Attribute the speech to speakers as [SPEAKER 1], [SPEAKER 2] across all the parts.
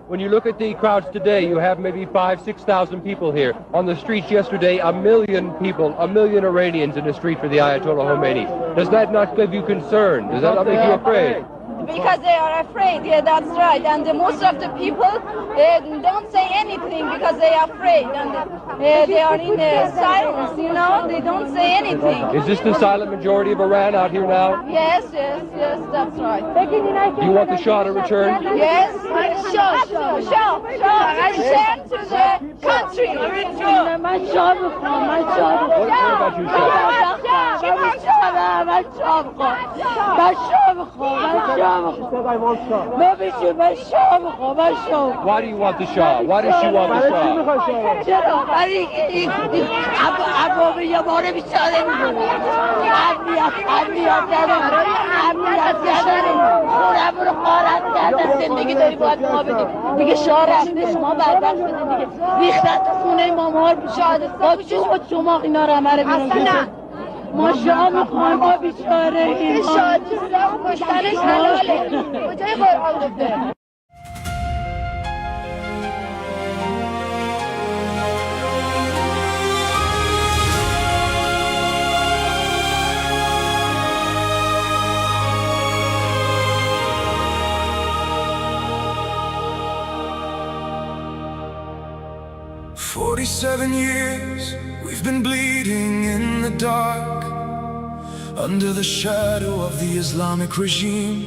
[SPEAKER 1] when you look at the crowds today, you have maybe 5,000-6,000 people here. On the streets yesterday, 1 million people, 1 million Iranians in the street for the Ayatollah Khomeini. Does that not give you concern? Does that not make you afraid?
[SPEAKER 2] Because they are afraid, yeah, that's right. And most of the people don't say anything because they are afraid. And they are in silence, you know, they don't say anything.
[SPEAKER 1] Is this the silent majority of Iran out here now?
[SPEAKER 2] Yes, that's right.
[SPEAKER 1] Do you want the Shah to return?
[SPEAKER 2] Yes, Shah return to the country.
[SPEAKER 1] What about you, Why do you want the Shah? Why does she want the
[SPEAKER 3] ما شاه میخوایم ما بیچاره این
[SPEAKER 2] شاه کشتنش حلاله کجای قرآن گفته
[SPEAKER 4] 47 years we've been bleeding in the dark, under the shadow of the Islamic regime,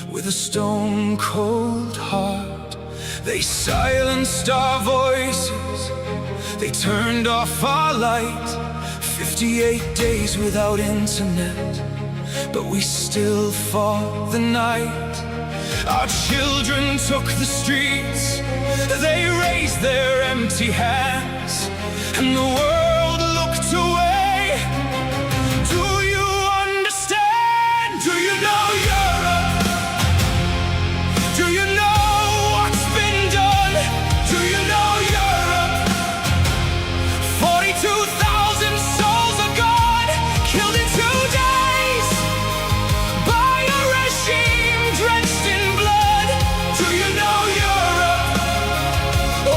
[SPEAKER 4] with a stone-cold heart. They silenced our voices, they turned off our light. 58 days without internet, but we still fought the night. Our children took the streets, they raised their empty hands, and the world looked away. Do you understand? Do you know Europe? Do you know what's been done? Do you know Europe? 42,000 souls are gone, killed in 2 days by a regime drenched in blood. Do you know Europe?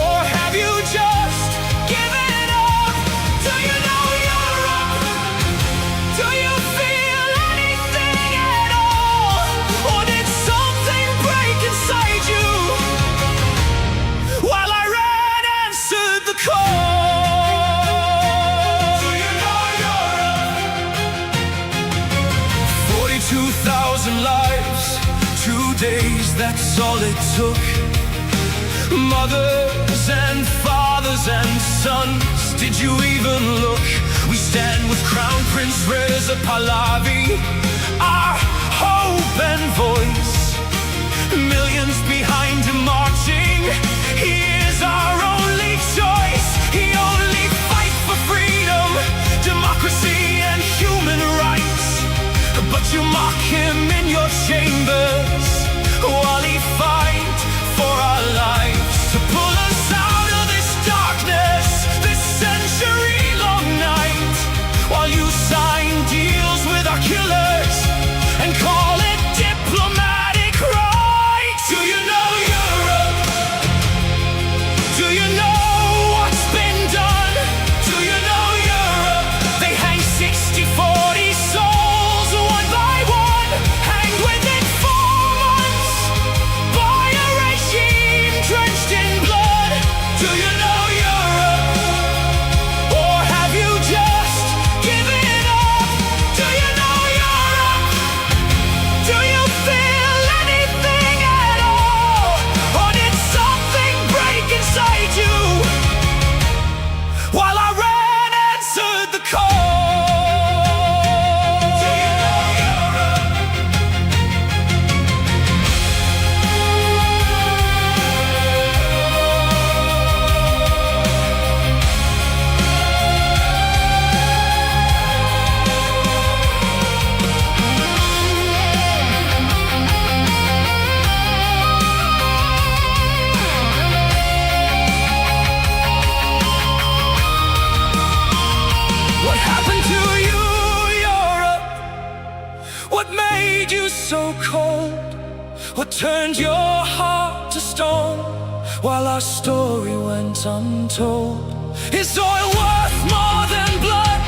[SPEAKER 4] Or have you just given up? Do you know Europe? Do you feel anything at all? Or did something break inside you while Iran answered the call? Do you know Europe? 42,000 lives, 2 days, that's all it took. Mothers and fathers and sons, did you even look? We stand with Crown Prince Reza Pahlavi, our hope and voice. Millions behind him marching, he is our only choice. He only fights for freedom, democracy and human rights. But you mock him in your chambers while he fights for our lives, to pull us out of this darkness, this century-long night, while you sign deals with our killers and call it diplomatic right. Do you know Europe? Do you know what's been done? Do you know Europe? They hang 60, 40 souls one by one, hanged within 4 months by a regime drenched in blood. Do you know Europe? Or have you just given up? Do you know Europe? Do you feel anything at all? Or did something break inside you while Iran answered the call? Do you know Europe? What happened to you, Europe? What made you so cold? What turned your heart to stone? our story went untold. Is oil worth more than blood?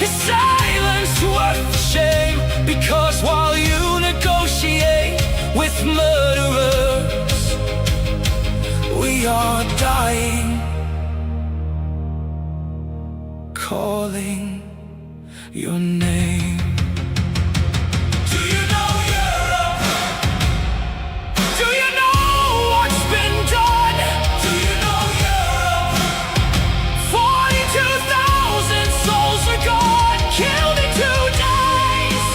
[SPEAKER 4] Is silence worth the shame? Because while you negotiate with murderers, we are dying, calling your name. Do you know Europe? Do you know what's been done? Do you know Europe? 42,000 souls are gone, killed in 2 days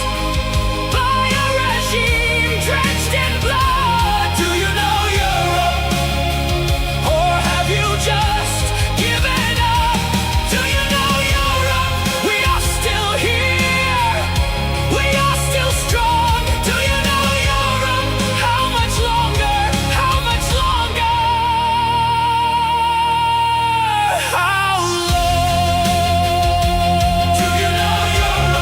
[SPEAKER 4] by a regime drenched in blood. Do you know Europe? Or have you just given up? Do you know Europe? We are still here. We are still strong. Do you know Europe? How much longer? How much longer? How long? Do you know Europe?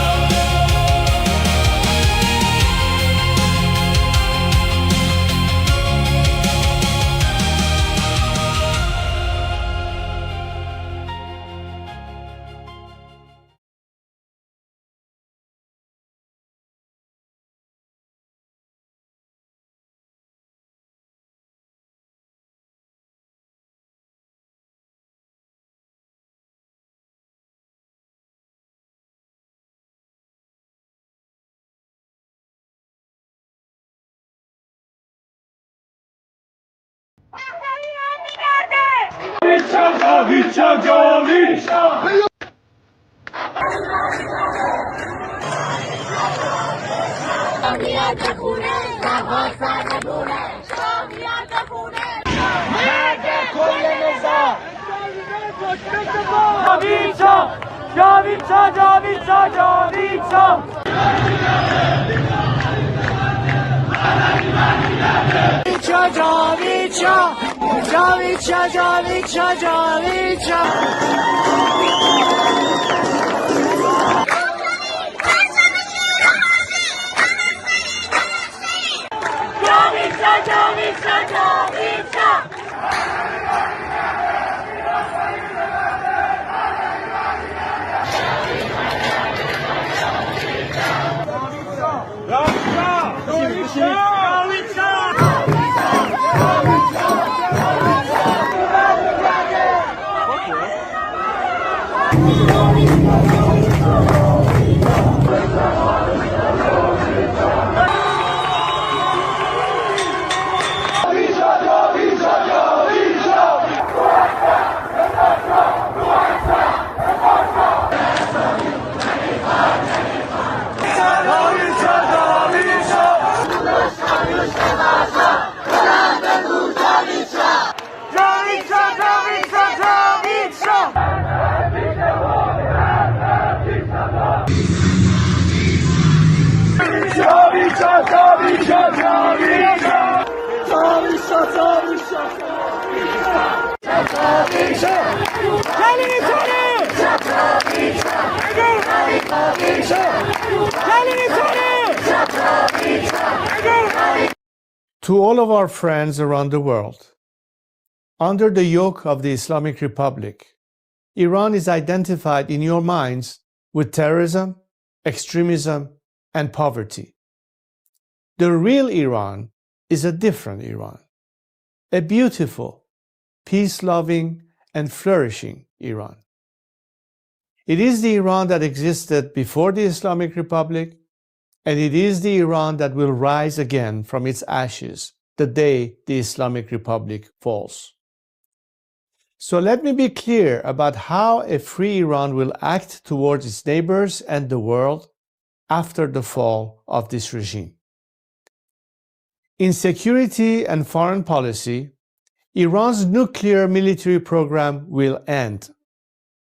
[SPEAKER 5] To all of our friends around the world, under the yoke of the Islamic Republic, Iran is identified in your minds with terrorism, extremism, and poverty. The real Iran is a different Iran, a beautiful, peace-loving, and flourishing Iran. It is the Iran that existed before the Islamic Republic, and it is the Iran that will rise again from its ashes the day the Islamic Republic falls. So let me be clear about how a free Iran will act towards its neighbors and the world after the fall of this regime. In security and foreign policy, Iran's nuclear military program will end.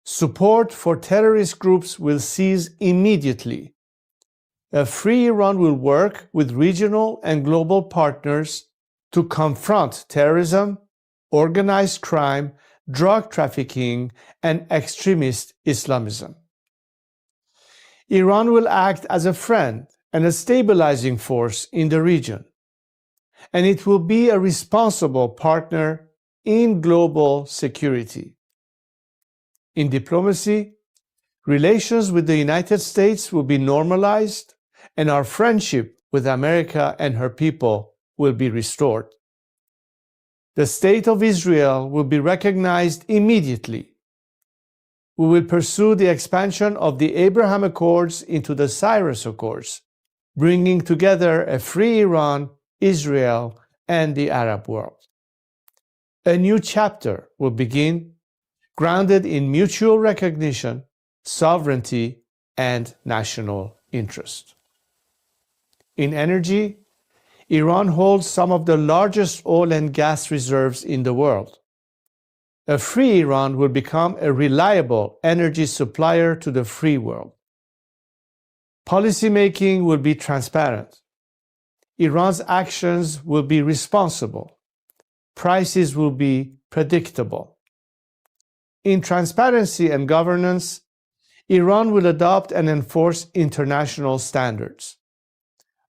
[SPEAKER 5] Support for terrorist groups will cease immediately. A free Iran will work with regional and global partners to confront terrorism, organized crime, drug trafficking, and extremist Islamism. Iran will act as a friend and a stabilizing force in the region, and it will be a responsible partner in global security. In diplomacy, relations with the United States will be normalized, and our friendship with America and her people will be restored. The State of Israel will be recognized immediately. We will pursue the expansion of the Abraham Accords into the Cyrus Accords, bringing together a free Iran, Israel, and the Arab world. A new chapter will begin, grounded in mutual recognition, sovereignty, and national interest. In energy, Iran holds some of the largest oil and gas reserves in the world. A free Iran will become a reliable energy supplier to the free world. Policymaking will be transparent. Iran's actions will be responsible. Prices will be predictable. In transparency and governance, Iran will adopt and enforce international standards.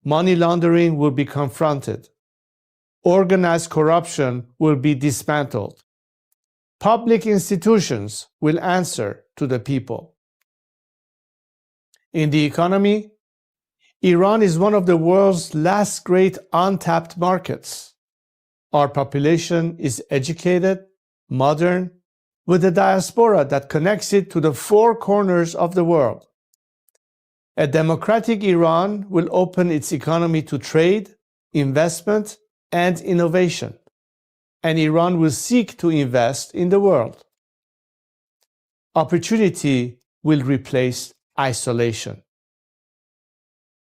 [SPEAKER 5] Money laundering will be confronted. Organized corruption will be dismantled. Public institutions will answer to the people. In the economy, Iran is one of the world's last great untapped markets. Our population is educated, modern, with a diaspora that connects it to the four corners of the world. A democratic Iran will open its economy to trade, investment, and innovation, and Iran will seek to invest in the world. Opportunity will replace isolation.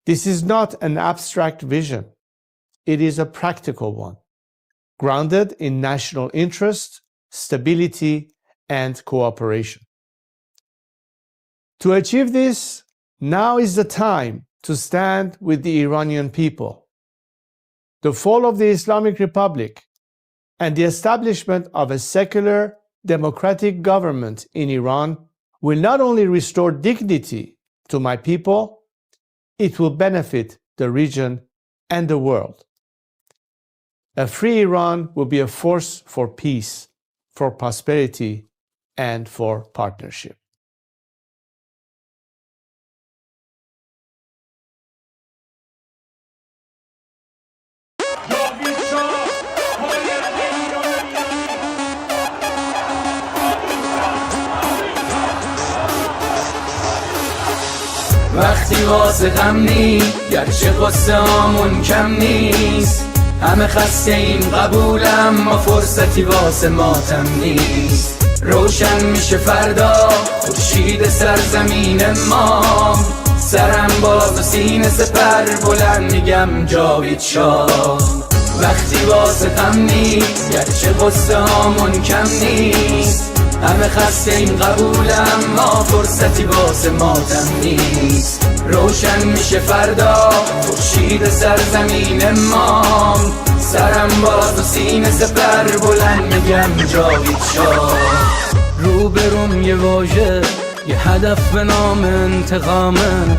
[SPEAKER 5] This is not an abstract vision. It is a practical one, grounded in national interest, stability, and cooperation. To achieve this, now is the time to stand with the Iranian people. The fall of the Islamic Republic and the establishment of a secular, democratic government in Iran will not only restore dignity to my people, it will benefit the region and the world. A free Iran will be a force for peace, for prosperity, and for partnership.
[SPEAKER 4] وقتی واسه غم نی گرچه قصه هامون کم نیست همه خسته ایم قبولم ما فرصتی واسه ماتم نیست روشن میشه فردا خورشید سرزمین ما سرم باز و سینه سپر بلند میگم جاوید شاه وقتی واسه غم نی گرچه قصه هامون کم نیست همه خسته این قبولم ما فرصتی واسه ماتم نیست روشن میشه فردا خورشید سرزمین ما سرم باز و سینه سپر بلند میگم جاوید شاه روبروم یه واژه یه هدف به نام انتقامه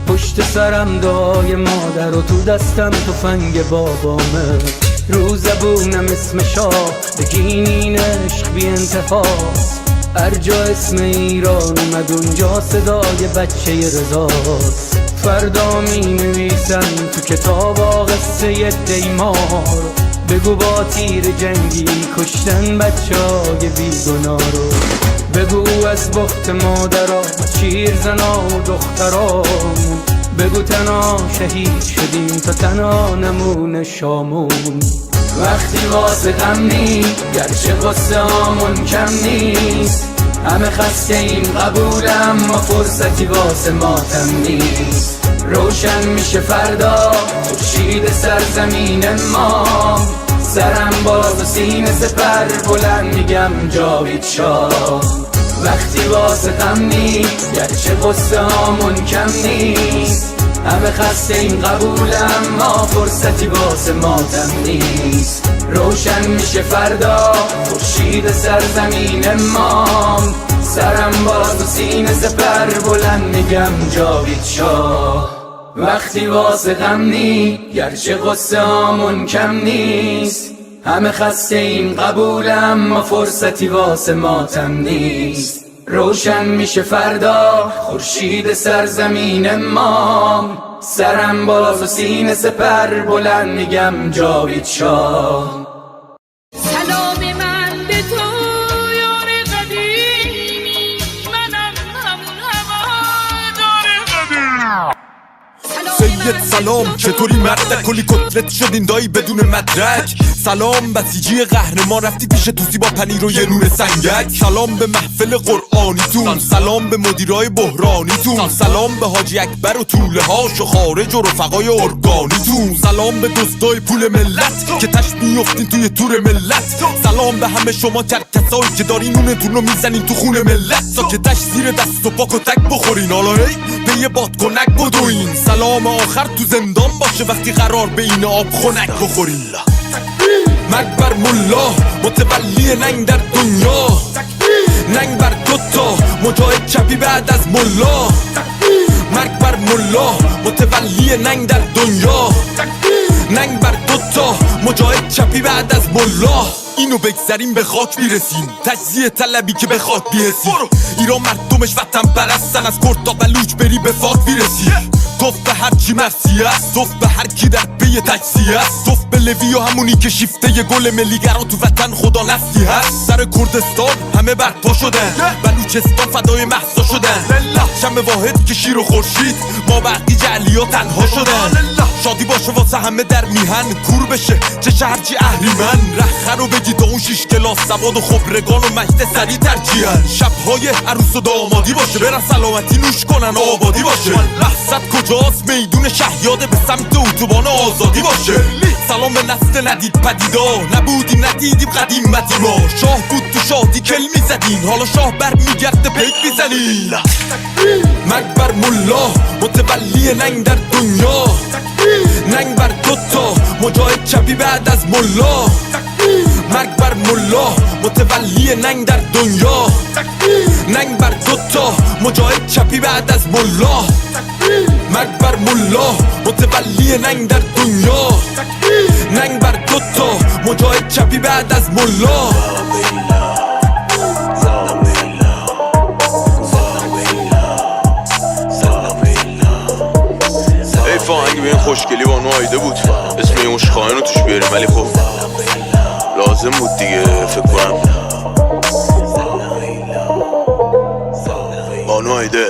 [SPEAKER 4] پشت سرم دعای مادر و تو دستم تفنگ بابامه رو زبونم اسم شاه بگینین عشق بی انتهاست هر جا اسم ایران اومد اونجا صدای بچه رضاست فردا می نویسن تو کتاب قصه دیمار بگو با تیر جنگی کشتن بچه های بیگناه رو بگو از بخت مادرها شیر زنا و دختران بگو تنها شهید شدیم تا تنها نمونه شامون وقتی واسه غم نی گرچه قصه هامون کم نیست همه خسته این قبولم ما فرصتی واسه ماتم نیست روشن میشه فردا خورشید سرزمین ما سرم باز و سینه سپر بلند میگم جاوید شاه وقتی واسه غم نی گرچه قصه هامون کم نیست همه خسته این قبولم ما فرصتی واسه ماتم نیست روشن میشه فردا خورشید سرزمین ما سرم باز و سینه سپر بلند میگم جاوید شاه وقتی واسه غم نی گرچه قصه هامون کم نیست
[SPEAKER 6] همه خسته این قبولم ما فرصتی واسه ماتم نیست روشن میشه فردا خورشید سرزمین ما سرم بالا و سینه سپر بلند میگم جاوید شاه
[SPEAKER 3] سلام من به تو یار قدیمی منم همون هوادار قدیم
[SPEAKER 7] سید سلام چطوری مردک کلی کتلت شدین دایی بدون مدرک سلام بسیجی قهرمان رفتی پیش توسی با پنیر و یه نون سنگک سلام به محفل قرآنیتون سلام به مدیرای بحرانیتون سلام به حاجی اکبر و طوله هاش و خارج و رفقای ارگانیتون سلام به دستای پول ملت که تش میفتین توی تور ملت سلام به همه شما کرکسایی که دارین نونتون رو میزنین تو خون ملت ساکتش زیر دست و پاک و تک بخورین حالا هی به یه بادکنک بدوین سلام آخر تو زندان باشه وقتی قرار به این آب خنک بخورین مرگ بر ملا متولی ننگ در دنیا ننگ بر دوتا مجاهد چپی بعد از ملا مرگ بر ملا متولی ننگ در دنیا ننگ بر دوتا مجاهد چپی بعد از ملا اینو بگذاریم به خاک میرسیم تجزیه طلبی که به خاک بیرسیم ایران مردمش وطن پرستن از کرد تا بلوچ بری به فاک بیرسی توف به هر چی مرسی است توف به هر کی در پی تجزیه است توف به لوی و همونی که شیفته ی گل ملیگرا تو وطن خدا نسلی هست سر کردستان همه برپا شدن بلوچستان فدای مهسا شدن شمع واحد که شیر و خورشید ما بقی جعلی ها تنها شدن شادی باشه واسه همه در میهن کور بشه چه شهرچی اهریمن رخه رو بگید اون 6 کلاس سواد و خبرگان و مجد سری ترجیحن شبهای عروس و دامادی باشه برن سلامتی نوش کنن آبادی باشه مقصد کجاست میدون شهیاده به سمت اتوبان آزادی باشه سلام به نسل ندید پدیدا نبودیم ندیدیم قدیمتی ما شاه بود تو شادی کل میزدین حالا شاه بر میگرده پیک میزنین مرگ بر ملا متولی ننگ در دنیا ننگ بر دوتا مجاهد چپی بعد از ملا مرگ بر ملا متولی ننگ در دنیا ننگ بر دوتا مجاهد چپی بعد از ملا مرگ بر ملا متولی ننگ در دنیا ننگ بر دوتا مجاهد چپی بعد از ملا
[SPEAKER 8] فاهنگ به این خوشگلی با اون آیده بود اسم یه مشخواهن رو توش بیاریم ولی خب لازم بود دیگه فکر کنم بانو آیده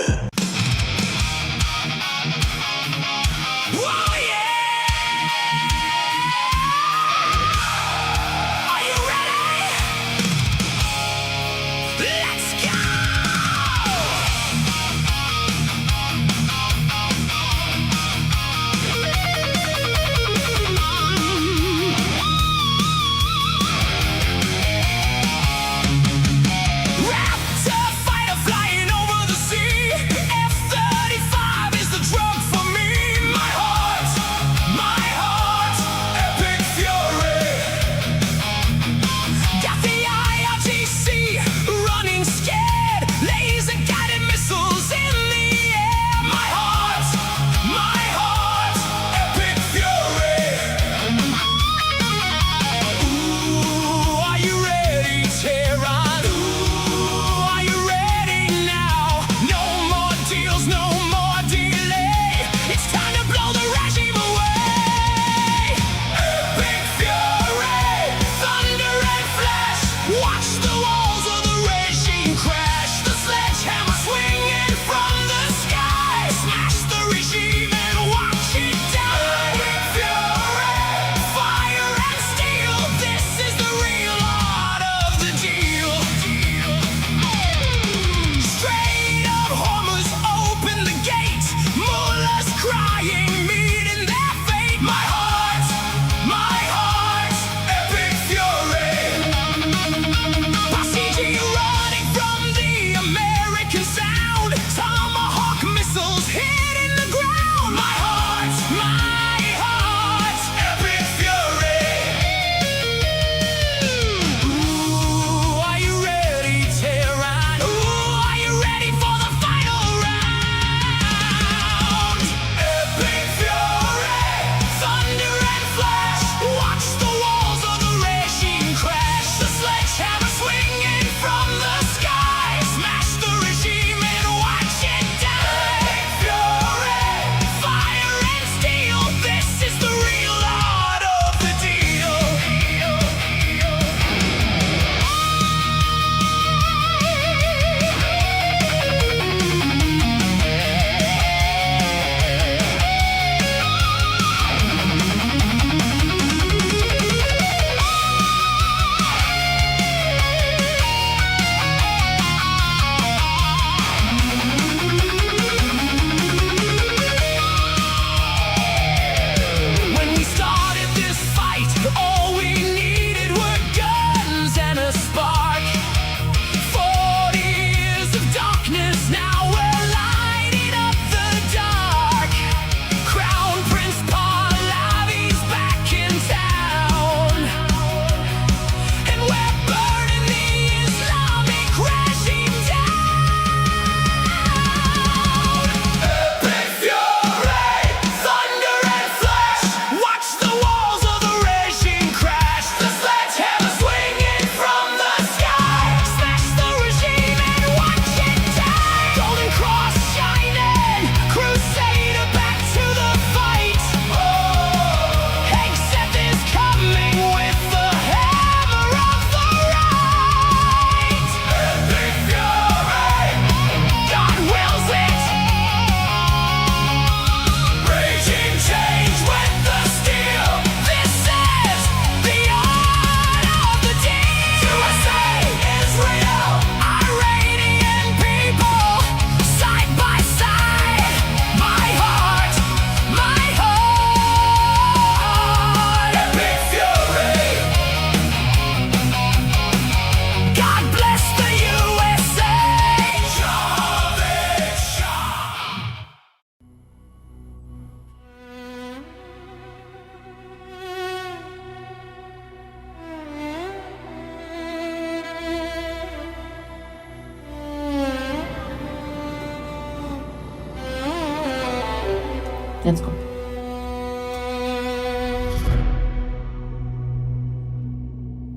[SPEAKER 9] Let's go.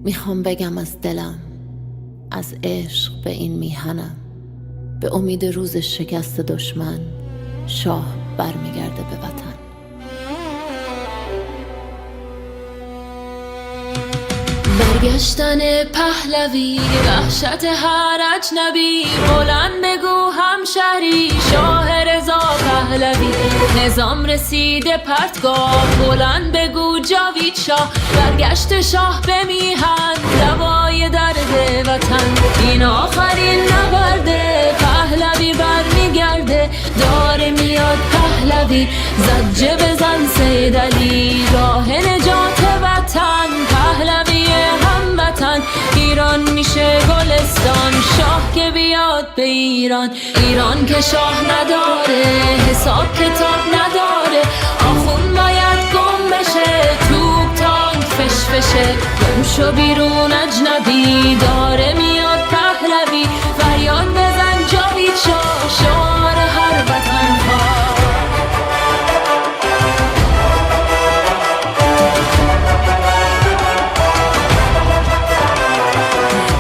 [SPEAKER 9] میخوام بگم از دلم، از عشق به این میهنم، به امید روز شکست دشمن شاه برمیگرده به وطن. برگشتن پهلوی، وحشت هر اجنبی، بلند بگو همشهری شاه رضا پهلوی. نظام رسیده پرتگاه، بلند بگو جاوید شاه. برگشت شاه به میهن، دوای درد وطن. این آخرین نبرده، پهلوی برمیگرده. داره میاد پهلوی، زجه بزن سید علی. راه نجات وطن، پهلوی هموطن. ایران میشه گلستان، شاه که بیاد به ایران. ایران که شاه نداره، حساب کتاب نداره. آخون باید گم بشه، توپ تانک فشفشه. گم شو بیرون اجنبی، داره میاد پهلوی. فریاد بزن جاوید شاه، شعار هر وطن ها.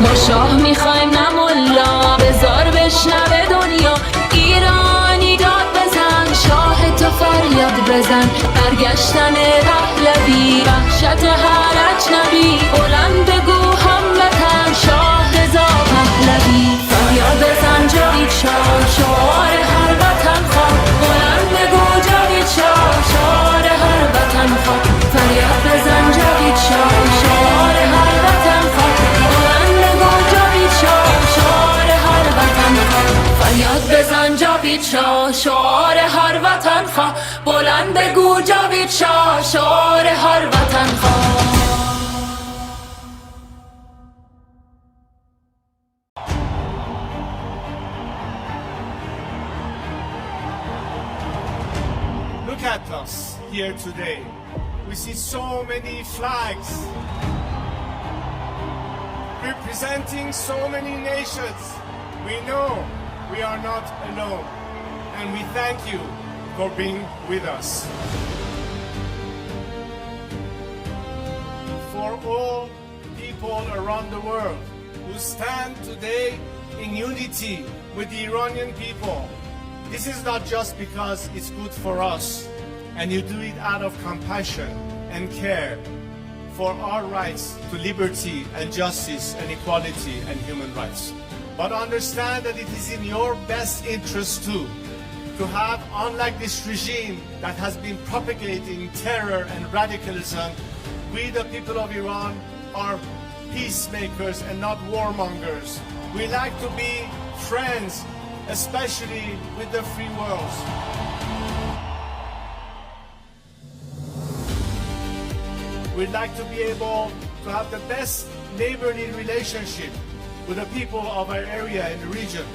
[SPEAKER 9] ما شاه میخوایم نه ملا، بزار بشنوه دنیا. ایرانی داد بزن، شاه تو فریاد بزن. برگشتن پهلوی، وحشت هر اجنبی. بلند بگو هموطن، شاه رضا پهلوی. فریاد بزن جاوید شاه، شعار هر وطن خواه. بلند بگو جاوید شاه، شعار هر وطن خواه. فریاد بزن جاوید شاه، شعار هر وطن خواه. فریاد بزن جاوید شاه، شعار هر وطن خواه. بلند بگو جاوید شاه، شعار هر وطن خواه.
[SPEAKER 5] Look at us here today. We see so many flags representing so many nations. We know we are not alone, and we thank you for being with us. For all people around the world who stand today in unity with the Iranian people, this is not just because it's good for us, and you do it out of compassion and care for our rights to liberty and justice and equality and human rights. But understand that it is in your best interest too, to have, unlike this regime that has been propagating terror and radicalism, we the people of Iran are peacemakers and not warmongers. We like to be friends, especially with the free world. We'd like to be able to have the best neighborly relationship with the people of our area in the region,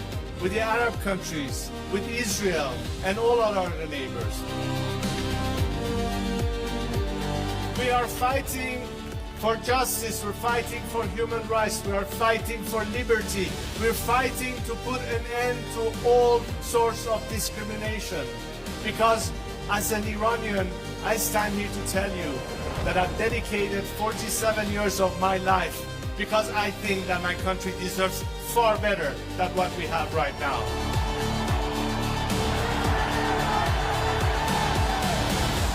[SPEAKER 5] with the Arab countries, with Israel, and all our other neighbors. We are fighting for justice, we're fighting for human rights, we are fighting for liberty, we're fighting to put an end to all sorts of discrimination. Because as an Iranian, I stand here to tell you that I've dedicated 47 years of my life because I think that my country deserves far better than what we have right now.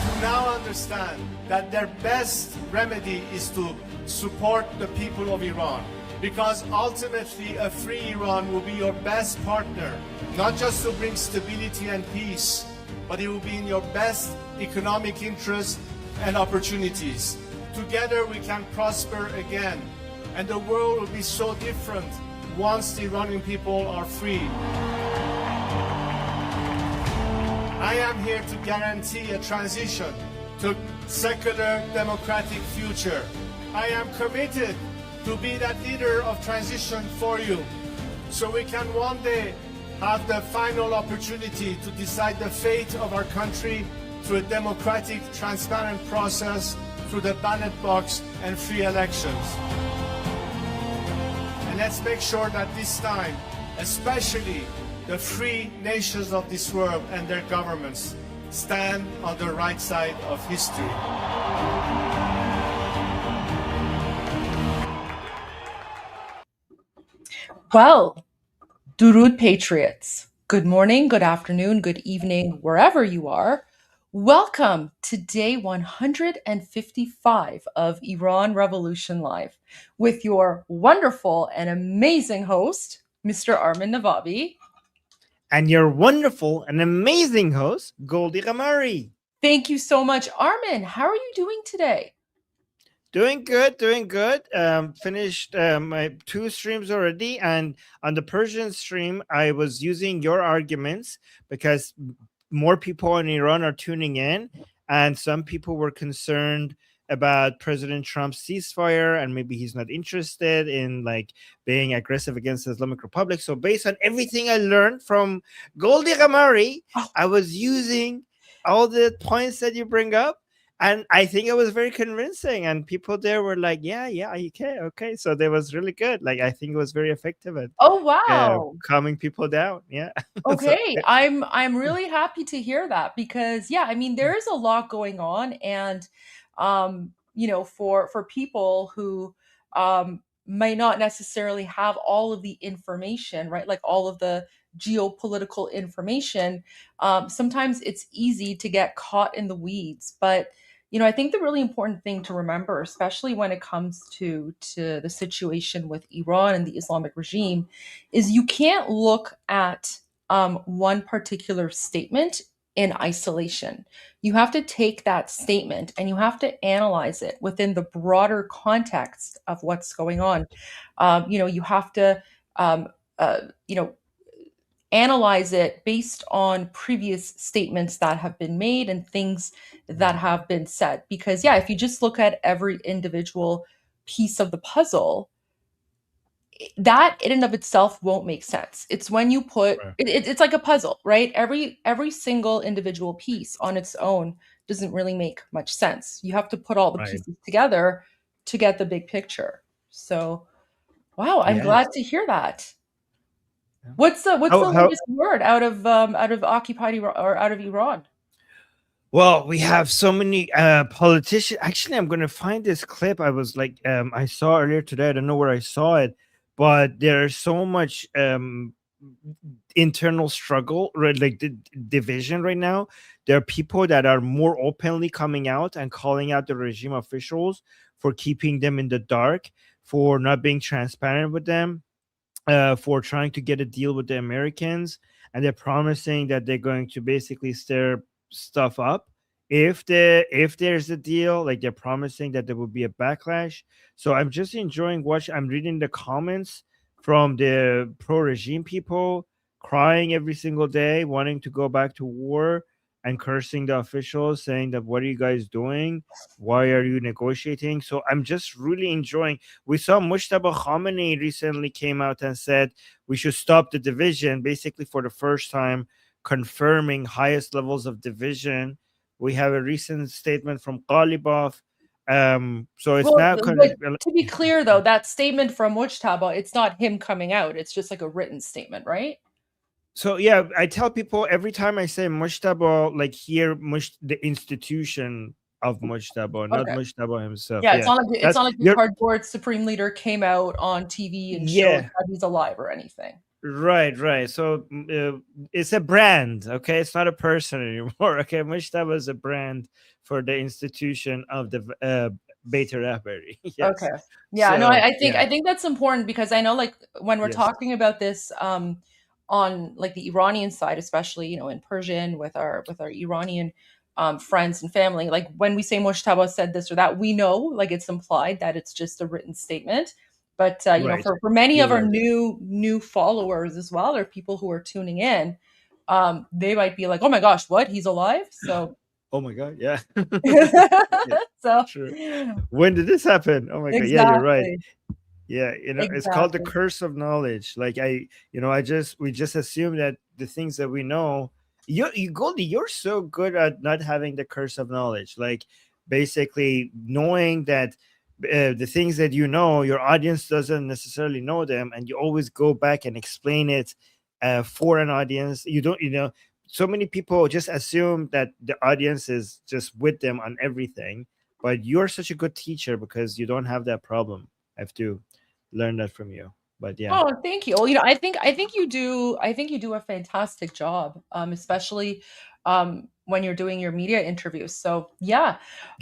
[SPEAKER 5] To now understand that their best remedy is to support the people of Iran, because ultimately a free Iran will be your best partner, not just to bring stability and peace, but it will be in your best economic interest and opportunities. Together we can prosper again, and the world will be so different once the Iranian people are free. I am here to guarantee a transition to secular democratic future. I am committed to be that leader of transition for you, so we can one day have the final opportunity to decide the fate of our country through a democratic, transparent process, through the ballot box and free elections. And let's make sure that this time, especially the free nations of this world and their governments, stand on the right side of history.
[SPEAKER 10] Well, Durud Patriots, good morning, good afternoon, good evening, wherever you are. Welcome to day 155 of Iran Revolution Live with your wonderful and amazing host, Mr. Armin Navabi.
[SPEAKER 11] And your wonderful and amazing host, Goldie GHAMARI.
[SPEAKER 10] Thank you so much. Armin, how are you doing today?
[SPEAKER 11] Doing good, doing good. Finished my 2 streams already, and on the Persian stream, I was using your arguments because more people in Iran are tuning in, and some people were concerned about President Trump's ceasefire, and maybe he's not interested in like being aggressive against the Islamic Republic. So, based on everything I learned from Goldie GHAMARI, I was using all the points that you bring up. And I think it was very convincing, and people there were like, "Yeah, okay." So that was really good. Like, I think it was very effective at calming people down. Yeah.
[SPEAKER 10] Okay, I'm really happy to hear that because I mean there is a lot going on, and for people who might not necessarily have all of the information, right? Like all of the geopolitical information, sometimes it's easy to get caught in the weeds, but I think the really important thing to remember, especially when it comes to the situation with Iran and the Islamic regime, is you can't look at one particular statement in isolation. You have to take that statement and you have to analyze it within the broader context of what's going on. You have to, analyze it based on previous statements that have been made and things that have been said. Because, if you just look at every individual piece of the puzzle, that in and of itself won't make sense. It's when you put it's like a puzzle, right? Every single individual piece on its own doesn't really make much sense. You have to put all the pieces together to get the big picture. So, wow, I'm glad to hear that. What's the latest word out of occupied or out of Iran?
[SPEAKER 11] Well, we have so many politicians. Actually, I'm going to find this clip. I was like, I saw earlier today. I don't know where I saw it, but there's so much internal struggle, right? Like the division right now. There are people that are more openly coming out and calling out the regime officials for keeping them in the dark, for not being transparent with them, for trying to get a deal with the Americans, and they're promising that they're going to basically stir stuff up if there's a deal. Like, they're promising that there will be a backlash. So I'm just enjoying watching. I'm reading the comments from the pro-regime people, crying every single day, wanting to go back to war and cursing the officials, saying that, what are you guys doing? Why are you negotiating? So I'm just really enjoying. We saw Mujtaba Khamenei recently came out and said we should stop the division, basically for the first time confirming highest levels of division. We have a recent statement from Ghalibaf. So it's now
[SPEAKER 10] to be clear, though, that statement from Mujtaba, it's not him coming out. It's just like a written statement, right?
[SPEAKER 11] So I tell people every time I say Mujtaba, like, here the institution of Mujtaba, not Mujtaba himself.
[SPEAKER 10] Yeah, it's not like the cardboard supreme leader came out on TV and showed that he's alive or anything.
[SPEAKER 11] Right. So it's a brand, okay? It's not a person anymore, okay? Mujtaba is a brand for the institution of the Beit Rahbari. Yes.
[SPEAKER 10] Okay. Yeah, so, I think that's important because I know, like, when we're talking about this on like the Iranian side, especially, in Persian with our Iranian friends and family, like when we say Mujtaba said this or that, we know, like, it's implied that it's just a written statement. But for many of our new followers as well, or people who are tuning in, they might be like, "Oh my gosh, what? He's alive?" So.
[SPEAKER 11] Oh my God! Yeah.
[SPEAKER 10] So.
[SPEAKER 11] True. When did this happen? Oh my God! Yeah, you're right. Yeah, it's called the curse of knowledge. Like we just assume that the things that we know. Goldie, you're so good at not having the curse of knowledge. Like, basically knowing that the things that your audience doesn't necessarily know them, and you always go back and explain it for an audience. You don't, so many people just assume that the audience is just with them on everything, but you're such a good teacher because you don't have that problem. I have to learn that from you. But yeah.
[SPEAKER 10] Oh, thank you. Well, you know, I think you do a fantastic job, especially when you're doing your media interviews. So yeah.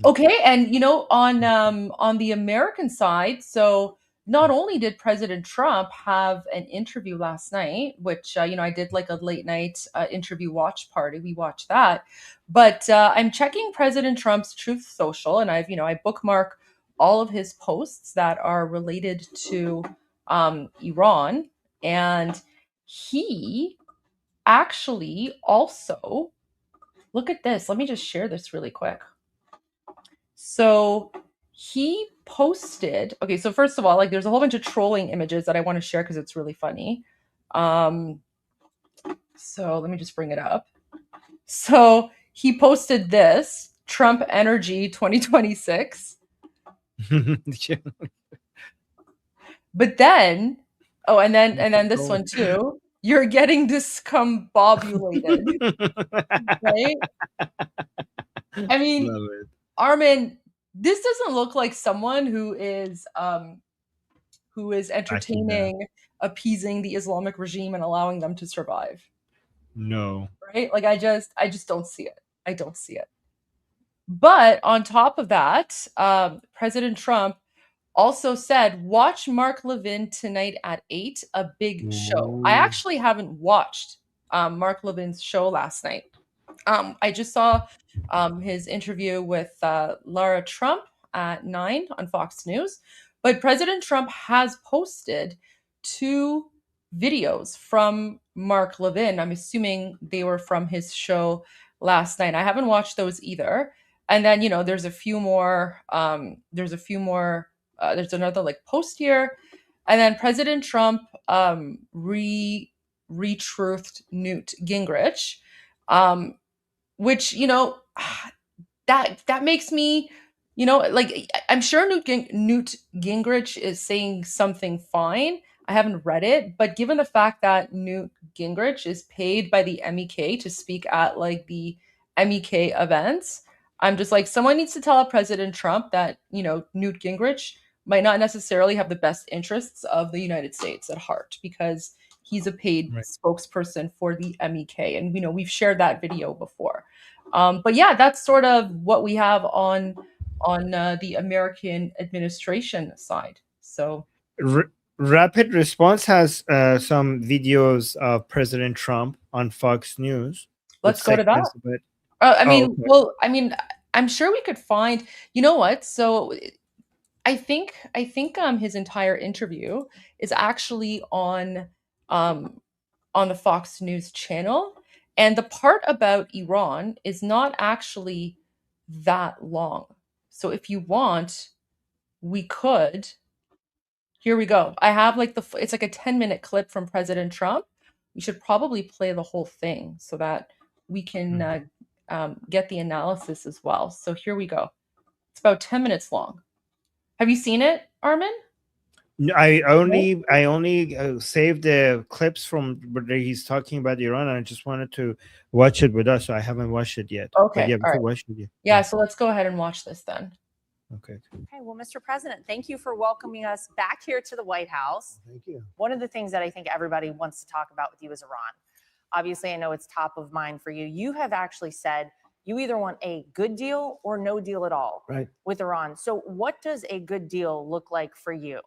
[SPEAKER 10] Okay, and you know, on the American side, so not only did President Trump have an interview last night, which you know, I did like a late night interview watch party. We watched that, but I'm checking President Trump's Truth Social, and I've, you know, I bookmark all of his posts that are related to Iran, and he actually also, look at this. Let me just share this really quick. So he posted, okay, so first of all, like there's a whole bunch of trolling images that I want to share because it's really funny. So let me just bring it up. So he posted this Trump Energy 2026. But then, oh, and then this one too. You're getting discombobulated, right? I mean, Armin, this doesn't look like someone who is entertaining, appeasing the Islamic regime and allowing them to survive.
[SPEAKER 11] No.
[SPEAKER 10] Right? Like I just don't see it. I don't see it. But on top of that, President Trump also said, watch Mark Levin tonight at 8, a big show. I actually haven't watched Mark Levin's show last night. I just saw his interview with Lara Trump at 9 on Fox News. But President Trump has posted 2 videos from Mark Levin. I'm assuming they were from his show last night. I haven't watched those either. And then, you know, there's a few more, there's another like post here. And then President Trump retruthed Newt Gingrich, which, you know, that makes me, you know, like I'm sure Newt Gingrich is saying something fine. I haven't read it, but given the fact that Newt Gingrich is paid by the MEK to speak at like the MEK events, I'm just like, someone needs to tell President Trump that, you know, Newt Gingrich might not necessarily have the best interests of the United States at heart because he's a paid spokesperson for the MEK. And, you know, we've shared that video before. But yeah, that's sort of what we have on the American administration side. So
[SPEAKER 11] Rapid Response has some videos of President Trump on Fox News.
[SPEAKER 10] Let's go to that. I mean, well, I mean, I'm sure we could find, you know what? So I think his entire interview is actually on the Fox News channel. And the part about Iran is not actually that long. So if you want, we could. Here we go. I have like it's like a 10-minute clip from President Trump. We should probably play the whole thing so that we can get the analysis as well. So here we go. It's about 10 minutes long. Have you seen it, Armin?
[SPEAKER 11] I only saved the clips from where he's talking about Iran, and I just wanted to watch it with us. So I haven't watched it yet.
[SPEAKER 10] Okay,
[SPEAKER 11] but yeah,
[SPEAKER 10] all right.
[SPEAKER 11] watch it.
[SPEAKER 10] Yeah, so let's go ahead and watch this then.
[SPEAKER 11] Okay.
[SPEAKER 12] Okay, well, Mr. President, thank you for welcoming us back here to the White House.
[SPEAKER 13] Thank you.
[SPEAKER 12] One of the things that I think everybody wants to talk about with you is Iran. Obviously, I know it's top of mind for you. You have actually said you either want a good deal or no deal at all with Iran. So what does a good deal look like for you?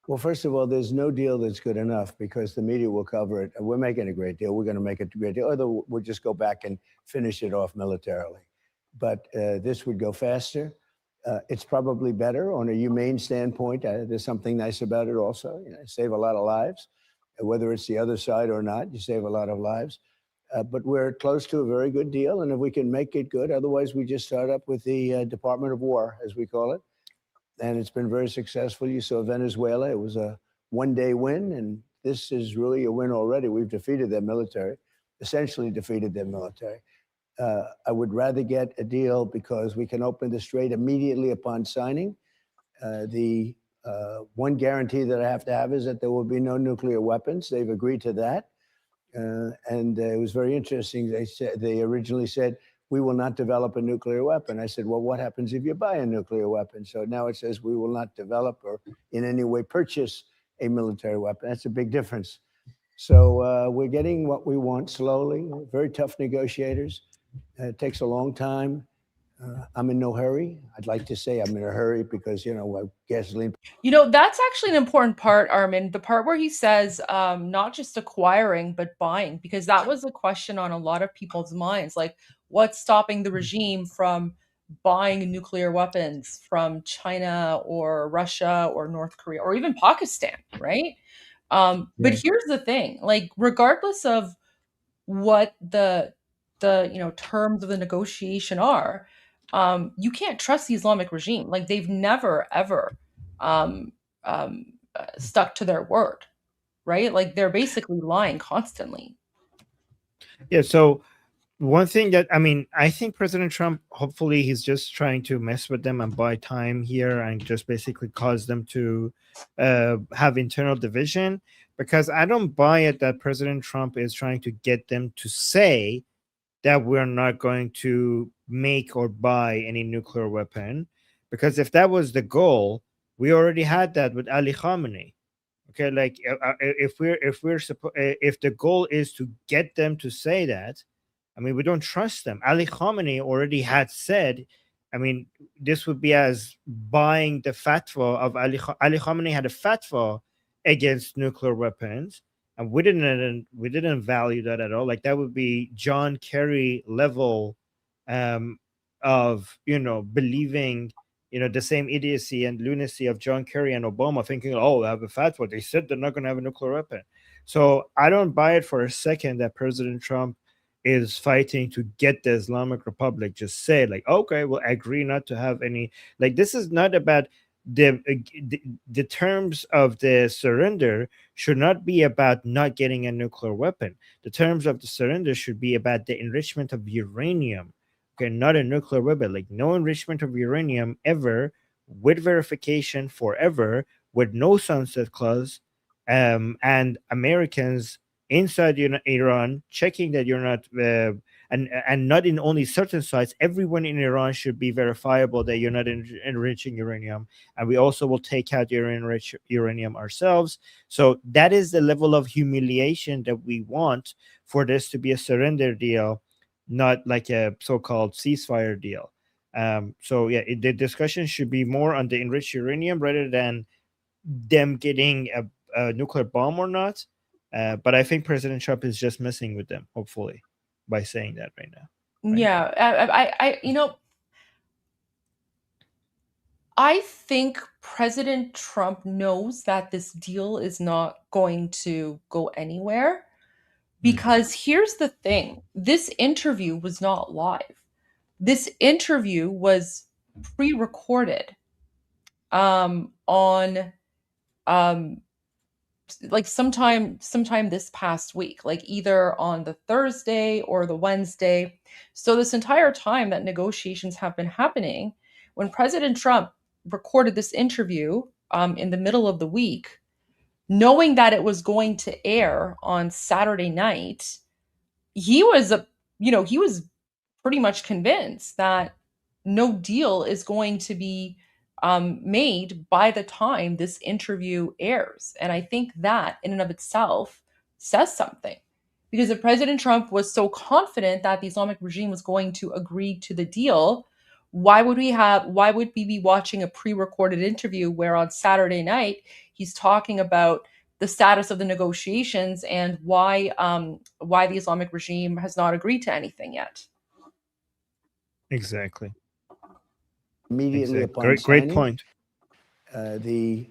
[SPEAKER 13] Well, first of all, there's no deal that's good enough because the media will cover it. We're making a great deal. We're going to make it a great deal. Or we'll just go back and finish it off militarily. But this would go faster. It's probably better on a humane standpoint. There's something nice about it also. You know, save a lot of lives. Whether it's the other side or not, you save a lot of lives. But we're close to a very good deal. And if we can make it good, otherwise we just start up with the Department of War, as we call it. And it's been very successful. You saw Venezuela. It was a one-day win. And this is really a win already. We've defeated their military, essentially defeated their military. I would rather get a deal because we can open the strait immediately upon signing. The one guarantee that I have to have is that there will be no nuclear weapons. They've agreed to that. And it was very interesting. They originally said, we will not develop a nuclear weapon. I said, well, what happens if you buy a nuclear weapon? So now it says we will not develop or in any way purchase a military weapon. That's a big difference. So we're getting what we want slowly, very tough negotiators. It takes a long time. I'm in no hurry. I'd like to say I'm in a hurry because, you know, gasoline.
[SPEAKER 10] You know, that's actually an important part, Armin, the part where he says not just acquiring, but buying, because that was a question on a lot of people's minds. Like, what's stopping the regime from buying nuclear weapons from China or Russia or North Korea or even Pakistan, right? But here's the thing, like, regardless of what the terms of the negotiation are, you can't trust the Islamic regime. Like, they've never ever stuck to their word, right? Like, they're basically lying constantly.
[SPEAKER 11] Yeah. So one thing that, I mean, I think President Trump, hopefully he's just trying to mess with them and buy time here and just basically cause them to have internal division, because I don't buy it that President Trump is trying to get them to say that we're not going to make or buy any nuclear weapon, because if that was the goal, we already had that with Ali Khamenei. Okay, like if the goal is to get them to say that, I mean, we don't trust them. Ali Khamenei already had said, I mean, this would be as buying the fatwa of Ali Khamenei had a fatwa against nuclear weapons, and we didn't value that at all. Like, that would be John Kerry level of, you know, believing, you know, the same idiocy and lunacy of John Kerry and Obama, thinking, oh, they have a fatwa. They said they're not going to have a nuclear weapon. So I don't buy it for a second that President Trump is fighting to get the Islamic Republic just say, like, okay, we'll agree not to have any. Like, this is not about the terms of the surrender should not be about not getting a nuclear weapon. The terms of the surrender should be about the enrichment of uranium. Okay, not a nuclear weapon. Like, no enrichment of uranium ever, with verification forever, with no sunset clause, and Americans inside Iran checking that you're not and not in only certain sites. Everyone in Iran should be verifiable that you're not enriching uranium, and we also will take out your enriched uranium ourselves. So that is the level of humiliation that we want for this to be a surrender deal, not like a so-called ceasefire deal. So yeah, the discussion should be more on the enriched uranium rather than them getting a nuclear bomb or not. But I think President Trump is just messing with them, hopefully, by saying that right now. Right?
[SPEAKER 10] Yeah, I think President Trump knows that this deal is not going to go anywhere, because here's the thing. This interview was not live. This interview was pre-recorded on like sometime this past week, like either on the Thursday or the Wednesday. So this entire time that negotiations have been happening, when President Trump recorded this interview in the middle of the week, knowing that it was going to air on Saturday night, he was pretty much convinced that no deal is going to be made by the time this interview airs. And I think that in and of itself says something. Because if President Trump was so confident that the Islamic regime was going to agree to the deal, why would we be watching a pre-recorded interview where on Saturday night he's talking about the status of the negotiations and why the Islamic regime has not agreed to anything yet?
[SPEAKER 11] Exactly.
[SPEAKER 13] Immediately upon
[SPEAKER 11] great
[SPEAKER 13] signing,
[SPEAKER 11] point.
[SPEAKER 13] The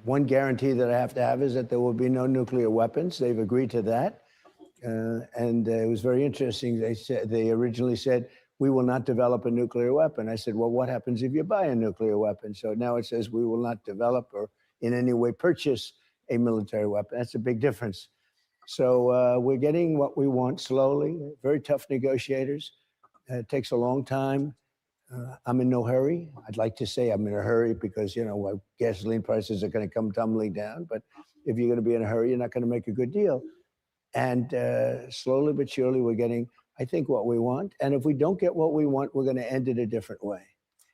[SPEAKER 13] one guarantee that I have to have is that there will be no nuclear weapons. They've agreed to that. And it was very interesting. They originally said, we will not develop a nuclear weapon. I said, well, what happens if you buy a nuclear weapon? So now it says we will not develop or in any way purchase a military weapon. That's a big difference. So we're getting what we want slowly, very tough negotiators. It takes a long time. I'm in no hurry. I'd like to say I'm in a hurry because, you know, gasoline prices are going to come tumbling down. But if you're going to be in a hurry, you're not going to make a good deal. And slowly but surely, we're getting, I think, what we want. And if we don't get what we want, we're going to end it a different way.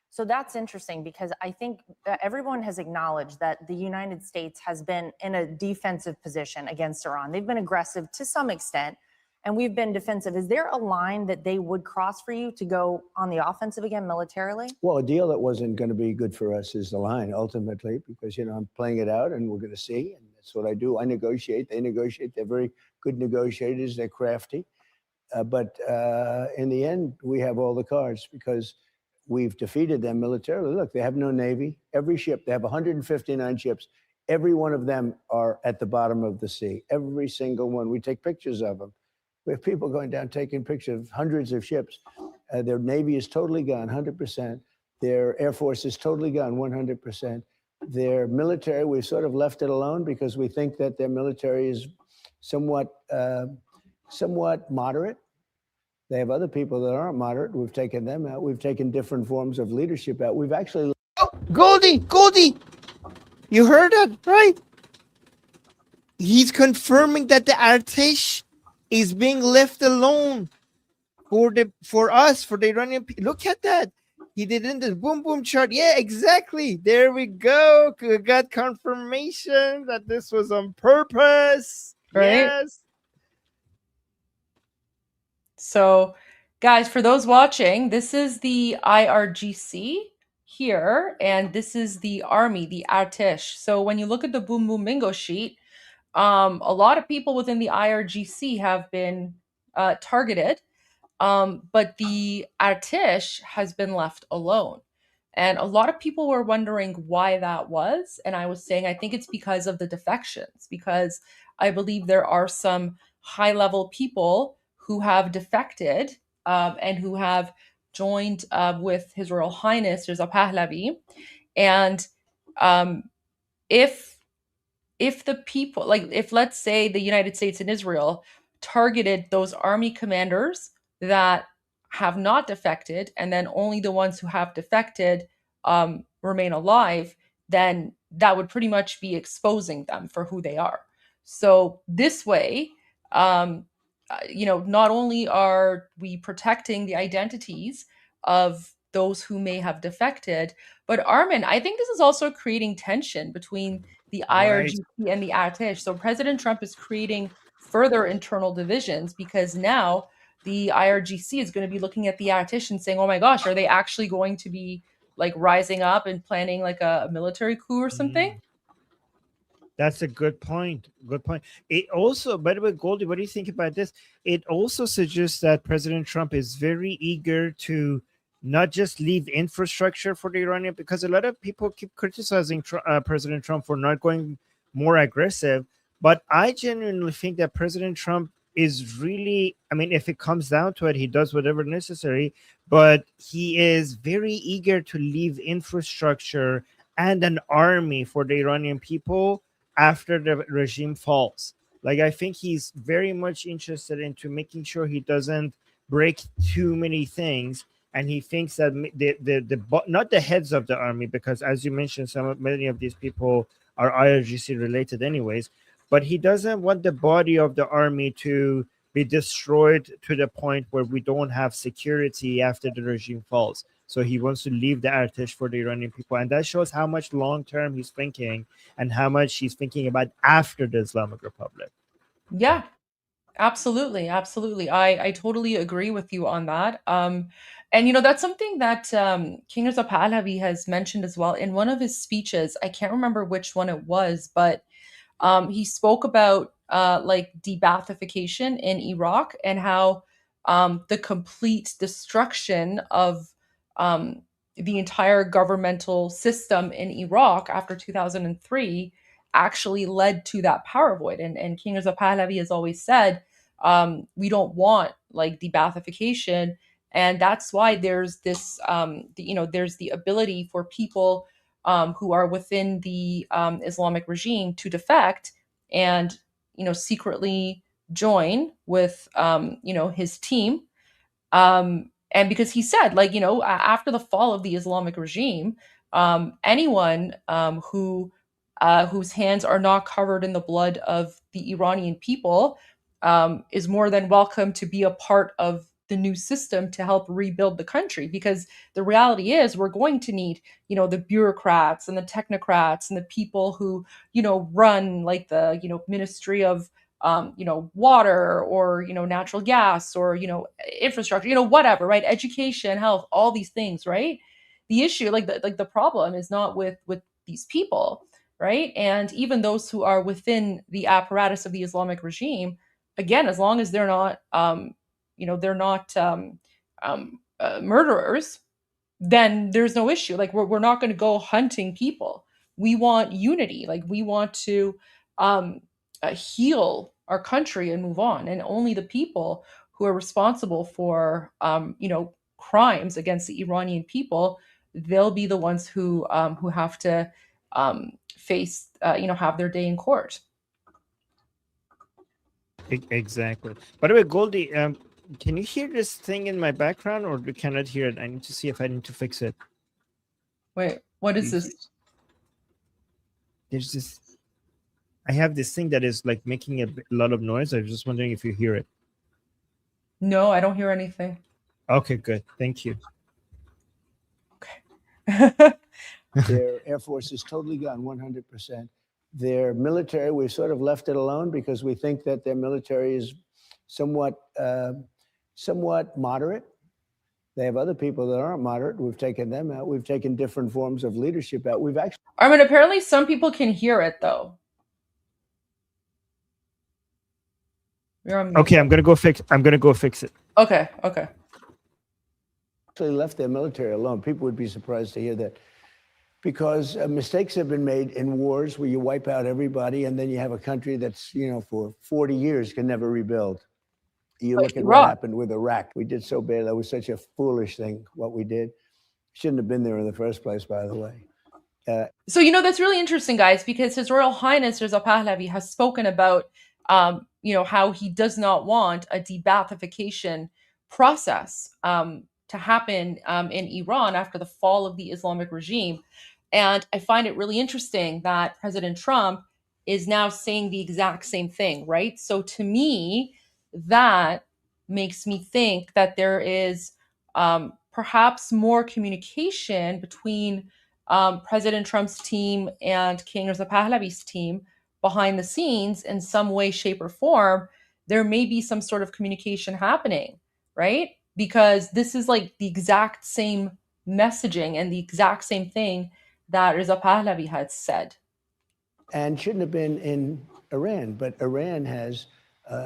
[SPEAKER 12] So that's interesting because I think everyone has acknowledged that the United States has been in a defensive position against Iran. They've been aggressive to some extent, and we've been defensive. Is there a line that they would cross for you to go on the offensive again militarily?
[SPEAKER 13] Well, a deal that wasn't going to be good for us is the line, ultimately, because, you know, I'm playing it out and we're going to see. And that's what I do. I negotiate. They negotiate. They're very good negotiators. They're crafty. But in the end, we have all the cards because we've defeated them militarily. Look, they have no Navy. Every ship, they have 159 ships. Every one of them are at the bottom of the sea. Every single one. We take pictures of them. We have people going down taking pictures of hundreds of ships. Their Navy is totally gone, 100%. Their Air Force is totally gone, 100%. Their military, we've sort of left it alone because we think that their military is somewhat moderate. They have other people that aren't moderate. We've taken them out. We've taken different forms of leadership out. We've actually...
[SPEAKER 11] Oh, Goldie! You heard that, right? He's confirming that the Artesh is being left alone for the Iranian people. Look at that. He did in the boom boom chart. Yeah, exactly. There we go. We got confirmation that this was on purpose.
[SPEAKER 10] Right?
[SPEAKER 11] Yes.
[SPEAKER 10] So, guys, for those watching, this is the IRGC here, and this is the army, the Artesh. So when you look at the Boom Boom Bingo sheet, a lot of people within the IRGC have been targeted, but the Artesh has been left alone. And a lot of people were wondering why that was. And I was saying, I think it's because of the defections, because I believe there are some high-level people who have defected and who have joined with His Royal Highness Reza Pahlavi. And if the people, like if let's say the United States and Israel targeted those army commanders that have not defected, and then only the ones who have defected remain alive, then that would pretty much be exposing them for who they are. So this way, not only are we protecting the identities of those who may have defected, but Armin, I think this is also creating tension between the IRGC and the Artesh. So President Trump is creating further internal divisions because now the IRGC is going to be looking at the Artesh and saying, oh my gosh, are they actually going to be like rising up and planning like a military coup or something?
[SPEAKER 11] That's a good point. Good point. It also, by the way, Goldie, what do you think about this? It also suggests that President Trump is very eager to not just leave infrastructure for the Iranian, because a lot of people keep criticizing President Trump for not going more aggressive. But I genuinely think that President Trump is really, I mean, if it comes down to it, he does whatever necessary, but he is very eager to leave infrastructure and an army for the Iranian people after the regime falls. Like, I think he's very much interested into making sure he doesn't break too many things. And he thinks that not the heads of the army, because as you mentioned, many of these people are IRGC related anyways, but he doesn't want the body of the army to be destroyed to the point where we don't have security after the regime falls. So he wants to leave the Artesh for the Iranian people. And that shows how much long-term he's thinking and how much he's thinking about after the Islamic Republic.
[SPEAKER 10] Yeah, absolutely. Absolutely. I totally agree with you on that. And, that's something that King Reza Pahlavi has mentioned as well in one of his speeches. I can't remember which one it was, but he spoke about like de-Baathification in Iraq and how the complete destruction of the entire governmental system in Iraq after 2003 actually led to that power void. And King Reza Pahlavi has always said, we don't want like de-Baathification. And that's why there's this, there's the ability for people who are within the Islamic regime to defect and, secretly join with, his team. And because he said, like, after the fall of the Islamic regime, anyone whose hands are not covered in the blood of the Iranian people is more than welcome to be a part of the new system to help rebuild the country, because the reality is we're going to need, the bureaucrats and the technocrats and the people who, run like the, Ministry of water, or, natural gas, or, infrastructure, whatever, right? Education, health, all these things, right? The issue, the problem is not with these people, right? And even those who are within the apparatus of the Islamic regime, again, as long as they're not, murderers, then there's no issue. Like we're not going to go hunting people. We want unity. Like we want to heal our country and move on. And only the people who are responsible for, crimes against the Iranian people, they'll be the ones who have to face, have their day in court.
[SPEAKER 11] Exactly. By the way, Goldie, can you hear this thing in my background, or you cannot hear it? I need to see if I need to fix it.
[SPEAKER 10] Wait, what is this?
[SPEAKER 11] There's this. I have this thing that is like making a lot of noise. I was just wondering if you hear it.
[SPEAKER 10] No, I don't hear anything.
[SPEAKER 11] Okay, good. Thank you.
[SPEAKER 10] Okay.
[SPEAKER 13] Their Air Force is totally gone, 100%. Their military, we've sort of left it alone because we think that their military is somewhat moderate. They have other people that aren't moderate. We've taken them out. We've taken different forms of leadership out. We've actually...
[SPEAKER 10] Armin, apparently some people can hear it, though.
[SPEAKER 11] Okay, I'm gonna go fix it.
[SPEAKER 10] Okay.
[SPEAKER 13] Actually left their military alone. People would be surprised to hear that, because mistakes have been made in wars where you wipe out everybody, and then you have a country that's, for 40 years can never rebuild. You look at what happened with Iraq. We did so bad. That was such a foolish thing, what we did. Shouldn't have been there in the first place, by the way.
[SPEAKER 10] So, that's really interesting, guys, because His Royal Highness Reza Pahlavi has spoken about, how he does not want a de-Baathification process to happen in Iran after the fall of the Islamic regime. And I find it really interesting that President Trump is now saying the exact same thing, right? So to me, that makes me think that there is perhaps more communication between President Trump's team and King Reza Pahlavi's team behind the scenes in some way, shape, or form. There may be some sort of communication happening, right? Because this is like the exact same messaging and the exact same thing that Reza Pahlavi had said.
[SPEAKER 13] And shouldn't have been in Iran, but Iran has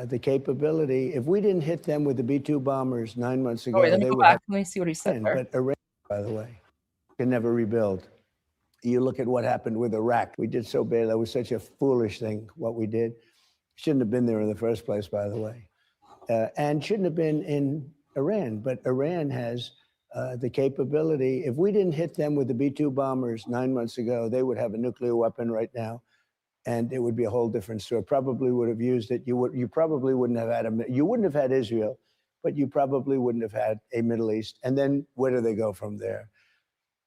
[SPEAKER 13] the capability. If we didn't hit them with the B-2 bombers 9 months ago,
[SPEAKER 10] let me go back. Let me see what he said there.
[SPEAKER 13] But Iran, by the way, can never rebuild. You look at what happened with Iraq. We did so bad. That was such a foolish thing, what we did. Shouldn't have been there in the first place, by the way. And shouldn't have been in Iran, but Iran has the capability. If we didn't hit them with the B-2 bombers 9 months ago, they would have a nuclear weapon right now, and it would be a whole different story. Probably would have used it. You probably wouldn't have had you wouldn't have had Israel, but you probably wouldn't have had a Middle East. And then where do they go from there?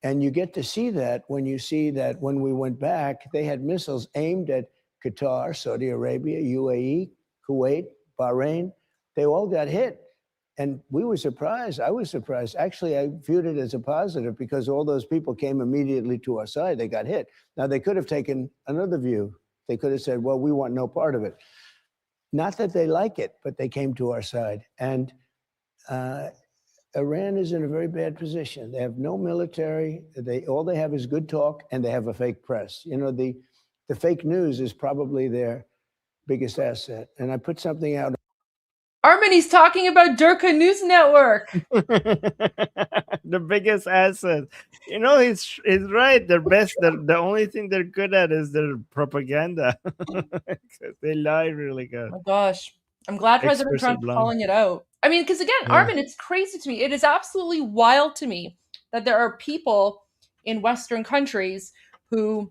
[SPEAKER 13] And you get to see that when you see that when we went back, they had missiles aimed at Qatar, Saudi Arabia, UAE, Kuwait, Bahrain. They all got hit. And we were surprised. I was surprised. Actually, I viewed it as a positive because all those people came immediately to our side. They got hit. Now, they could have taken another view. They could have said, well, we want no part of it. Not that they like it, but they came to our side. And Iran is in a very bad position. They have no military. All they have is good talk, and they have a fake press. The fake news is probably their biggest asset. And I put something out.
[SPEAKER 10] Armin, he's talking about Durka News Network.
[SPEAKER 11] The biggest asset. He's right. They're best. The only thing they're good at is their propaganda. They lie really good.
[SPEAKER 10] Oh my gosh. I'm glad President Trump's calling it out. I mean, because again, Armin, it's crazy to me. It is absolutely wild to me that there are people in Western countries who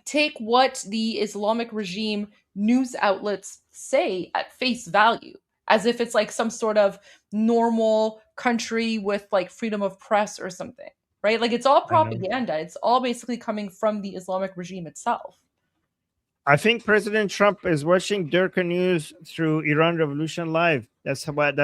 [SPEAKER 10] take what the Islamic regime news outlets say at face value, as if it's like some sort of normal country with like freedom of press or something, right? Like it's all propaganda. It's all basically coming from the Islamic regime itself.
[SPEAKER 11] I think President Trump is watching Durka News through Iran Revolution Live. That's how.
[SPEAKER 10] Well,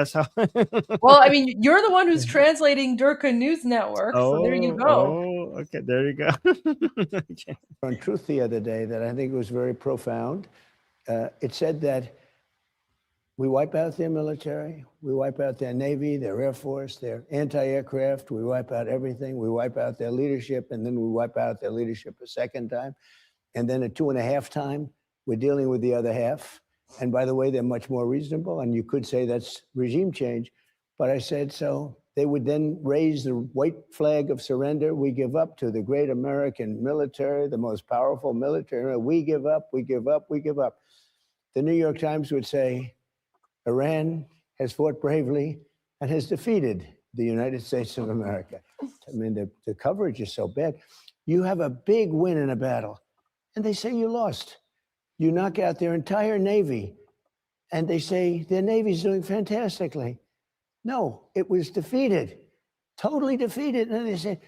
[SPEAKER 10] I mean, you're the one who's translating Durka News Network, so there you go.
[SPEAKER 11] Oh, okay, there you go.
[SPEAKER 13] Okay. On Truth the other day that I think was very profound. It said that we wipe out their military, we wipe out their Navy, their Air Force, their anti-aircraft, we wipe out everything, we wipe out their leadership, and then we wipe out their leadership a second time. And then at 2.5 times, we're dealing with the other half. And by the way, they're much more reasonable, and you could say that's regime change. But I said, so they would then raise the white flag of surrender. We give up to the great American military, the most powerful military. We give up, we give up, we give up. The New York Times would say, Iran has fought bravely and has defeated the United States of America. I mean, the coverage is so bad. You have a big win in a battle, and they say you lost. You knock out their entire Navy, and they say their Navy's doing fantastically. No, it was defeated, totally defeated. And they say,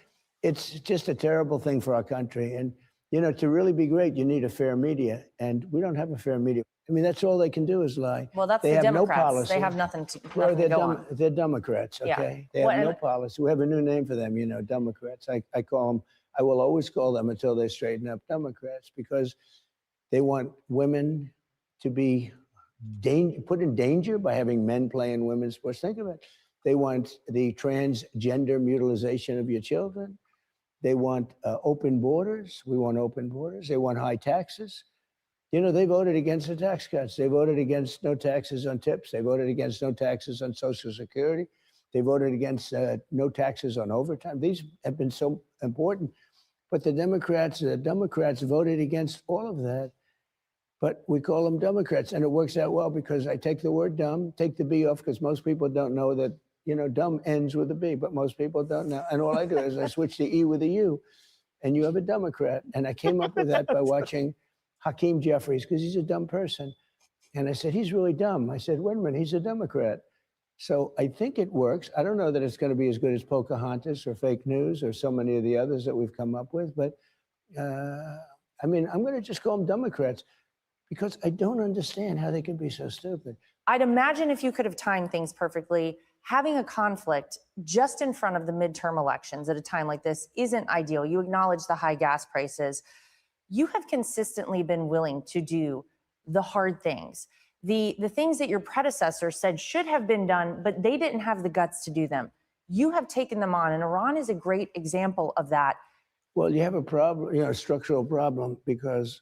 [SPEAKER 13] it's just a terrible thing for our country. And, you know, to really be great, you need a fair media. And we don't have a fair media. I mean, that's all they can do is lie.
[SPEAKER 12] Well, that's
[SPEAKER 13] they
[SPEAKER 12] the
[SPEAKER 13] have
[SPEAKER 12] Democrats.
[SPEAKER 13] No policy.
[SPEAKER 12] They have nothing to,
[SPEAKER 13] well,
[SPEAKER 12] nothing to go on.
[SPEAKER 13] They're Democrats, okay?
[SPEAKER 12] Yeah.
[SPEAKER 13] They have no policy. We have a new name for them, you know, Democrats. I call them, I will always call them until they straighten up, Democrats, because they want women to be put in danger by having men play in women's sports. Think of it. They want the transgender mutilization of your children. They want open borders. We want open borders. They want high taxes. You know, they voted against the tax cuts. They voted against no taxes on tips. They voted against no taxes on Social Security. They voted against no taxes on overtime. These have been so important. But the Democrats voted against all of that. But we call them Democrats, and it works out well because I take the word dumb, take the B off, because most people don't know that, you know, dumb ends with a B, but most people don't know. And all I do is I switch the E with a U, and you have a Democrat. And I came up with that by watching Hakeem Jeffries, because he's a dumb person. And I said, he's really dumb. I said, wait a minute, he's a Democrat. So I think it works. I don't know that it's going to be as good as Pocahontas or fake news or so many of the others that we've come up with, but I mean, I'm going to just call them Democrats, because I don't understand how they can be so stupid.
[SPEAKER 12] I'd imagine if you could have timed things perfectly, having a conflict just in front of the midterm elections at a time like this isn't ideal. You acknowledge the high gas prices. You have consistently been willing to do the hard things, the things that your predecessor said should have been done, but they didn't have the guts to do them. You have taken them on, and Iran is a great example of that.
[SPEAKER 13] Well, you have a problem, you know, a structural problem, because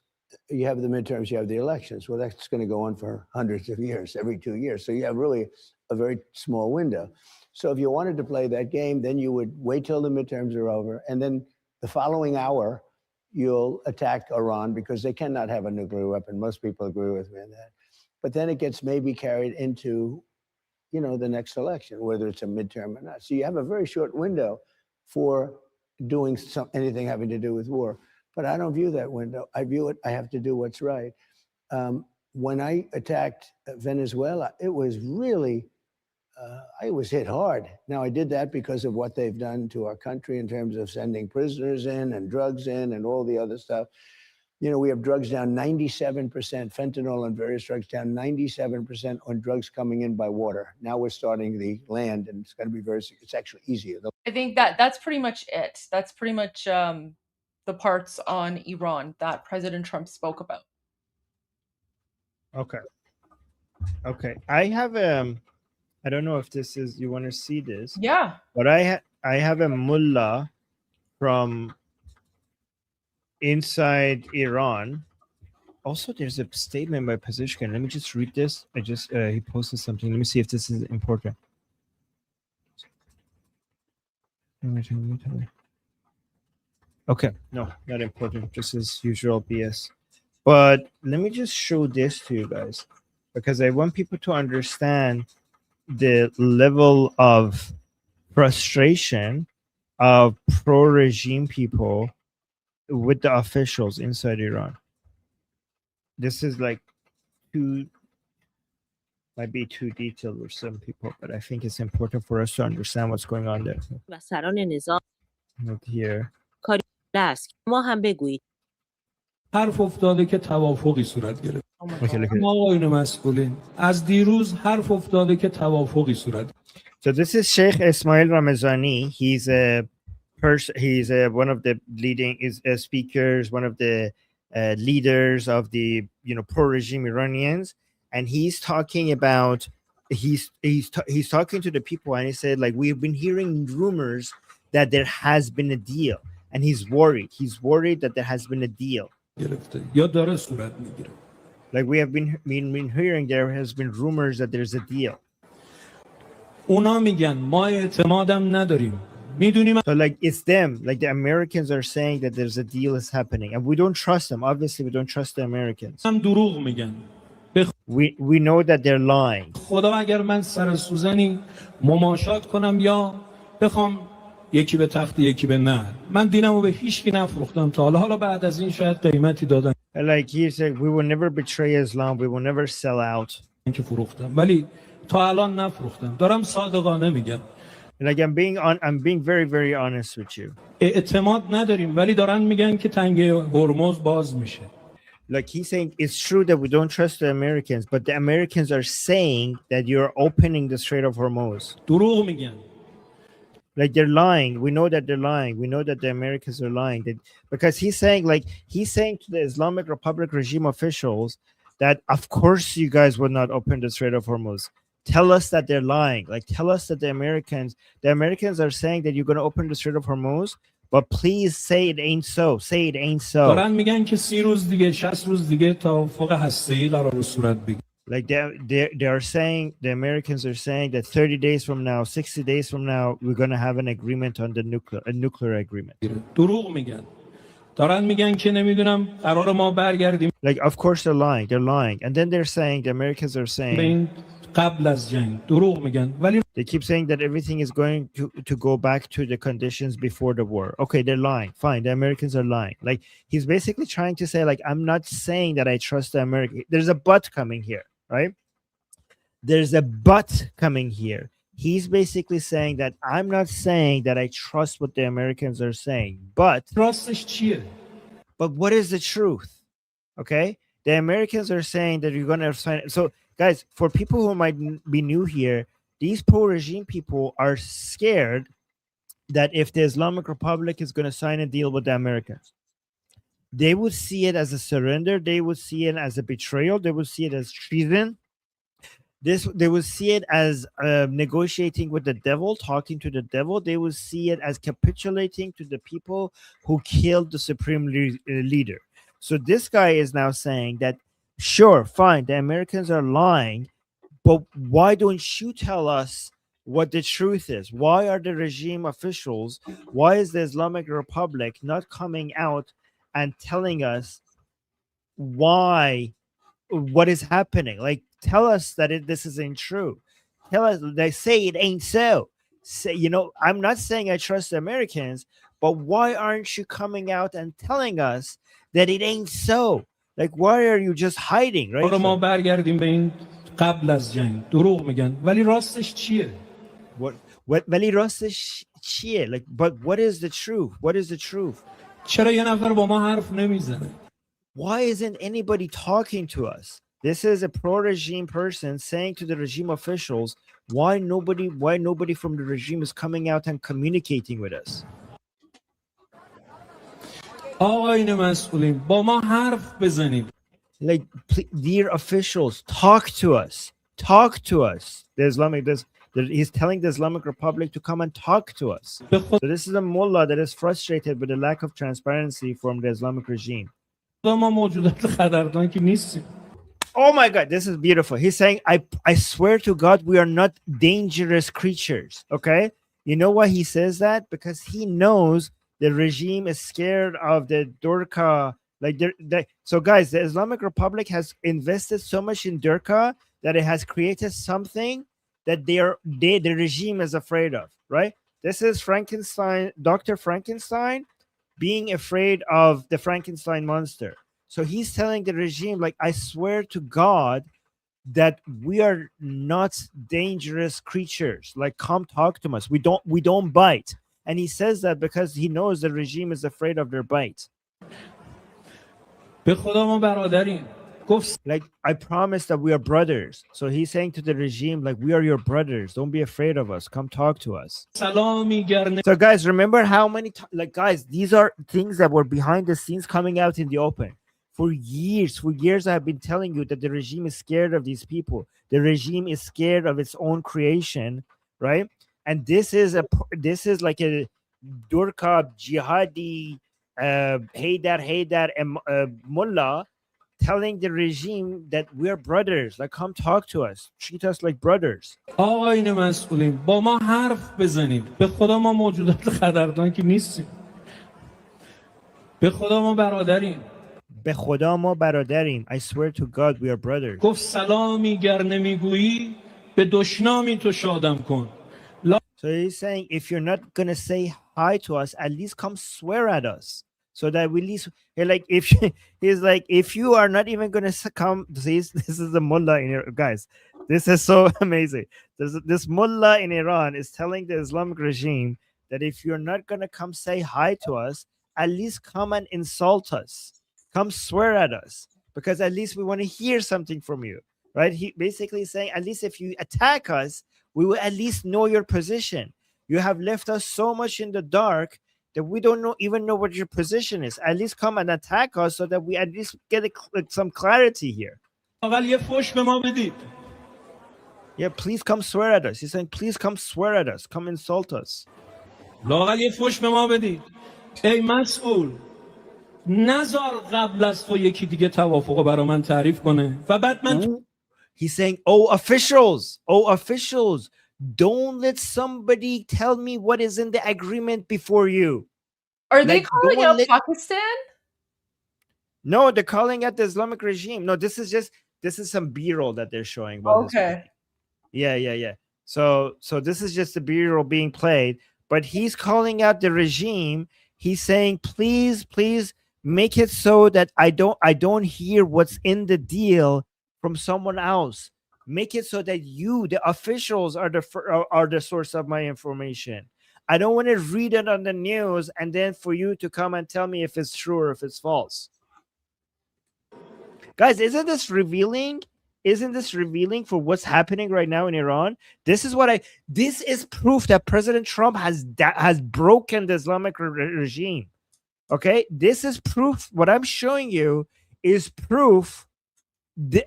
[SPEAKER 13] you have the midterms, you have the elections. Well, that's going to go on for hundreds of years, every 2 years. So you have really a very small window. So if you wanted to play that game, then you would wait till the midterms are over. And then the following hour, you'll attack Iran, because they cannot have a nuclear weapon. Most people agree with me on that. But then it gets maybe carried into, you know, the next election, whether it's a midterm or not. So you have a very short window for doing anything having to do with war. But I don't view that window. I view it, I have to do what's right. When I attacked Venezuela, it was really, I was hit hard. Now, I did that because of what they've done to our country in terms of sending prisoners in and drugs in and all the other stuff. You know, we have drugs down 97%, fentanyl and various drugs down 97% on drugs coming in by water. Now we're starting the land, and it's going to be it's actually easier.
[SPEAKER 10] I think that's pretty much it. That's pretty much the parts on Iran that President Trump spoke about.
[SPEAKER 11] Okay. Okay. I have I don't know if this is, you want to see this?
[SPEAKER 10] Yeah.
[SPEAKER 11] But I have a mullah from inside Iran. Also, there's a statement by Pezeshkian. Let me just read this. He posted something. Let me see if this is important. Okay, no, not important. Just as usual BS. But let me just show this to you guys, because I want people to understand the level of frustration of pro-regime people with the officials inside Iran. This is like might be too detailed for some people, but I think it's important for us to understand what's going on there. Not here.
[SPEAKER 14] حرف افتاده که توافقی صورت گرفت.
[SPEAKER 11] Okay, look at
[SPEAKER 14] اما
[SPEAKER 11] it.
[SPEAKER 14] آقایون مسئولین از دیروز حرف افتاده که توافقی صورت
[SPEAKER 11] So this is Sheikh Ismail Ramazani. He's a person. He's one of the leading speakers, one of the leaders of the pro-regime Iranians, and he's talking about he's talking to the people, and he said like we've been hearing rumors that there has been a deal, and he's worried. He's worried that there has been a deal.
[SPEAKER 14] گرفته یا داره صورت میگیره.
[SPEAKER 11] Like we have been hearing there has been rumors that there's a deal.
[SPEAKER 14] اونا میگن ما اعتمادم نداریم. میدونیم.
[SPEAKER 11] So like it's them, like the Americans are saying that there's a deal is happening, and we don't trust them. Obviously, we don't trust the Americans.
[SPEAKER 14] هم دروغ میگن.
[SPEAKER 11] We know that they're lying.
[SPEAKER 14] خدا اگر من سر سوزنی مماشات کنم یا بخوام یکی به تخت یکی به نه، من دینمو به هیچ کی نفروختم تا حالا بعد از این شاید قیمتی دادن.
[SPEAKER 11] Like he said, we will never betray Islam. We will never sell out.
[SPEAKER 14] که فروختم ولی تا الان نفروختم. دارم صادقانه میگم.
[SPEAKER 11] Like I'm being very very honest with you.
[SPEAKER 14] اعتماد نداریم ولی دارن میگن که تنگه هرمز باز میشه.
[SPEAKER 11] Like he's saying it's true that we don't trust the Americans, but the Americans are saying that you're opening the Strait of Hormuz.
[SPEAKER 14] دروغ میگن.
[SPEAKER 11] Like they're lying. We know that they're lying. We know that the Americans are lying. Because he's saying to the Islamic Republic regime officials that of course you guys would not open the Strait of Hormuz. Tell us that they're lying. Like tell us that the Americans are saying that you're going to open the Strait of Hormuz, but please say it ain't so. Say it ain't so.
[SPEAKER 14] دارن میگن که 30 روز دیگه 60 روز دیگه توافق هسته‌ای قرار صورت بگیره.
[SPEAKER 11] Like they are saying, the Americans are saying that 30 days from now, 60 days from now, we're going to have an agreement on the nuclear agreement.
[SPEAKER 14] دروغ میگن. دارن میگن که نمیدونم قرار ما برگردیم.
[SPEAKER 11] Like of course they're lying. They're lying. And then they're saying, the Americans are saying
[SPEAKER 14] قبل از جنگ دروغ میگن ولی
[SPEAKER 11] they keep saying that everything is going to go back to the conditions before the war. Okay, they're lying. Fine, the Americans are lying. Like he's basically trying to say like I'm not saying that I trust the American. There's a but coming here, right? There's a but coming here. He's basically saying that I'm not saying that I trust what the Americans are saying, but what is the truth? Okay, the Americans are saying that you're going to sign. So guys, for people who might be new here, these pro-regime people are scared that if the Islamic Republic is going to sign a deal with the Americans, they would see it as a surrender. They would see it as a betrayal. They would see it as treason. They would see it as negotiating with the devil, talking to the devil. They would see it as capitulating to the people who killed the supreme leader. So this guy is now saying that, sure, fine, the Americans are lying, but why don't you tell us what the truth is? Why are the regime officials, why is the Islamic Republic not coming out and telling us what is happening? Like, tell us that this isn't true. Tell us, they say it ain't so. Say, I'm not saying I trust the Americans, but why aren't you coming out and telling us that it ain't so? Like, why are you just hiding, right?
[SPEAKER 14] ما برگردیم به این قبل از جنگ دروغ میگن ولی راستش چیه؟
[SPEAKER 11] ولی راستش چیه? Like, but what is the truth? What is the truth?
[SPEAKER 14] چرا یه نفر با ما حرف نمیزنه؟
[SPEAKER 11] Why isn't anybody talking to us? This is a pro-regime person saying to the regime officials, why nobody from the regime is coming out and communicating with us?
[SPEAKER 14] آقایون مسئولین با ما حرف بزنید.
[SPEAKER 11] Like, dear officials, talk to us. Talk to us. He's telling the Islamic Republic to come and talk to us. So this is a mullah that is frustrated with the lack of transparency from the Islamic regime.
[SPEAKER 14] ما موجودات خطرناکی نیستیم.
[SPEAKER 11] Oh my God, this is beautiful. He's saying, I swear to God, we are not dangerous creatures. Okay? You know why he says that? Because he knows the regime is scared of the Durka. So guys, the Islamic Republic has invested so much in Durka that it has created something that the regime is afraid of, right? This is Frankenstein, Dr. Frankenstein being afraid of the Frankenstein monster. So he's telling the regime, like, I swear to God that we are not dangerous creatures. Like, come talk to us. We don't bite. And he says that because he knows the regime is afraid of their bite.
[SPEAKER 14] به خدا ما برادریم. گفت
[SPEAKER 11] like I promise that we are brothers. So he's saying to the regime, like, we are your brothers. Don't be afraid of us. Come talk to us.
[SPEAKER 14] سلامی گر
[SPEAKER 11] So guys, remember how many like guys, these are things that were behind the scenes coming out in the open. For years, I have been telling you that the regime is scared of these people. The regime is scared of its own creation, right? And this is like a Durkab jihadi Haydar and mullah telling the regime that we're brothers, like come talk to us, treat us like brothers.
[SPEAKER 14] آقایون مسئولین با ما حرف بزنید. به خدا ما موجودات خطرناکی نیستیم. به خدا ما برادریم.
[SPEAKER 11] به خدا ما برادریم. I swear to God we are brothers.
[SPEAKER 14] گفت سلامی گر نمیگویی به دشنامی تو شادم کن.
[SPEAKER 11] So he's saying, if you're not gonna say hi to us, at least come swear at us, so that we at least like he's like, if you are not even gonna come, this is the mullah in here, guys. This is so amazing. This mullah in Iran is telling the Islamic regime that if you're not gonna come say hi to us, at least come and insult us, come swear at us, because at least we want to hear something from you, right? He basically saying, at least if you attack us, we will at least know your position. You have left us so much in the dark that we don't even know what your position is. At least come and attack us so that we at least get some clarity here. Yeah, please come swear at us. He's saying, please come swear at us. Come insult us.
[SPEAKER 14] لااقل یه فوش به ما بدید. ای مسئول نزار قبل از تو یکی دیگه توافقو برای من تعریف کنه و بعد من
[SPEAKER 11] He's saying, oh officials, don't let somebody tell me what is in the agreement before you.
[SPEAKER 10] Are they calling out Pakistan?
[SPEAKER 11] No, they're calling out the Islamic regime. No, this is some B-roll that they're showing.
[SPEAKER 10] Okay.
[SPEAKER 11] Yeah. So this is just the B-roll being played, but he's calling out the regime. He's saying, please make it so that I don't hear what's in the deal from someone else. Make it so that you, the officials, are the source of my information. I don't want to read it on the news and then for you to come and tell me if it's true or if it's false. Guys, isn't this revealing? Isn't this revealing for what's happening right now in Iran? This is proof that President Trump has broken the Islamic regime. Okay, this is proof. What I'm showing you is proof. The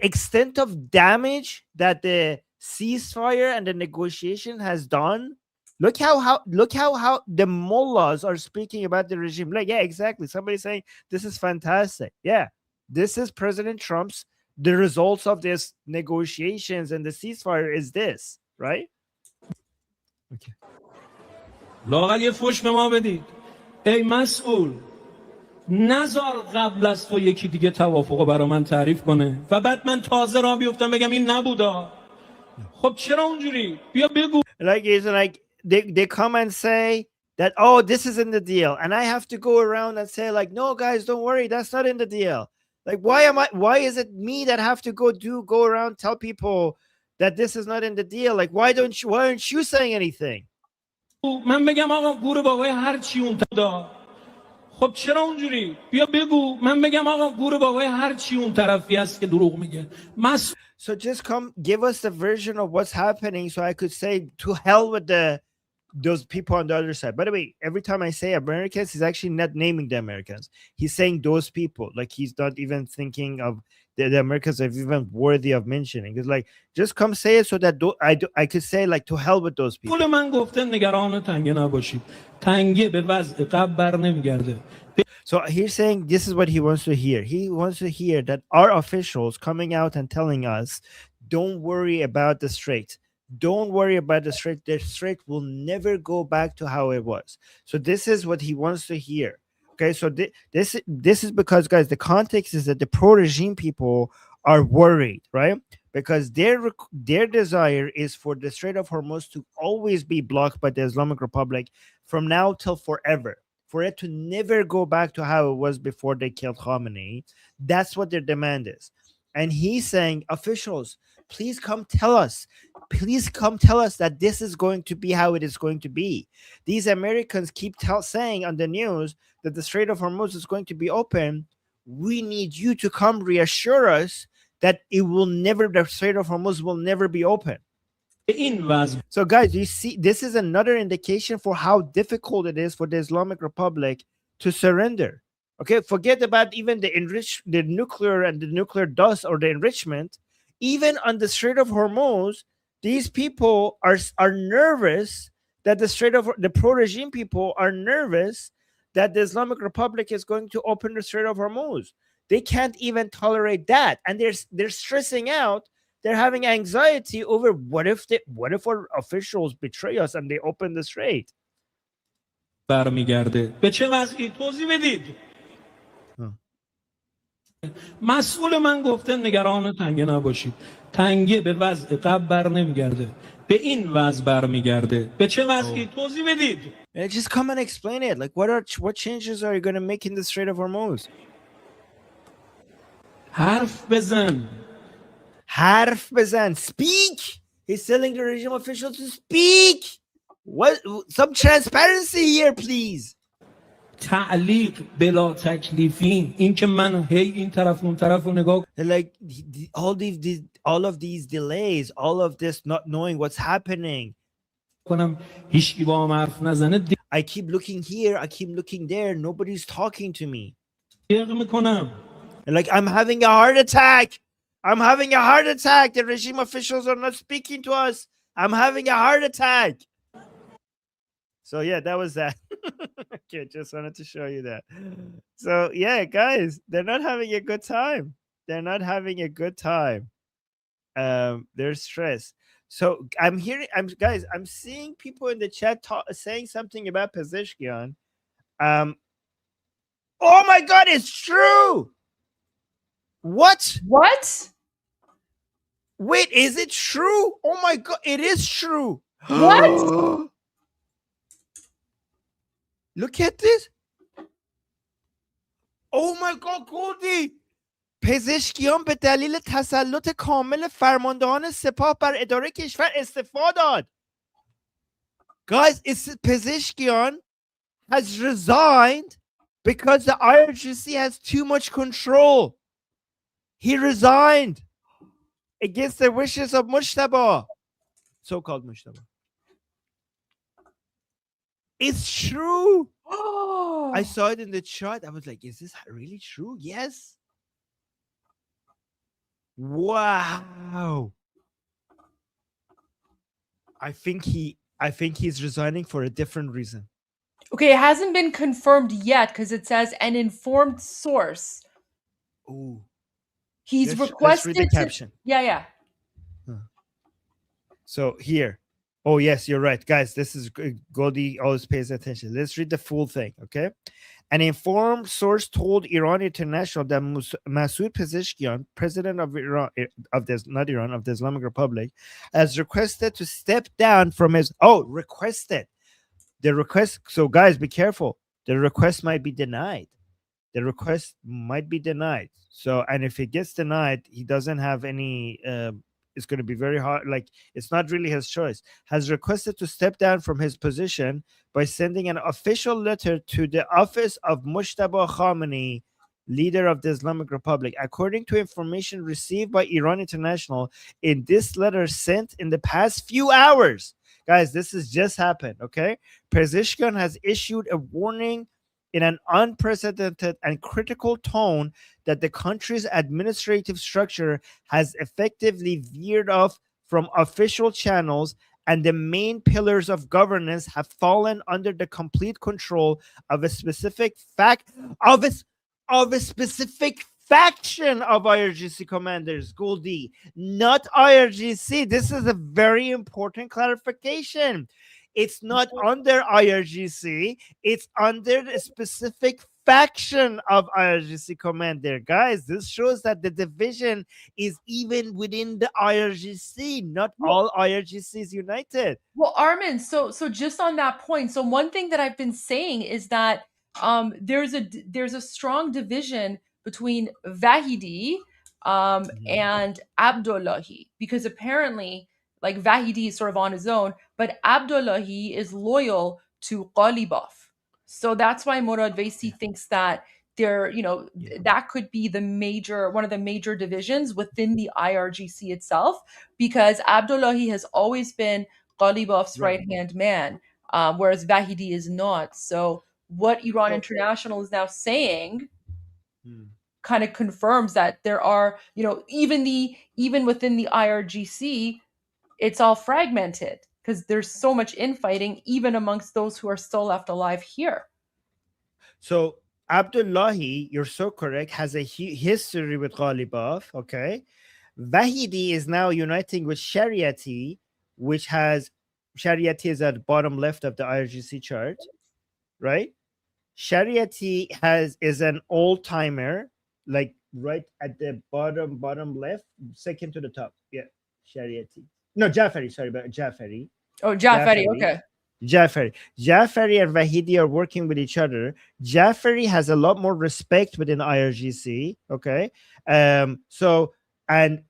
[SPEAKER 11] extent of damage that the ceasefire and the negotiation has done. Look how the mullahs are speaking about the regime. Like, yeah, exactly. Somebody saying this is fantastic. Yeah, this is President Trump's. The results of this negotiations and the ceasefire is this, right? Okay.
[SPEAKER 14] لااقل یه فوش به ما بدید. ای مسئول نزار قبل از تو یکی دیگه توافقو برای من تعریف کنه و بعد من تازه را بیفتم بگم این نبودا. خب چرا اونجوری؟ بیا بگو.
[SPEAKER 11] Like they come and say that, oh, this is in the deal, and I have to go around and say like, no guys, don't worry, that's not in the deal. Like, why is it me that have to go around tell people that this is not in the deal? Like, why aren't you saying anything?
[SPEAKER 14] من بگم آقا گور بابای هر چی اون طرف. خب چرا اونجوری؟ بیا بگو. من بگم آقا گور بابای هر چی اون طرفی است که دروغ میگه.
[SPEAKER 11] So just come give us the version of what's happening so I could say to hell with those people on the other side. By the way, every time I say Americans, he's actually not naming the Americans. He's saying those people. Like, he's not even thinking of the Americans are even worthy of mentioning. It's like, just come say it so that I could say like, to hell with those people. So he's saying this is what he wants to hear. He wants to hear that our officials coming out and telling us, don't worry about the Strait. Don't worry about the Strait. The Strait will never go back to how it was. So this is what he wants to hear. Okay, so this is because, guys, the context is that the pro-regime people are worried, right? Because their desire is for the Strait of Hormuz to always be blocked by the Islamic Republic from now till forever, for it to never go back to how it was before they killed Khamenei. That's what their demand is. And he's saying, officials, please come tell us. Please come tell us that this is going to be how it is going to be. These Americans keep saying on the news that the Strait of Hormuz is going to be open we need you to come reassure us that the Strait of Hormuz will never be open. So guys, you see, this is another indication for how difficult it is for the Islamic Republic to surrender. Okay, forget about even the nuclear and the nuclear dust or the enrichment. Even on the Strait of Hormuz, these people are nervous that the pro-regime people are nervous that the Islamic Republic is going to open the Strait of Hormuz. They can't even tolerate that, and they're stressing out. They're having anxiety over what if our officials betray us and they open the strait.
[SPEAKER 14] برمیگرده به چه وضعی توضیح بدید. مسئول من گفته نگران تنگه نباشید. تنگه به وضع قبل بر نمیگرده. به این وضع برمیگرده. به چه وضعی توضیح بدید.
[SPEAKER 11] Just come and explain it. Like what changes are you going to make in the Strait of Hormuz?
[SPEAKER 14] حرف بزن.
[SPEAKER 11] حرف بزن. Speak. He's telling the regime officials to speak. What? Some transparency here, please.
[SPEAKER 14] تعلیق بلا تکلیفین این که من هی این طرف اون طرف رو نگاه
[SPEAKER 11] like all of these delays, all of this not knowing what's happening.
[SPEAKER 14] کنم هیچ کی با من حرف نزنه.
[SPEAKER 11] I keep looking here, I keep looking there, nobody's talking to me.
[SPEAKER 14] میکنم.
[SPEAKER 11] Like I'm having a heart attack. I'm having a heart attack. The regime officials are not speaking to us. I'm having a heart attack. So yeah, that was that. Okay, just wanted to show you that. So yeah, guys, they're not having a good time. They're not having a good time. They're stressed. So I'm seeing people in the chat saying something about Pezeshkian. Oh my God, it's true. What? Wait, is it true? Oh my God, it is true.
[SPEAKER 10] What?
[SPEAKER 11] Look at this. Oh my God, Goldie. پزشکیان به دلیل تسلط کامل فرماندهان سپاه بر اداره کشور استعفا داد. Guys, Pezeshkian has resigned because the IRGC has too much control. He resigned against the wishes of Mujtaba, so-called Mujtaba. It's true. I saw it in the chat. I was like, is this really true? Yes. Wow. I think he's resigning for a different reason.
[SPEAKER 10] Okay, it hasn't been confirmed yet because it says an informed source.
[SPEAKER 11] Ooh.
[SPEAKER 10] He's
[SPEAKER 11] Let's
[SPEAKER 10] requested
[SPEAKER 11] read the caption.
[SPEAKER 10] Yeah.
[SPEAKER 11] So here. Oh, yes, you're right. Guys, this is Goldie always pays attention. Let's read the full thing, okay? An informed source told Iran International that Masoud Pezeshkian, president of Iran, of the Islamic Republic, has requested to step down from his... Oh, requested. The request... So, guys, be careful. The request might be denied. The request might be denied. So, and if it gets denied, he doesn't have any... it's going to be very hard. Like, it's not really his choice. Has requested to step down from his position by sending an official letter to the office of Mujtaba Khamenei, leader of the Islamic Republic. According to information received by Iran International, in this letter sent in the past few hours, guys, this has just happened, okay? Pezeshkian has issued a warning in an unprecedented and critical tone that the country's administrative structure has effectively veered off from official channels and the main pillars of governance have fallen under the complete control of a specific faction of IRGC commanders, Goldie, not IRGC. This is a very important clarification. It's not under IRGC. It's under a specific faction of IRGC commander. Guys, this shows that the division is even within the IRGC. Not all IRGCs united.
[SPEAKER 10] Well, Armin, so just on that point, so one thing that I've been saying is that there's a strong division between Vahidi and Abdullahi, because apparently, like, Vahidi is sort of on his own, but Abdullahi is loyal to Ghalibaf. So that's why Murad Vaisi thinks that there, that could be one of the major divisions within the IRGC itself, because Abdullahi has always been Ghalibaf's right-hand man, whereas Vahidi is not. So what Iran International is now saying kind of confirms that there are, even within the IRGC, it's all fragmented because there's so much infighting, even amongst those who are still left alive here.
[SPEAKER 11] So Abdullahi, you're so correct, has a history with Ghalibaf. Okay. Vahidi is now uniting with Shariati, which has Shariati is at the bottom left of the IRGC chart, right? Shariati is an old timer, like right at the bottom left, second to the top. Yeah, Shariati. No, Jafari. Sorry, but Jafari.
[SPEAKER 10] Oh, Jafari. Okay.
[SPEAKER 11] Jafari and Vahidi are working with each other. Jafari has a lot more respect within IRGC. Okay. So, and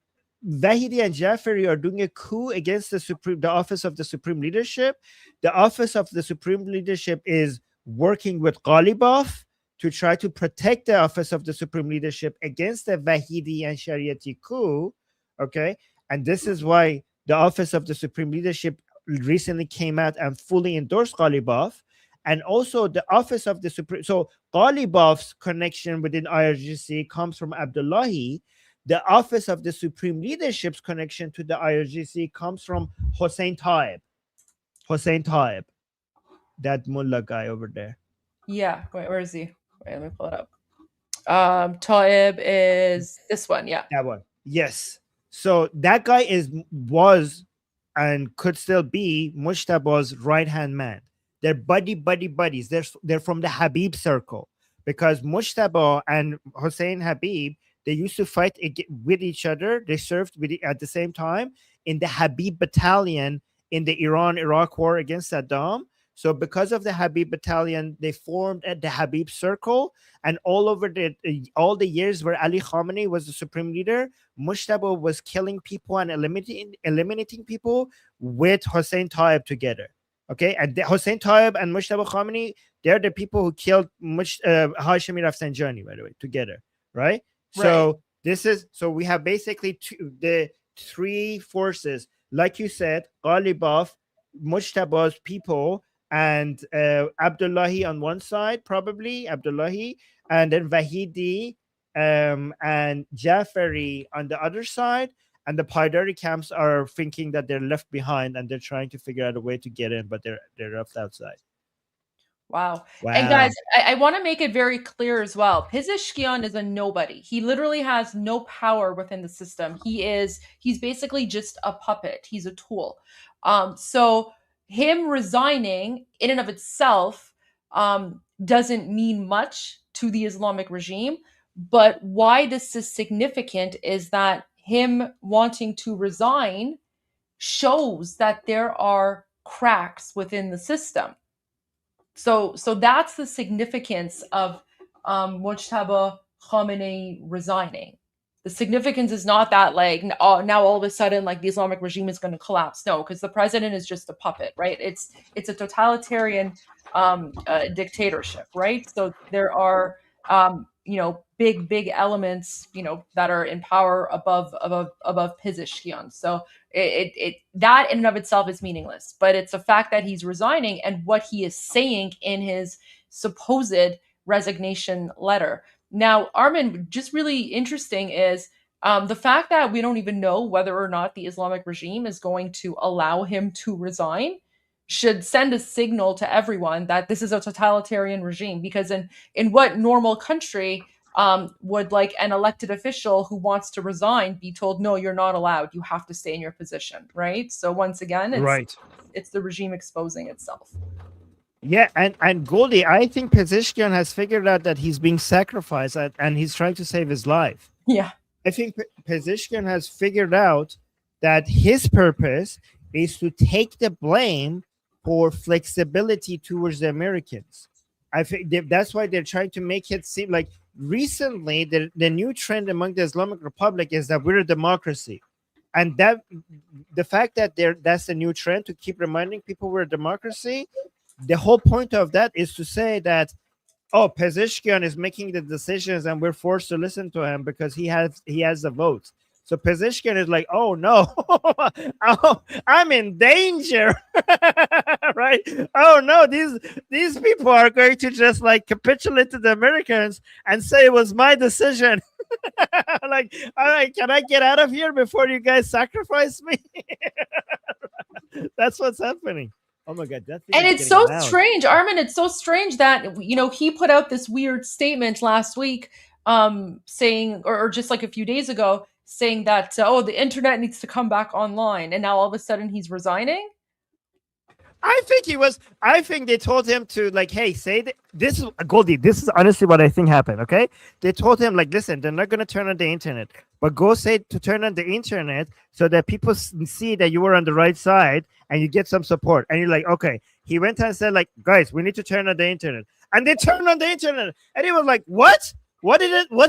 [SPEAKER 11] Vahidi and Jafari are doing a coup against the office of the Supreme Leadership. The office of the Supreme Leadership is working with Ghalibaf to try to protect the office of the Supreme Leadership against the Vahidi and Shariati coup. Okay. And this is why the office of the Supreme Leadership recently came out and fully endorsed Ghalibaf, and also the office of the Supreme. So Ghalibaf's connection within IRGC comes from Abdullahi. The office of the Supreme Leadership's connection to the IRGC comes from Hossein Taib. That mullah guy over there.
[SPEAKER 10] Yeah. Wait, where is he? Wait, let me pull it up. Taib is this one. Yeah.
[SPEAKER 11] That one. Yes. So that guy was and could still be Mujtaba's right-hand man. They're buddies. They're from the Habib circle, because Mujtaba and Hossein Habib, they used to fight with each other. They served at the same time in the Habib battalion in the Iran-Iraq war against Saddam. So because of the Habib battalion, they formed the Habib circle, and all over all the years where Ali Khamenei was the supreme leader, Mujtaba was killing people and eliminating people with Hossein Taib together. Okay, and Hossein Taib and Mujtaba Khamenei, they're the people who killed Hashemi Rafsanjani, by the way, together, right? So so we have basically the three forces, like you said, Ghalibaf, Mujtaba's people, and Abdullahi on one side, probably Abdullahi, and then Vahidi and Jafari on the other side. And the Paidari camps are thinking that they're left behind, and they're trying to figure out a way to get in, but they're left outside.
[SPEAKER 10] Wow. And guys, I want to make it very clear as well. Pezeshkian is a nobody. He literally has no power within the system. He's basically just a puppet. He's a tool. So him resigning in and of itself doesn't mean much to the Islamic regime. But why this is significant is that him wanting to resign shows that there are cracks within the system. So that's the significance of Mujtaba Khamenei resigning. The significance is not that now all of a sudden the Islamic regime is going to collapse. No, because the president is just a puppet, right? It's a totalitarian dictatorship, right? So there are big elements that are in power above Pezeshkian. So that in and of itself is meaningless, but it's a fact that he's resigning and what he is saying in his supposed resignation letter. Now, Armin, just really interesting is the fact that we don't even know whether or not the Islamic regime is going to allow him to resign should send a signal to everyone that this is a totalitarian regime, because in what normal country would an elected official who wants to resign be told, no, you're not allowed, you have to stay in your position, right? So once again, it's the regime exposing itself.
[SPEAKER 11] Yeah, and Goldie, I think Pezeshkian has figured out that he's being sacrificed and he's trying to save his life.
[SPEAKER 10] Yeah.
[SPEAKER 11] I think Pezeshkian has figured out that his purpose is to take the blame for flexibility towards the Americans. I think that's why they're trying to make it seem like recently the new trend among the Islamic Republic is that we're a democracy. And that the fact that that's the new trend, to keep reminding people we're a democracy, the whole point of that is to say that oh, Pezeshkian is making the decisions and we're forced to listen to him because he has the votes. So Pezeshkian is like, oh no, oh, I'm in danger, right? Oh no, these people are going to just like capitulate to the Americans and say it was my decision. Like, all right, can I get out of here before you guys sacrifice me? That's what's happening. Oh my god, that thing
[SPEAKER 10] And
[SPEAKER 11] is
[SPEAKER 10] it's
[SPEAKER 11] getting
[SPEAKER 10] so
[SPEAKER 11] loud.
[SPEAKER 10] strange, Armin. It's so strange that he put out this weird statement last week, saying, or just like a few days ago, saying that the internet needs to come back online, and now all of a sudden he's resigning.
[SPEAKER 11] I think they told him to like, hey, say this is Goldie. This is honestly what I think happened. Okay, they told him like, listen, they're not going to turn on the internet, but go say to turn on the internet so that people see that you were on the right side and you get some support. And you're like, okay. He went and said like, guys, we need to turn on the internet, and they turned on the internet, and he was like, what? What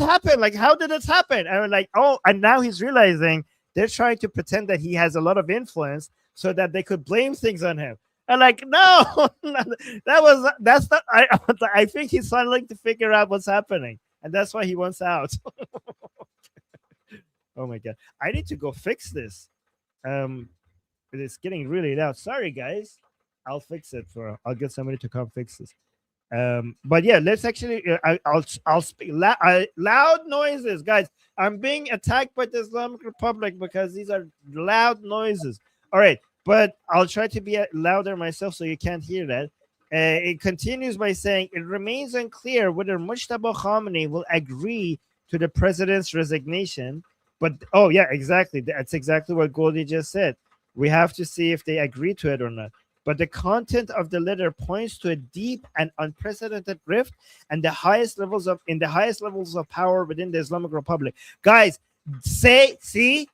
[SPEAKER 11] happened? Like, how did this happen? And we're like, oh, and now he's realizing they're trying to pretend that he has a lot of influence so that they could blame things on him. And like, no, that's not. I think he's starting to figure out what's happening, and that's why he wants out. Oh my god, I need to go fix this. It's getting really loud. Sorry, guys. I'll fix it I'll get somebody to come fix this. But yeah, let's actually. I'll speak loud noises, guys. I'm being attacked by the Islamic Republic because these are loud noises. All right. But I'll try to be louder myself so you can't hear that. It continues by saying, it remains unclear whether Mujtaba Khamenei will agree to the president's resignation. But, oh, yeah, exactly. That's exactly what Goldie just said. We have to see if they agree to it or not. But the content of the letter points to a deep and unprecedented rift and the highest levels of power within the Islamic Republic. Guys, see,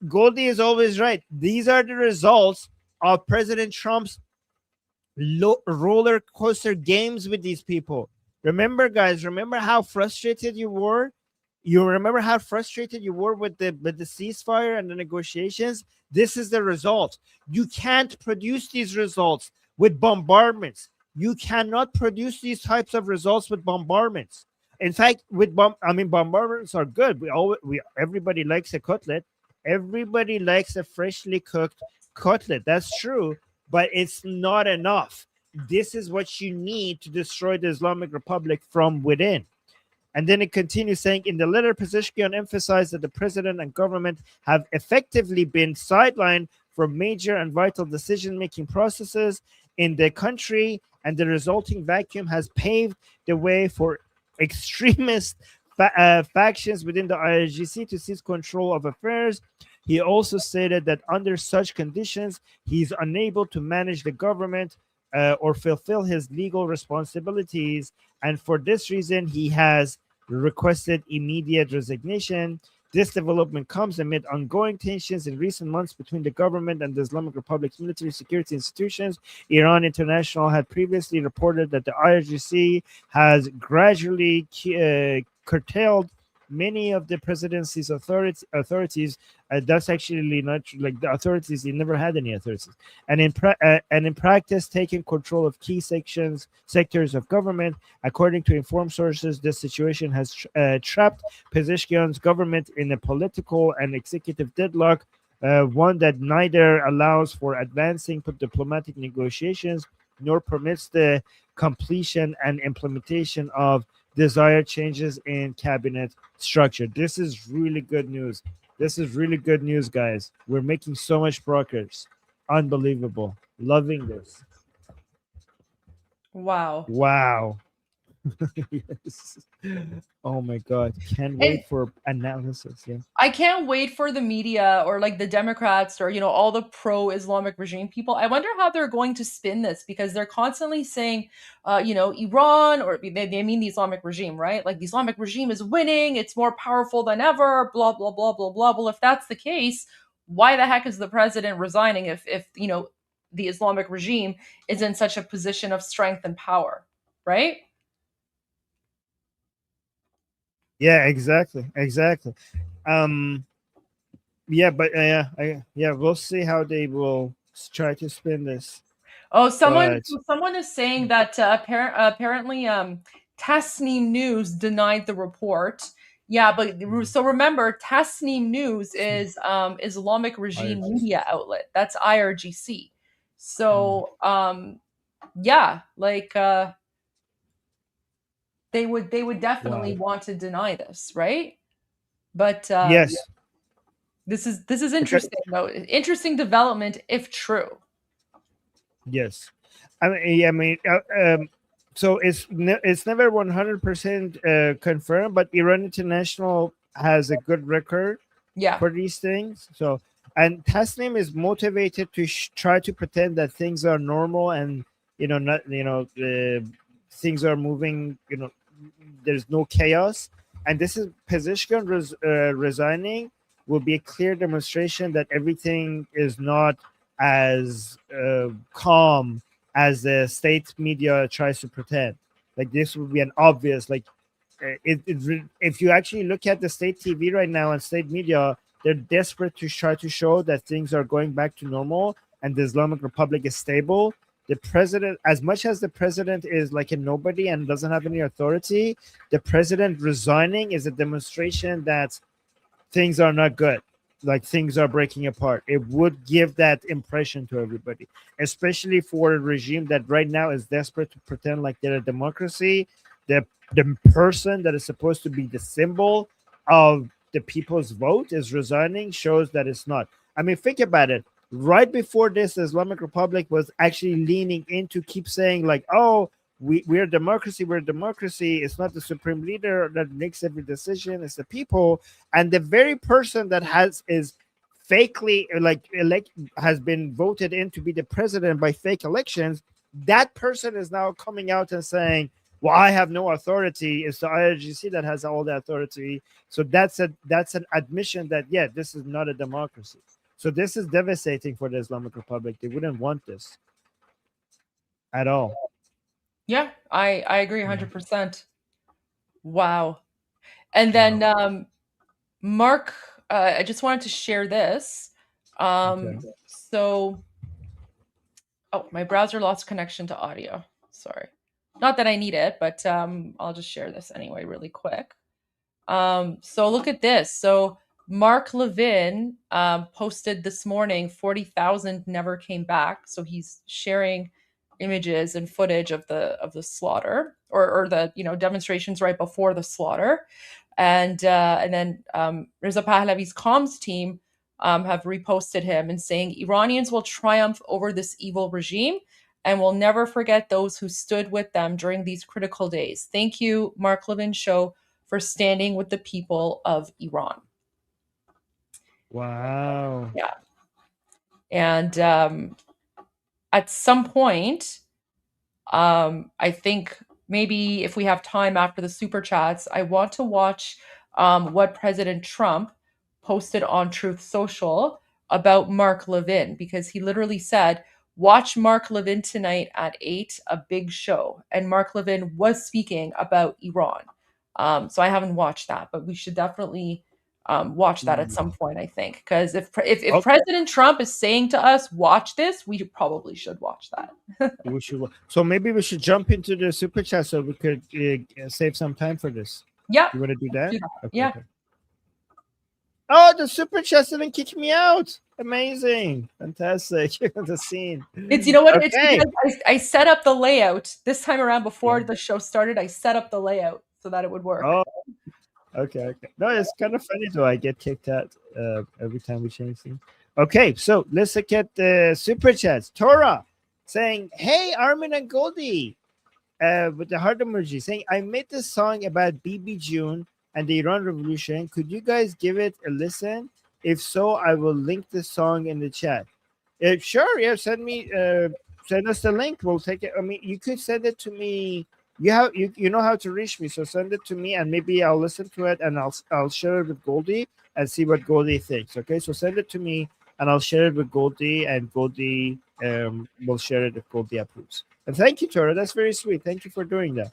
[SPEAKER 11] Goldie is always right. These are the results of President Trump's roller coaster games with these people. Remember, guys, how frustrated you were? You remember how frustrated you were with the ceasefire and the negotiations? This is the result. You can't produce these results with bombardments. You cannot produce these types of results with bombardments. In fact, bombardments are good. Everybody likes a cutlet. Everybody likes a freshly cooked cutlet. That's true, but it's not enough. This is what you need to destroy the Islamic Republic from within. And then it continues saying, in the letter, Pezeshkian emphasized that the president and government have effectively been sidelined from major and vital decision-making processes in the country, and the resulting vacuum has paved the way for extremist factions within the IRGC to seize control of affairs. He also stated that under such conditions, he's unable to manage the government or fulfill his legal responsibilities, and for this reason, he has requested immediate resignation. This development comes amid ongoing tensions in recent months between the government and the Islamic Republic's military security institutions. Iran International had previously reported that the IRGC has gradually curtailed many of the presidency's authorities. That's actually not like the authorities. They never had any authorities, and in practice, taking control of key sectors of government. According to informed sources, this situation has trapped Pezeshkian's government in a political and executive deadlock, one that neither allows for advancing diplomatic negotiations nor permits the completion and implementation of desired changes in cabinet structure. This is really good news. This is really good news, guys. We're making so much progress. Unbelievable. Loving this.
[SPEAKER 10] Wow.
[SPEAKER 11] Yes. Oh my god. Can't wait for analysis. Yeah.
[SPEAKER 10] I can't wait for the media or like the Democrats or all the pro-Islamic regime people. I wonder how they're going to spin this, because they're constantly saying Iran, or they mean the Islamic regime, right? Like the Islamic regime is winning, it's more powerful than ever, blah blah blah blah blah. Well, if that's the case, why the heck is the president resigning if the Islamic regime is in such a position of strength and power, right?
[SPEAKER 11] Yeah, exactly. Yeah, but we'll see how they will try to spin this.
[SPEAKER 10] Oh, someone
[SPEAKER 11] But
[SPEAKER 10] someone is saying that apparently Tasneem News denied the report. Yeah, but so remember, Tasneem News is Islamic regime
[SPEAKER 11] IRGC.
[SPEAKER 10] media outlet. That's IRGC. So yeah, like they would definitely want to deny this, right? But
[SPEAKER 11] yes,
[SPEAKER 10] this is
[SPEAKER 11] because
[SPEAKER 10] interesting though. Interesting development if true.
[SPEAKER 11] yes, so it's never 100% confirmed, but Iran International has a good record
[SPEAKER 10] Yeah.
[SPEAKER 11] for these things. So, and Tasnim is motivated to try to pretend that things are normal and not things are moving. There's no chaos, and this is Pezeshkian resigning will be a clear demonstration that everything is not as calm as the state media tries to pretend. Like this would be an obvious if you actually look at the state TV right now and state media, they're desperate to try to show that things are going back to normal and the Islamic Republic is stable. The president, as much as the president is like a nobody and doesn't have any authority, the president resigning is a demonstration that things are not good. Like things are breaking apart. It would give that impression to everybody, especially for a regime that right now is desperate to pretend like they're a democracy. The person that is supposed to be the symbol of the people's vote is resigning, shows that it's not. I mean, think about it. Right before this, the Islamic Republic was actually leaning into keep saying like, oh, we're a democracy, we're a democracy. It's not the supreme leader that makes every decision, it's the people. And the very person that is fakely has been voted in to be the president by fake elections, that person is now coming out and saying, well, I have no authority. It's the IRGC that has all the authority. So that's an admission that, yeah, this is not a democracy. So this is devastating for the Islamic Republic. They wouldn't want this at all.
[SPEAKER 10] Yeah, I agree 100%. Wow. And then Mark, I just wanted to share this. So, oh, my browser lost connection to audio. Sorry. Not that I need it, but I'll just share this anyway really quick. So look at this. So Mark Levin posted this morning 40,000 never came back. So he's sharing images and footage of the slaughter or the demonstrations right before the slaughter. And then Reza Pahlavi's comms team have reposted him and saying Iranians will triumph over this evil regime and will never forget those who stood with them during these critical days. Thank you, Mark Levin Show, for standing with the people of Iran.
[SPEAKER 11] Wow.
[SPEAKER 10] Yeah. And at some point, I think maybe if we have time after the super chats, I want to watch what President Trump posted on Truth Social about Mark Levin, because he literally said, watch Mark Levin tonight at 8, a big show. And Mark Levin was speaking about Iran. So I haven't watched that, but we should definitely watch that at some point, I think. Because if President Trump is saying to us, watch this, we probably should watch that.
[SPEAKER 11] We should. So maybe we should jump into the super chat so we could save some time for this.
[SPEAKER 10] Yeah.
[SPEAKER 11] You want to do that?
[SPEAKER 10] Okay,
[SPEAKER 11] yeah. Okay. Oh, the super chat didn't kick me out. Amazing. Fantastic. The scene.
[SPEAKER 10] It's, you know what? Okay. It's because I set up the layout this time around before the show started. I set up the layout so that it would work.
[SPEAKER 11] Oh, okay. No, it's kind of funny though. I get kicked out every time we change things. Okay, so let's look at the super chats. Torah saying, hey, Armin and Goldie, with the heart emoji, saying, I made this song about BB June and the Iran Revolution. Could you guys give it a listen? If so, I will link the song in the chat. Sure, yeah, send us the link. We'll take it. I mean, you could send it to me. You know how to reach me, so send it to me, and maybe I'll listen to it, and I'll share it with Goldie and see what Goldie thinks. Okay, so send it to me, and I'll share it with Goldie, and Goldie will share it if Goldie approves. And thank you, Tora. That's very sweet. Thank you for doing that.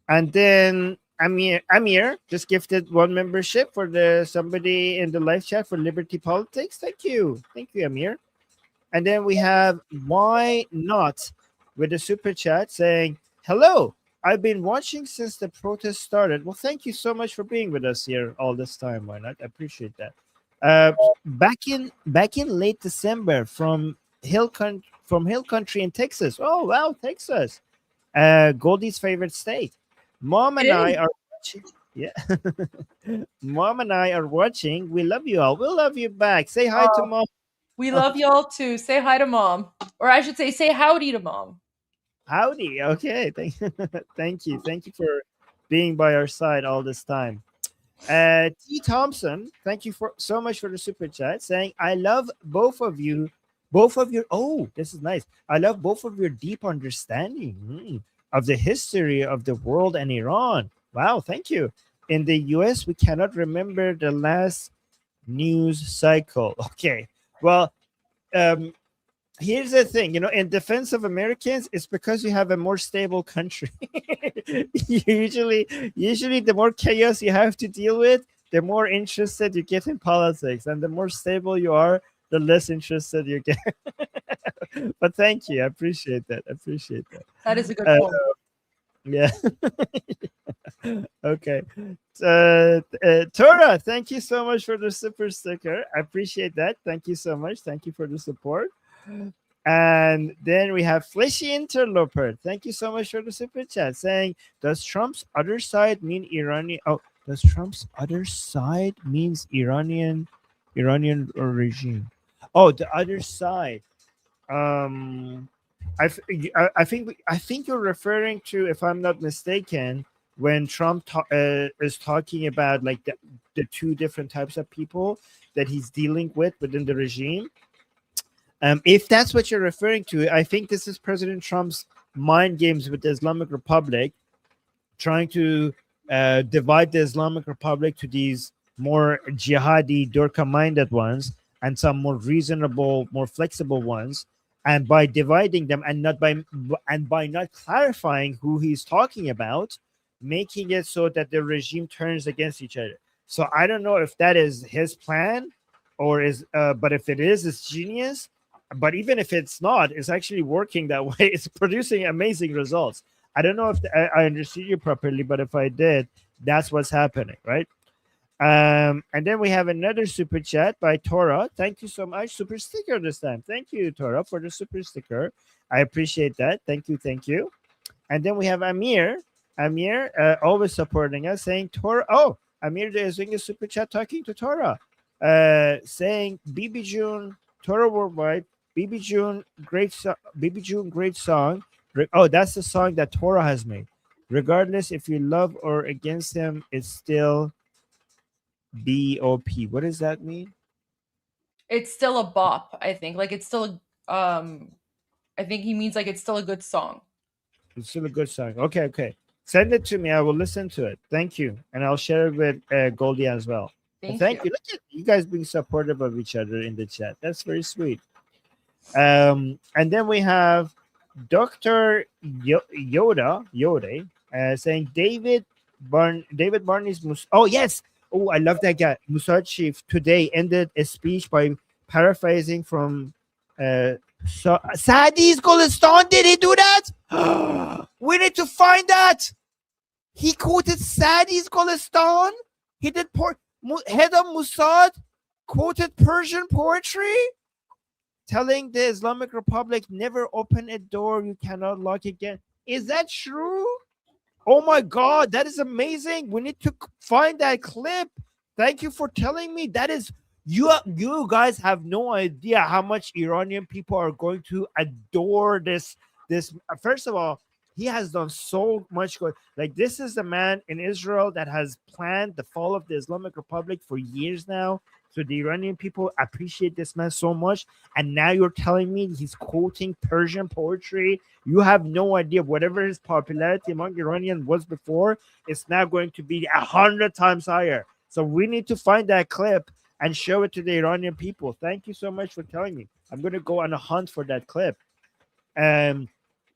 [SPEAKER 11] And then Amir just gifted 1 membership for somebody in the live chat for Liberty Politics. Thank you, Amir. And then we have Why Not with the super chat saying, hello, I've been watching since the protest started. Well, thank you so much for being with us here all this time. Why not? I appreciate that. Back in late December from Hill Country in Texas. Oh wow, Texas. Goldie's favorite state. Mom and I are watching. Yeah. Mom and I are watching. We love you all. We'll love you back. Say hi to mom.
[SPEAKER 10] We love y'all too. Say hi to mom. Or I should say howdy to mom.
[SPEAKER 11] Howdy. Okay. Thank you. Thank you for being by our side all this time. T. Thompson, thank you so much for the super chat saying, I love both of you. Oh, this is nice. I love both of your deep understanding of the history of the world and Iran. Wow. Thank you. In the US, we cannot remember the last news cycle. Okay. Well, here's the thing, in defense of Americans, it's because you have a more stable country. usually the more chaos you have to deal with, the more interested you get in politics, and the more stable you are, the less interested you get. But thank you. I appreciate that.
[SPEAKER 10] That is a good point.
[SPEAKER 11] Yeah. Okay. Tora, thank you so much for the super sticker. I appreciate that. Thank you so much. Thank you for the support. And then we have Fleshy Interloper. Thank you so much for the super chat saying, does Trump's other side mean Iranian? Oh, does Trump's other side means Iranian regime? Oh, the other side. I think you're referring to, if I'm not mistaken, when Trump is talking about like the two different types of people that he's dealing with within the regime. If that's what you're referring to, I think this is President Trump's mind games with the Islamic Republic, trying to divide the Islamic Republic to these more jihadi, Durka-minded ones and some more reasonable, more flexible ones. And by dividing them and by not clarifying who he's talking about, making it so that the regime turns against each other. So I don't know if that is his plan or but if it is, it's genius. But even if it's not, it's actually working that way. It's producing amazing results. I don't know if I understood you properly, but if I did, that's what's happening, right? And then we have another super chat by Tora. Thank you so much. Super sticker this time. Thank you, Tora, for the super sticker. I appreciate that. Thank you. And then we have Amir. Amir, always supporting us, saying Tora. Oh, Amir is doing a super chat talking to Tora, saying BB June, Tora Worldwide, BB June, great song. Oh, that's the song that Tora has made. Regardless if you love or against him, it's still BOP. What does that mean?
[SPEAKER 10] It's still a bop, I think. Like it's still I think he means like it's still a good song.
[SPEAKER 11] It's still a good song. Okay. Send it to me. I will listen to it. Thank you. And I'll share it with Goldie as well. Thank you. Look at you guys being supportive of each other in the chat. That's very sweet. And then we have Dr. Yode saying David Barney's oh yes. Oh, I love that guy. Mossad chief today ended a speech by paraphrasing from Saadi's Golestan. Did he do that? We need to find that. He quoted Saadi's Golestan. He did head of Mossad quoted Persian poetry, telling the Islamic Republic never open a door you cannot lock again. Is that true? Oh my God, that is amazing. We need to find that clip. Thank you for telling me. That is, you guys have no idea how much Iranian people are going to adore this. First of all, he has done so much good. Like, this is the man in Israel that has planned the fall of the Islamic Republic for years now. So the Iranian people appreciate this man so much. And now you're telling me he's quoting Persian poetry. You have no idea. Whatever his popularity among Iranians was before, it's now going to be 100 times higher. So we need to find that clip and show it to the Iranian people. Thank you so much for telling me. I'm going to go on a hunt for that clip.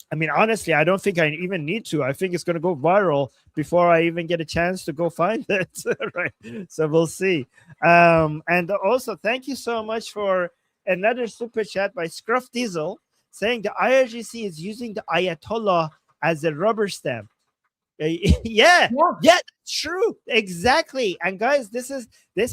[SPEAKER 11] I mean, honestly, I don't think I even need to. I think it's going to go viral before I even get a chance to go find it. Right. So we'll see. And also, thank you so much for another super chat by Scruff Diesel saying the IRGC is using the Ayatollah as a rubber stamp. Yeah, that's true, exactly. And guys, this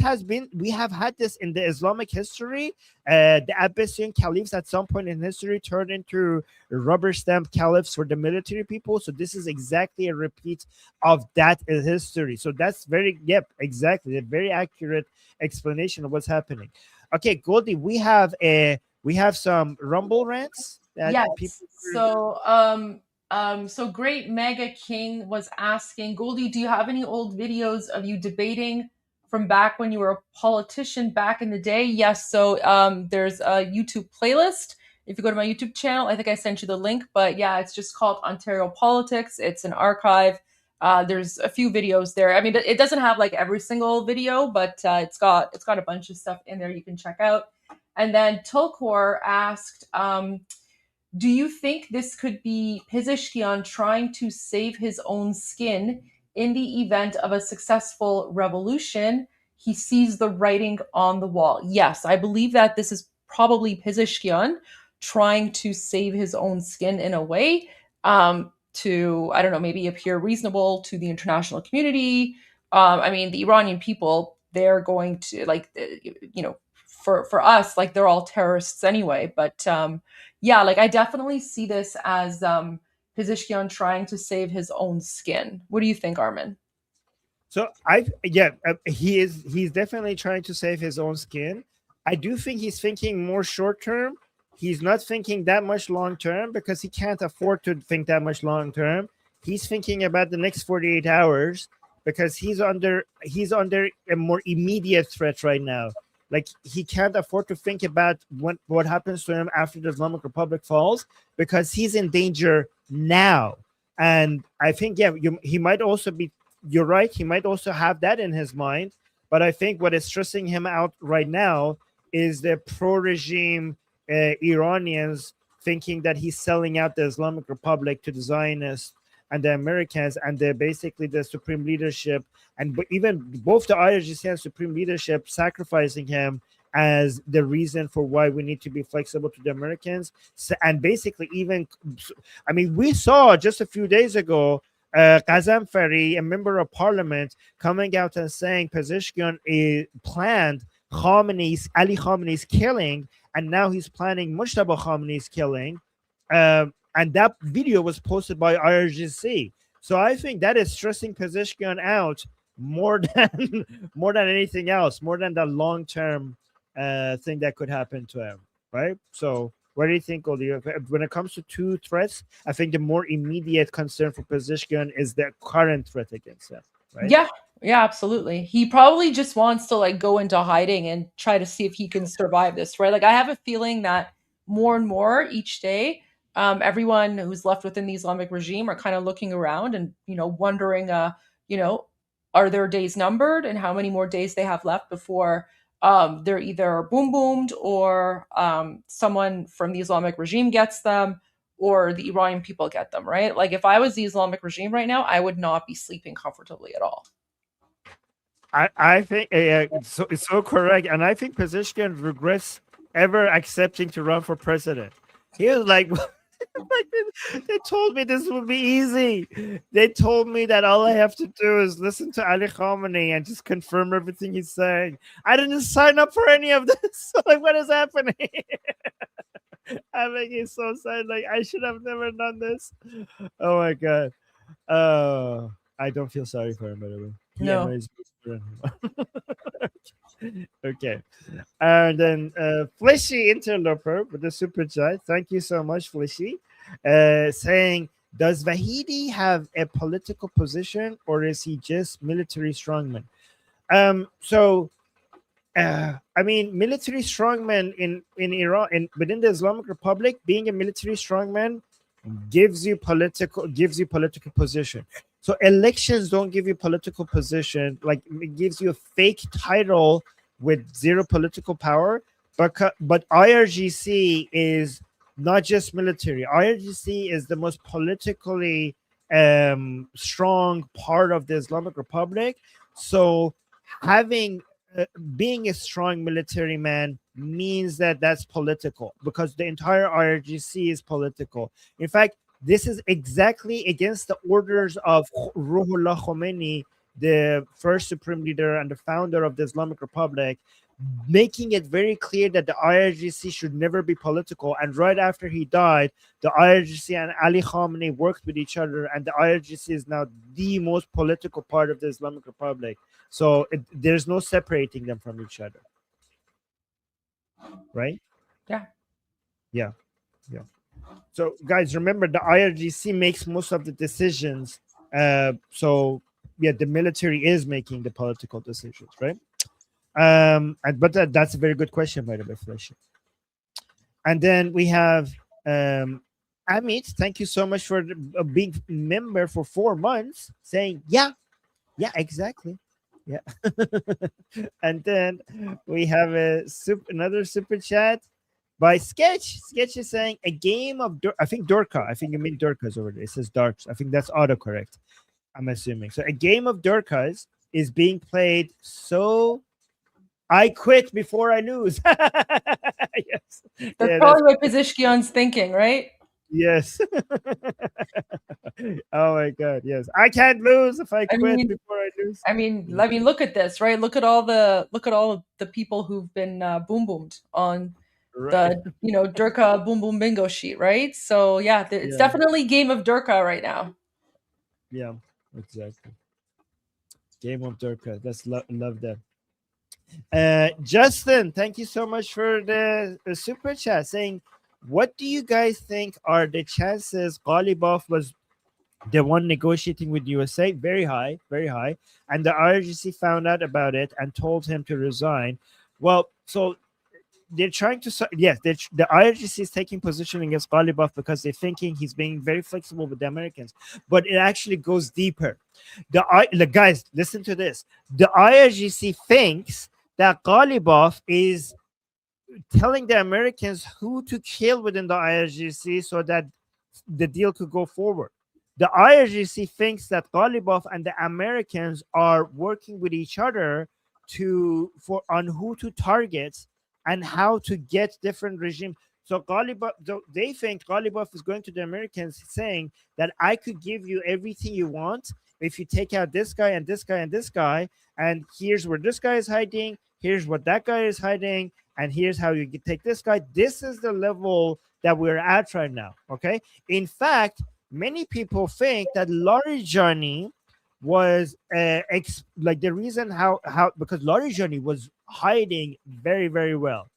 [SPEAKER 11] has been, we have had this in the Islamic history. The Abbasian caliphs at some point in history turned into rubber stamp caliphs for the military people. So this is exactly a repeat of that in history. So that's very, exactly, a very accurate explanation of what's happening. Okay, Goldie, we have some Rumble rants that
[SPEAKER 10] Yes.
[SPEAKER 11] people.
[SPEAKER 10] So Great Mega King was asking, Goldie, do you have any old videos of you debating from back when you were a politician back in the day? Yes. So there's a YouTube playlist. If you go to my YouTube channel, I think I sent you the link, but yeah, it's just called Ontario Politics. It's an archive. There's a few videos there. I mean, it doesn't have like every single video, but it's got a bunch of stuff in there you can check out. And then Tulkor asked, do you think this could be Pezeshkian trying to save his own skin in the event of a successful revolution? He sees the writing on the wall. Yes, I believe that this is probably Pezeshkian trying to save his own skin in a way, to, I don't know, maybe appear reasonable to the international community. I mean, the Iranian people, they're going to, like, for us, like, they're all terrorists anyway. But yeah, like, I definitely see this as Pezeshkian trying to save his own skin. What do you think, Armin?
[SPEAKER 11] So he's definitely trying to save his own skin. I do think he's thinking more short term. He's not thinking that much long term because he can't afford to think that much long term. He's thinking about the next 48 hours because he's under a more immediate threat right now. Like, he can't afford to think about what happens to him after the Islamic Republic falls because he's in danger now. And I think, he might also be, you're right, he might also have that in his mind. But I think what is stressing him out right now is the pro-regime Iranians thinking that he's selling out the Islamic Republic to the Zionists and the Americans and basically the supreme leadership, and even both the IRGC and supreme leadership sacrificing him as the reason for why we need to be flexible to the Americans. So, and basically, even, I mean, we saw just a few days ago Ghazanfari, a member of parliament, coming out and saying Pezeshkian planned Ali Khamenei's killing, and now he's planning Mujtaba Khamenei's killing. And that video was posted by IRGC. So I think that is stressing Pezeshkian out more than anything else, more than the long-term thing that could happen to him, right? So what do you think, Goldie? When it comes to two threats, I think the more immediate concern for Pezeshkian is the current threat against him, right?
[SPEAKER 10] Yeah, absolutely. He probably just wants to, like, go into hiding and try to see if he can survive this, right? Like, I have a feeling that more and more each day, everyone who's left within the Islamic regime are kind of looking around and, wondering, are their days numbered and how many more days they have left before they're either boomed or someone from the Islamic regime gets them or the Iranian people get them, right? Like, if I was the Islamic regime right now, I would not be sleeping comfortably at all.
[SPEAKER 11] I think it's so correct. And I think Pezeshkian regrets ever accepting to run for president. He was like, they told me this would be easy. They told me that all I have to do is listen to Ali Khamenei and just confirm everything he's saying. I didn't sign up for any of this. Like, what is happening? I think he's so sad. Like, I should have never done this. Oh my God. I don't feel sorry for him, by the way.
[SPEAKER 10] No.
[SPEAKER 11] Okay. And then Fleshy Interloper with the super chat. Thank you so much, Fleshy. Saying, does Vahidi have a political position or is he just military strongman? I mean, military strongman in Iran and within the Islamic Republic, being a military strongman gives you political position. So elections don't give you political position. Like, it gives you a fake title with zero political power. But IRGC is not just military. IRGC is the most politically strong part of the Islamic Republic. So being a strong military man means that that's political, because the entire IRGC is political. In fact, this is exactly against the orders of Ruhollah Khomeini, the first supreme leader and the founder of the Islamic Republic, making it very clear that the IRGC should never be political. And right after he died, the IRGC and Ali Khamenei worked with each other, and the IRGC is now the most political part of the Islamic Republic. So there's no separating them from each other. Right?
[SPEAKER 10] Yeah.
[SPEAKER 11] Yeah. Yeah. So guys, remember the IRGC makes most of the decisions. So yeah, the military is making the political decisions, right? But that's a very good question, by the way, Felicia. And then we have Amit. Thank you so much for being member for 4 months, saying yeah, exactly. Yeah. And then we have another super chat by Sketch. Sketch is saying a game of I think Dorka. I think you mean Dorkas over there. It says Darks. I think that's autocorrect, I'm assuming. So a game of Dorkas is being played, so I quit before I lose. Yes.
[SPEAKER 10] That's probably what Pezeshkian's thinking, right?
[SPEAKER 11] Yes. Oh my God. Yes. I can't lose if I quit before I lose.
[SPEAKER 10] I mean, look at this, right? Look at all the people who've been boom boomed on the Durka boom boom bingo sheet, right? So yeah, it's definitely game of Durka right now.
[SPEAKER 11] Yeah, exactly. Game of Durka. That's love that. Justin, thank you so much for the super chat, saying, what do you guys think are the chances Ghalibaf was the one negotiating with USA? Very high, very high. And the IRGC found out about it and told him to resign. Well, so they're trying to, yes, the IRGC is taking position against Ghalibaf because they're thinking he's being very flexible with the Americans. But it actually goes deeper. Guys, listen to this. The IRGC thinks that Ghalibaf is telling the Americans who to kill within the IRGC so that the deal could go forward. The IRGC thinks that Ghalibaf and the Americans are working with each other on who to target and how to get different regimes. So Ghalibaf, they think Ghalibaf is going to the Americans saying that I could give you everything you want if you take out this guy and this guy and this guy, and here's where this guy is hiding, here's what that guy is hiding, and here's how you can take this guy. This is the level that we're at right now, okay? In fact, many people think that Larijani was like the reason how because Larijani was hiding very, very well.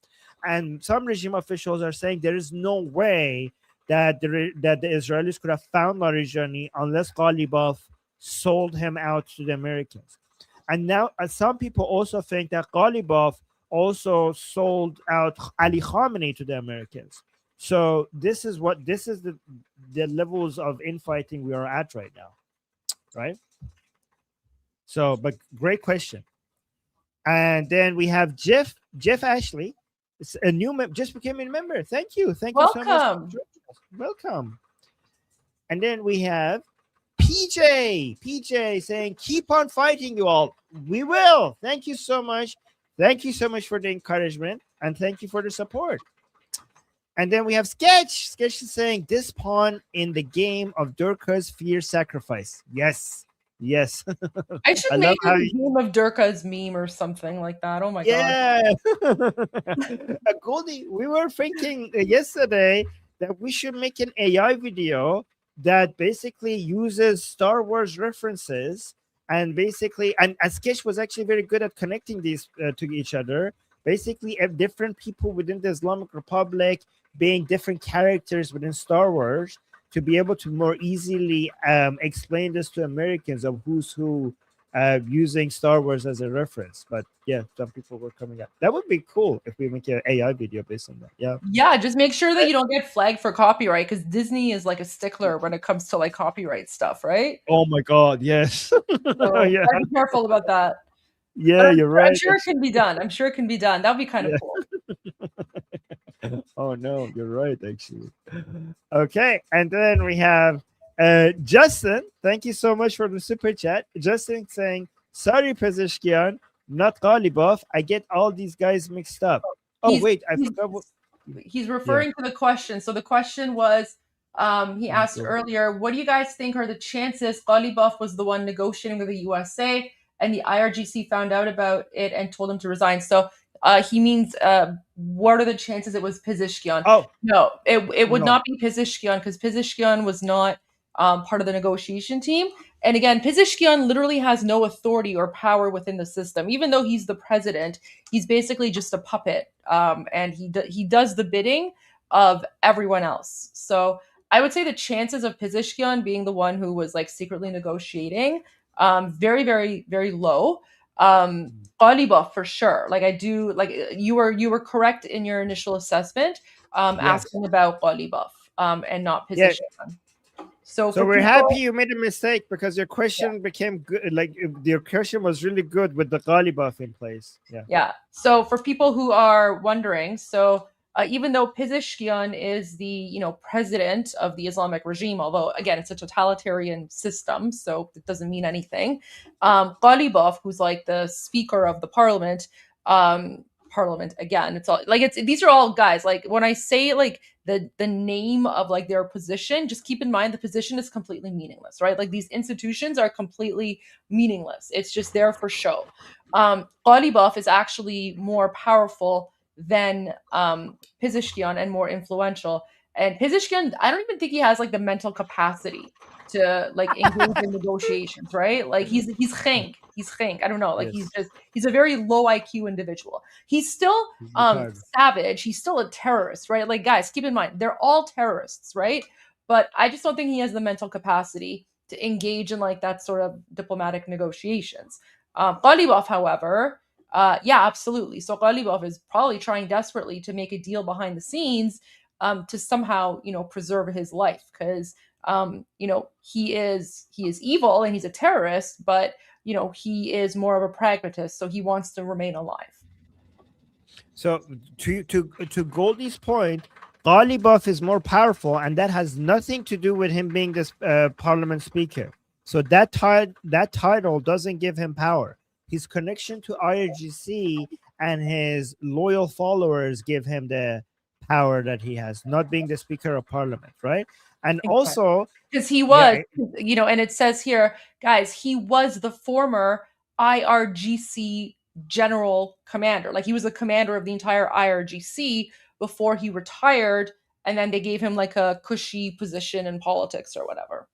[SPEAKER 11] And some regime officials are saying there is no way that the Israelis could have found Larijani unless Ghalibaf sold him out to the Americans. And now some people also think that Ghalibaf also sold out Ali Khamenei to the Americans. So this is the levels of infighting we are at right now, right? So, but great question. And then we have Jeff Ashley. It's a new just became a member. Thank you so much. Welcome. And then we have PJ saying, keep on fighting, you all. We will. Thank you so much. Thank you so much for the encouragement, and thank you for the support. And then we have Sketch is saying, this pawn in the game of Durka's fear sacrifice. Yes.
[SPEAKER 10] I should make a game of Durka's meme or something like that. Oh my God.
[SPEAKER 11] Goldie, we were thinking yesterday that we should make an AI video that basically uses Star Wars references, and basically, and Sketch was actually very good at connecting these to each other. Basically, different people within the Islamic Republic being different characters within Star Wars, to be able to more easily explain this to Americans of who's who, using Star Wars as a reference. But yeah, some people were coming up. That would be cool if we make an AI video based on that.
[SPEAKER 10] Yeah, just make sure that you don't get flagged for copyright, because Disney is like a stickler when it comes to like copyright stuff, right?
[SPEAKER 11] Oh my God, yes.
[SPEAKER 10] So be careful about that.
[SPEAKER 11] Yeah, you're right.
[SPEAKER 10] I'm sure it can be done. That would be kind of cool.
[SPEAKER 11] Oh no, you're right, actually. Okay, and then we have Justin. Thank you so much for the super chat. Justin saying, sorry, Pezeshkian, not Ghalibaf. I get all these guys mixed up. Oh, wait, I forgot what.
[SPEAKER 10] He's referring to the question. So the question was, he asked earlier, what do you guys think are the chances Ghalibaf was the one negotiating with the USA and the IRGC found out about it and told him to resign? So he means, what are the chances it was Pezeshkian?
[SPEAKER 11] Oh.
[SPEAKER 10] No, it would
[SPEAKER 11] No.
[SPEAKER 10] not be Pezeshkian, because Pezeshkian was not part of the negotiation team. And again, Pezeshkian literally has no authority or power within the system. Even though he's the president, he's basically just a puppet, and he does the bidding of everyone else. So I would say the chances of Pezeshkian being the one who was like secretly negotiating, very, very, very low. Ghalibaf for sure. Like I do, like you were correct in your initial assessment, asking about Ghalibaf, and not Pezeshkian. So
[SPEAKER 11] we're happy you made a mistake, because your question became good. Like your question was really good with the Ghalibaf in place.
[SPEAKER 10] Yeah. So for people who are wondering, so even though Pezeshkian is the president of the Islamic regime, although again it's a totalitarian system, so it doesn't mean anything. Ghalibaf, who's like the speaker of the parliament, again, it's all like these are all guys. Like when I say like the name of like their position, just keep in mind the position is completely meaningless, right? Like these institutions are completely meaningless. It's just there for show. Ghalibaf is actually more powerful than Pezeshkian and more influential. And Pezeshkian, I don't even think he has like the mental capacity to like engage in negotiations, right? Like he's Henk. I don't know. Like he's a very low IQ individual. He's still savage. He's still a terrorist, right? Like guys, keep in mind, they're all terrorists, right? But I just don't think he has the mental capacity to engage in like that sort of diplomatic negotiations. Ghalibaf, however, yeah, absolutely. So Ghalibaf is probably trying desperately to make a deal behind the scenes, to somehow, preserve his life, because he is evil and he's a terrorist, but he is more of a pragmatist, so he wants to remain alive.
[SPEAKER 11] So to Goldie's point, Ghalibaf is more powerful, and that has nothing to do with him being this parliament speaker. So that title doesn't give him power. His connection to IRGC and his loyal followers give him the power that he has, not being the speaker of parliament, right? And also
[SPEAKER 10] because he was, and it says here, guys, he was the former IRGC general commander. Like he was the commander of the entire IRGC before he retired, and then they gave him like a cushy position in politics or whatever.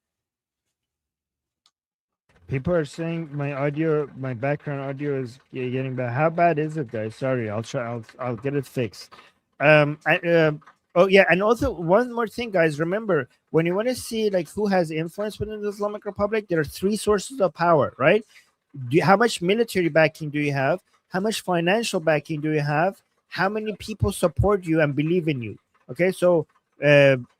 [SPEAKER 11] People are saying my background audio is getting bad. How bad is it, guys? Sorry, I'll get it fixed. Oh yeah, and also one more thing, guys. Remember, when you want to see like who has influence within the Islamic Republic, there are three sources of power, right? How much military backing do you have? How much financial backing do you have? How many people support you and believe in you? Okay, so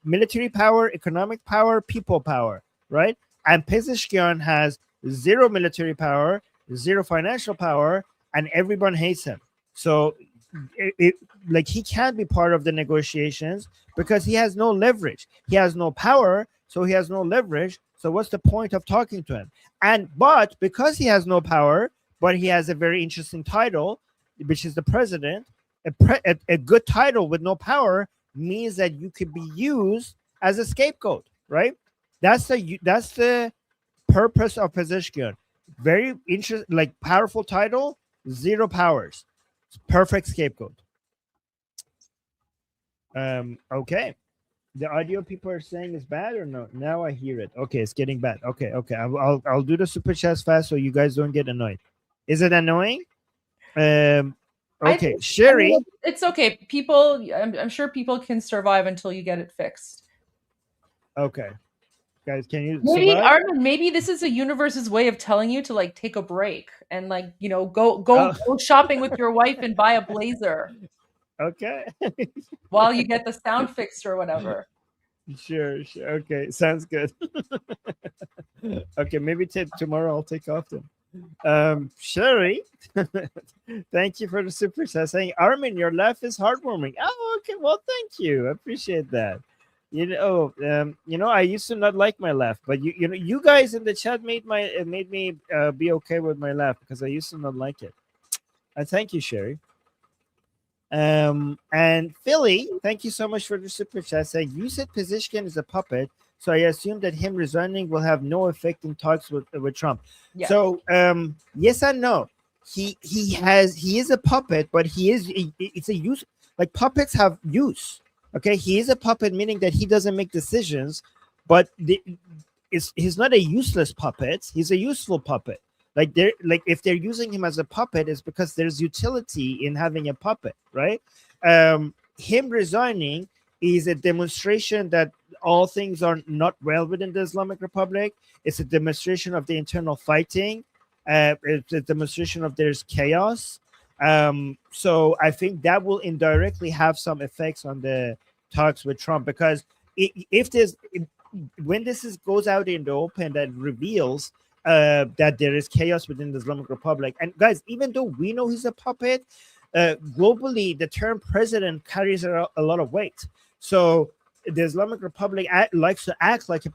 [SPEAKER 11] military power, economic power, people power, right? And Pezeshkian has zero military power, zero financial power, and everyone hates him. So like he can't be part of the negotiations because he has no leverage. He has no power, so he has no leverage. So what's the point of talking to him? But because he has no power, but he has a very interesting title, which is the president, a good title with no power means that you could be used as a scapegoat, right? That's the purpose of Pezeshkian. Very interesting, like powerful title, zero powers. Perfect scapegoat. Okay. The audio people are saying is bad or no? Now I hear it. Okay, it's getting bad. Okay. I'll do the super chats fast so you guys don't get annoyed. Is it annoying? Okay, Sherry.
[SPEAKER 10] It's okay. People, I'm sure people can survive until you get it fixed.
[SPEAKER 11] Okay. Guys, can you
[SPEAKER 10] maybe
[SPEAKER 11] survive?
[SPEAKER 10] Armin, maybe this is a universe's way of telling you to like take a break and like go shopping with your wife and buy a blazer.
[SPEAKER 11] Okay.
[SPEAKER 10] While you get the sound fixed or whatever.
[SPEAKER 11] Sure. Okay, sounds good. Okay, maybe tomorrow I'll take off then. Sherry, thank you for the super chat saying, Armin, your laugh is heartwarming. Oh, okay. Well, thank you. I appreciate that. I used to not like my laugh, but you guys in the chat made me be okay with my laugh because I used to not like it. And thank you, Sherry. And Philly, thank you so much for the super chat saying you said Pezeshkian is a puppet, so I assume that him resigning will have no effect in talks with Trump.
[SPEAKER 10] Yes.
[SPEAKER 11] So yes and no. He is a puppet, but it's a use, like puppets have use. Okay, he is a puppet, meaning that he doesn't make decisions, but he's not a useless puppet. He's a useful puppet. Like if they're using him as a puppet, it's because there's utility in having a puppet, right? Him resigning is a demonstration that all things are not well within the Islamic Republic. It's a demonstration of the internal fighting. It's a demonstration of there's chaos. So I think that will indirectly have some effects on the talks with Trump, because when this goes out in the open, that reveals that there is chaos within the Islamic Republic. And guys, even though we know he's a puppet, globally the term president carries a lot of weight. So the Islamic Republic likes to act like the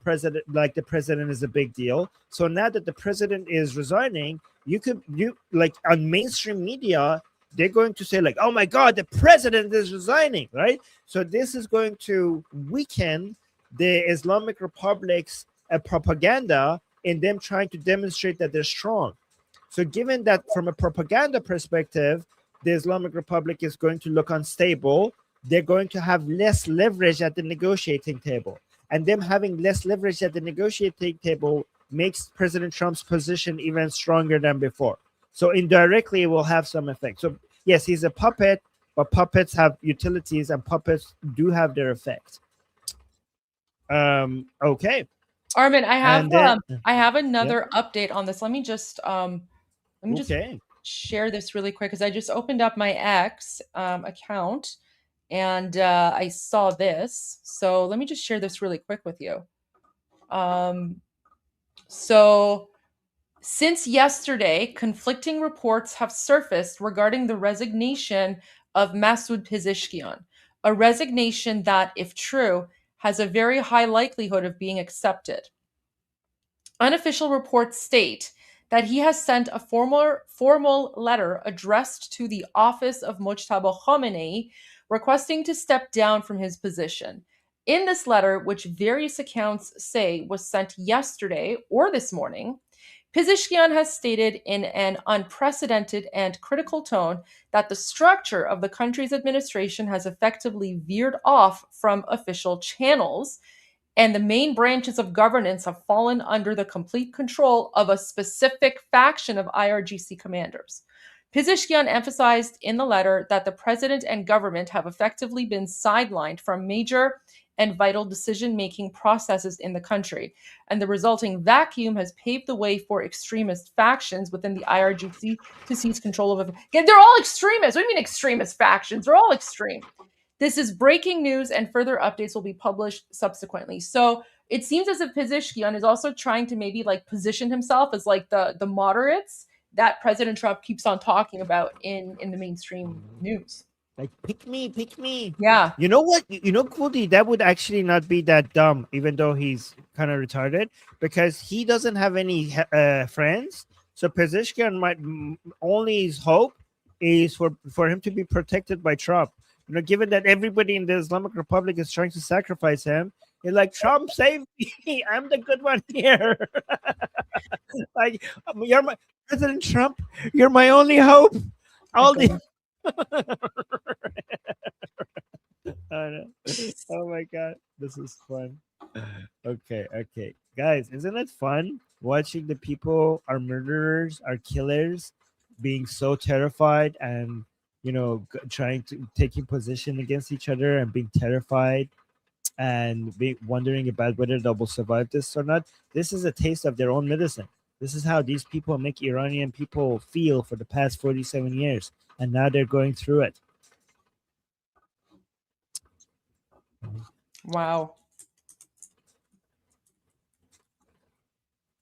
[SPEAKER 11] president is a big deal. So now that the president is resigning, you like on mainstream media, they're going to say like, oh my God, the president is resigning, right? So this is going to weaken the Islamic Republic's propaganda in them trying to demonstrate that they're strong. So given that from a propaganda perspective, the Islamic Republic is going to look unstable, they're going to have less leverage at the negotiating table. And them having less leverage at the negotiating table makes President Trump's position even stronger than before. So indirectly, it will have some effect. So yes, he's a puppet, but puppets have utilities and puppets do have their effect. Okay.
[SPEAKER 10] Armin, I have another update on this. Let me just share this really quick, because I just opened up my X account and I saw this. So let me just share this really quick with you. So since yesterday, conflicting reports have surfaced regarding the resignation of Masoud Pezeshkian, a resignation that, if true, has a very high likelihood of being accepted. Unofficial reports state that he has sent a formal letter addressed to the office of Mojtaba Khamenei requesting to step down from his position. In this letter, which various accounts say was sent yesterday or this morning, Pezeshkian has stated in an unprecedented and critical tone that the structure of the country's administration has effectively veered off from official channels, and the main branches of governance have fallen under the complete control of a specific faction of IRGC commanders. Pezeshkian emphasized in the letter that the president and government have effectively been sidelined from major and vital decision-making processes in the country, and the resulting vacuum has paved the way for extremist factions within the IRGC to seize control of it. Again, they're all extremists. What do you mean extremist factions? They're all extreme. This is breaking news, and further updates will be published subsequently. So it seems as if Pezeshkian is also trying to maybe like position himself as like the moderates that President Trump keeps on talking about in the mainstream news.
[SPEAKER 11] Like, pick me.
[SPEAKER 10] Yeah.
[SPEAKER 11] You know what? You know, Goldie, that would actually not be that dumb, even though he's kind of retarded, because he doesn't have any friends. So Pezeshkian might only his hope is for him to be protected by Trump. You know, given that everybody in the Islamic Republic is trying to sacrifice him, he's like, Trump, save me. I'm the good one here. Like, you're my President Trump. You're my only hope. All the oh my God, this is fun. Okay, guys, isn't it fun watching the people, our murderers, our killers, being so terrified and trying to taking position against each other and being terrified and wondering about whether they will survive this or not? This is a taste of their own medicine. This is how these people make Iranian people feel for the past 47 years. And now they're going through it.
[SPEAKER 10] Wow.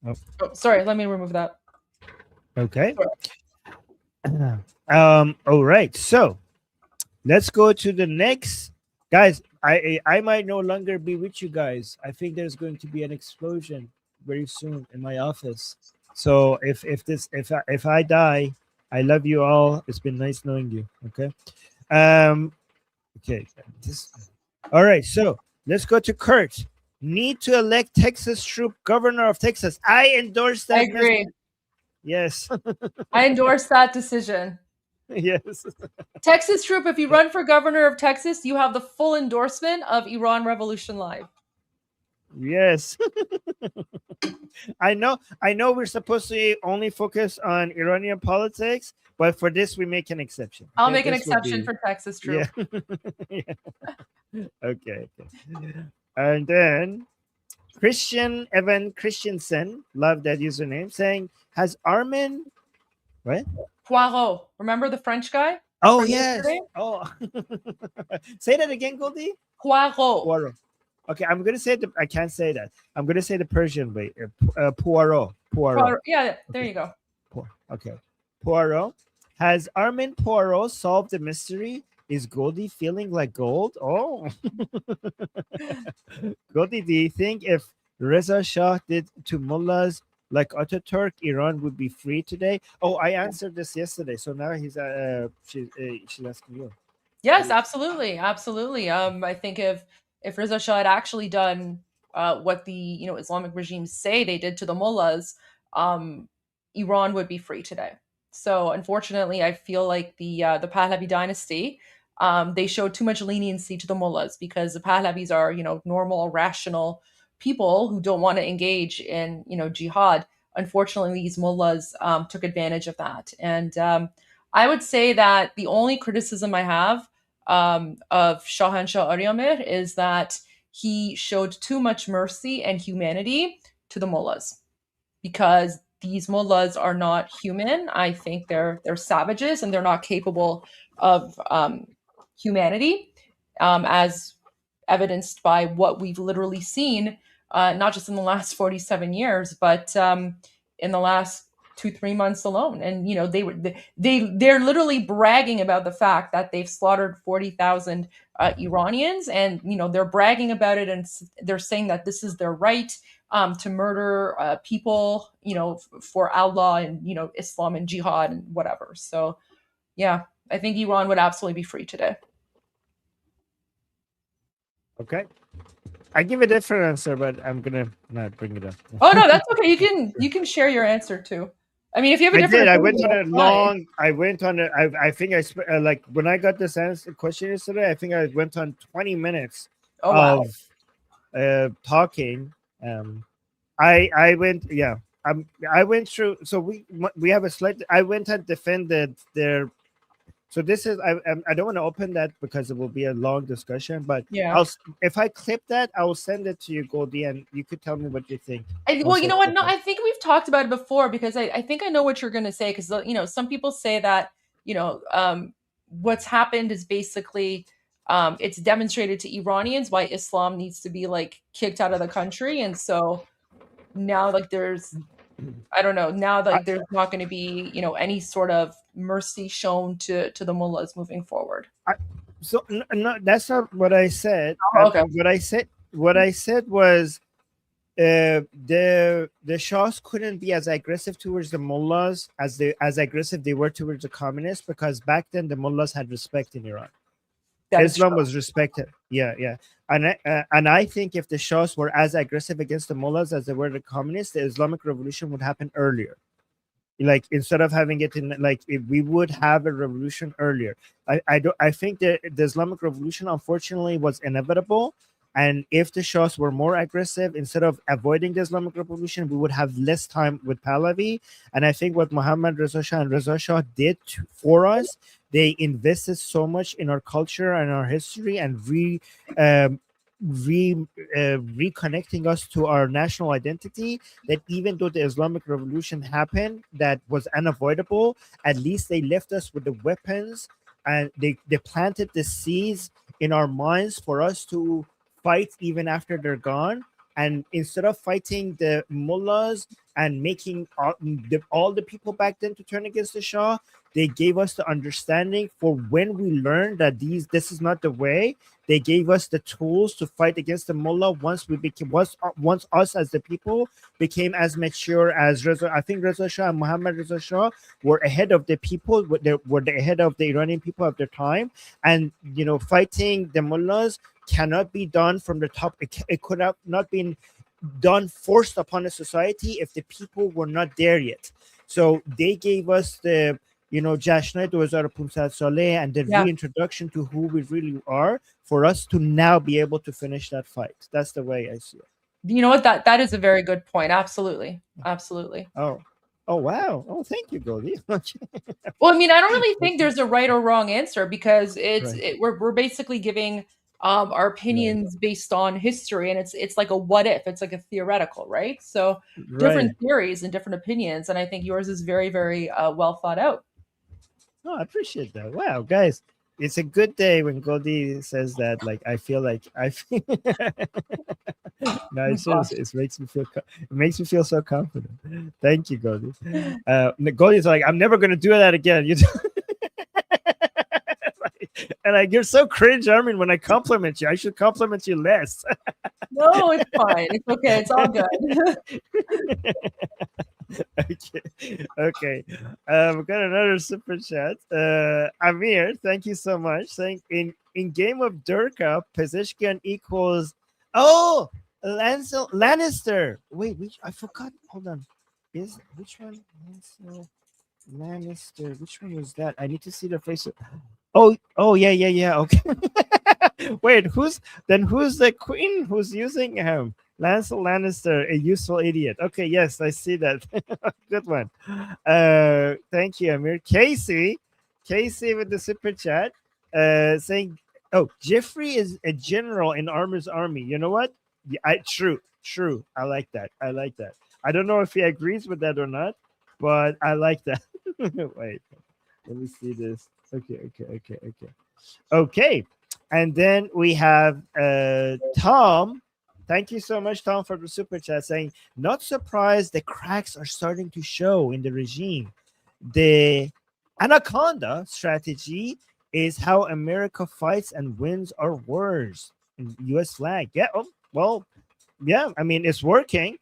[SPEAKER 11] Oh,
[SPEAKER 10] sorry, let me remove that.
[SPEAKER 11] Okay. All right. So let's go to the next. Guys, I might no longer be with you guys. I think there's going to be an explosion very soon in my office. So if I die, I love you all. It's been nice knowing you. Okay. Okay. All right. So let's go to Kurt. Need to elect Texas troop governor of Texas. I endorse that.
[SPEAKER 10] I agree.
[SPEAKER 11] Yes.
[SPEAKER 10] I endorse that decision.
[SPEAKER 11] Yes.
[SPEAKER 10] Texas troop, if you run for governor of Texas, you have the full endorsement of Iran Revolution Live.
[SPEAKER 11] Yes. I know we're supposed to only focus on Iranian politics, but for this we make an exception.
[SPEAKER 10] I'll
[SPEAKER 11] Okay,
[SPEAKER 10] make an
[SPEAKER 11] this would
[SPEAKER 10] exception
[SPEAKER 11] be-
[SPEAKER 10] for Texas troop.
[SPEAKER 11] Yeah. Yeah. Okay. And then Christian Evan Christensen, love that username, saying, has Armin what?
[SPEAKER 10] Poirot. Remember the French guy?
[SPEAKER 11] Oh
[SPEAKER 10] from
[SPEAKER 11] yes.
[SPEAKER 10] yesterday?
[SPEAKER 11] Oh, say that again, Goldie.
[SPEAKER 10] Poirot.
[SPEAKER 11] Poirot. Okay, I'm gonna say I can't say that. I'm gonna say the Persian way. Poirot. Poirot.
[SPEAKER 10] Yeah, there you go.
[SPEAKER 11] Okay. Poirot. Has Armin Poirot solved the mystery? Is Goldie feeling like gold? Oh. Goldie, do you think if Reza Shah did to mullahs like Ataturk, Iran would be free today? Oh, I answered this yesterday, so now she's asking you.
[SPEAKER 10] Yes, absolutely, absolutely. I think if Reza Shah had actually done what the Islamic regimes say they did to the mullahs, Iran would be free today. So unfortunately, I feel like the Pahlavi dynasty, they showed too much leniency to the mullahs because the Pahlavis are normal, rational people who don't want to engage in jihad. Unfortunately, these mullahs took advantage of that, and I would say that the only criticism I have of Shahanshah Aryamir is that he showed too much mercy and humanity to the mullahs, because these mullahs are not human. I think they're savages and they're not capable of humanity, as evidenced by what we've literally seen, not just in the last 47 years, but in the last 2-3 months alone. And they're literally bragging about the fact that they've slaughtered 40,000 Iranians, and they're bragging about it, and they're saying that this is their right to murder people, for Allah and Islam and jihad and whatever. So yeah, I think Iran would absolutely be free today.
[SPEAKER 11] Okay. I give a different answer, but I'm gonna not bring it up.
[SPEAKER 10] Oh no, that's okay. You can share your answer too. I mean, if you have a different,
[SPEAKER 11] I went on a
[SPEAKER 10] opinion,
[SPEAKER 11] long. I went on a. I think like when I got this question yesterday. I think I went on 20 minutes
[SPEAKER 10] wow.
[SPEAKER 11] of talking. I went. Yeah. I went through. So we have a slight. I went and defended their. So this is I don't want to open that because it will be a long discussion, but
[SPEAKER 10] yeah,
[SPEAKER 11] if I clip that, I will send it to you, Goldie, and you could tell me what you think.
[SPEAKER 10] Well, you know what? No, I think we've talked about it before, because I think I know what you're going to say, because some people say that what's happened is basically it's demonstrated to Iranians why Islam needs to be like kicked out of the country, and so now like there's I don't know, now that there's not going to be any sort of mercy shown to the mullahs moving forward.
[SPEAKER 11] So no, that's not what I said.
[SPEAKER 10] Oh, okay.
[SPEAKER 11] What I said was the Shahs couldn't be as aggressive towards the mullahs as aggressive they were towards the communists, because back then the mullahs had respect in Iran. Islam was respected. Yeah. And I think if the Shahs were as aggressive against the mullahs as they were the communists, the Islamic Revolution would happen earlier. Like instead of having it in, like, if we would have a revolution earlier. I think the Islamic Revolution unfortunately was inevitable, and if the Shahs were more aggressive, instead of avoiding the Islamic Revolution, we would have less time with Pahlavi. And I think what Mohammad Reza Shah and Reza Shah did for us, they invested so much in our culture and our history, and reconnecting us to our national identity, that even though the Islamic Revolution happened, that was unavoidable, at least they left us with the weapons, and they planted the seeds in our minds for us to fight even after they're gone. And instead of fighting the mullahs and making all the people back then to turn against the Shah, they gave us the understanding for when we learned that this is not the way. They gave us the tools to fight against the mullah once we became once us as the people became as mature as Reza. I think Reza Shah and Muhammad Reza Shah were ahead of the people, were ahead of the Iranian people of their time. And fighting the mullahs cannot be done from the top. It could have not been done forced upon a society if the people were not there yet. So they gave us the جشن‌های 2500 ساله and the reintroduction to who we really are for us to now be able to finish that fight. That's the way I see it.
[SPEAKER 10] You know what? That is a very good point. Absolutely. Absolutely.
[SPEAKER 11] Oh wow. Oh, thank you, Goldie.
[SPEAKER 10] Well, I mean, I don't really think there's a right or wrong answer because we're basically giving our opinions based on history, and it's like a what if. It's like a theoretical, right? So different theories and different opinions, and I think yours is very, very well thought out.
[SPEAKER 11] Oh, I appreciate that. Wow, guys, it's a good day when Goldie says that. Like, I feel like no, it makes me feel so confident. Thank you, Goldie. Goldie's like, I'm never gonna do that again. And you're so cringe, Armin. When I compliment you, I should compliment you less.
[SPEAKER 10] No, it's fine. It's okay. It's all good.
[SPEAKER 11] Okay. We've got another super chat. Amir, thank you so much. Saying in game of Durka, Pezeshkian equals Lannister. Wait, I forgot. Hold on. Which one? Lannister. Which one was that? I need to see the face. Oh yeah. Okay. Wait, who's the queen who's using him? Lancel Lannister, a useful idiot. Okay, yes, I see that. Good one. Thank you, Amir. Casey with the super chat, saying, Jeffrey is a general in Armir's army. You know what? Yeah, true. I like that. I don't know if he agrees with that or not, but I like that. Wait, let me see this. Okay. And then we have Tom. Thank you so much, Tom, for the super chat, saying, not surprised the cracks are starting to show in the regime. The Anaconda strategy is how America fights and wins our wars. U.S. flag. Yeah. Yeah. I mean, it's working.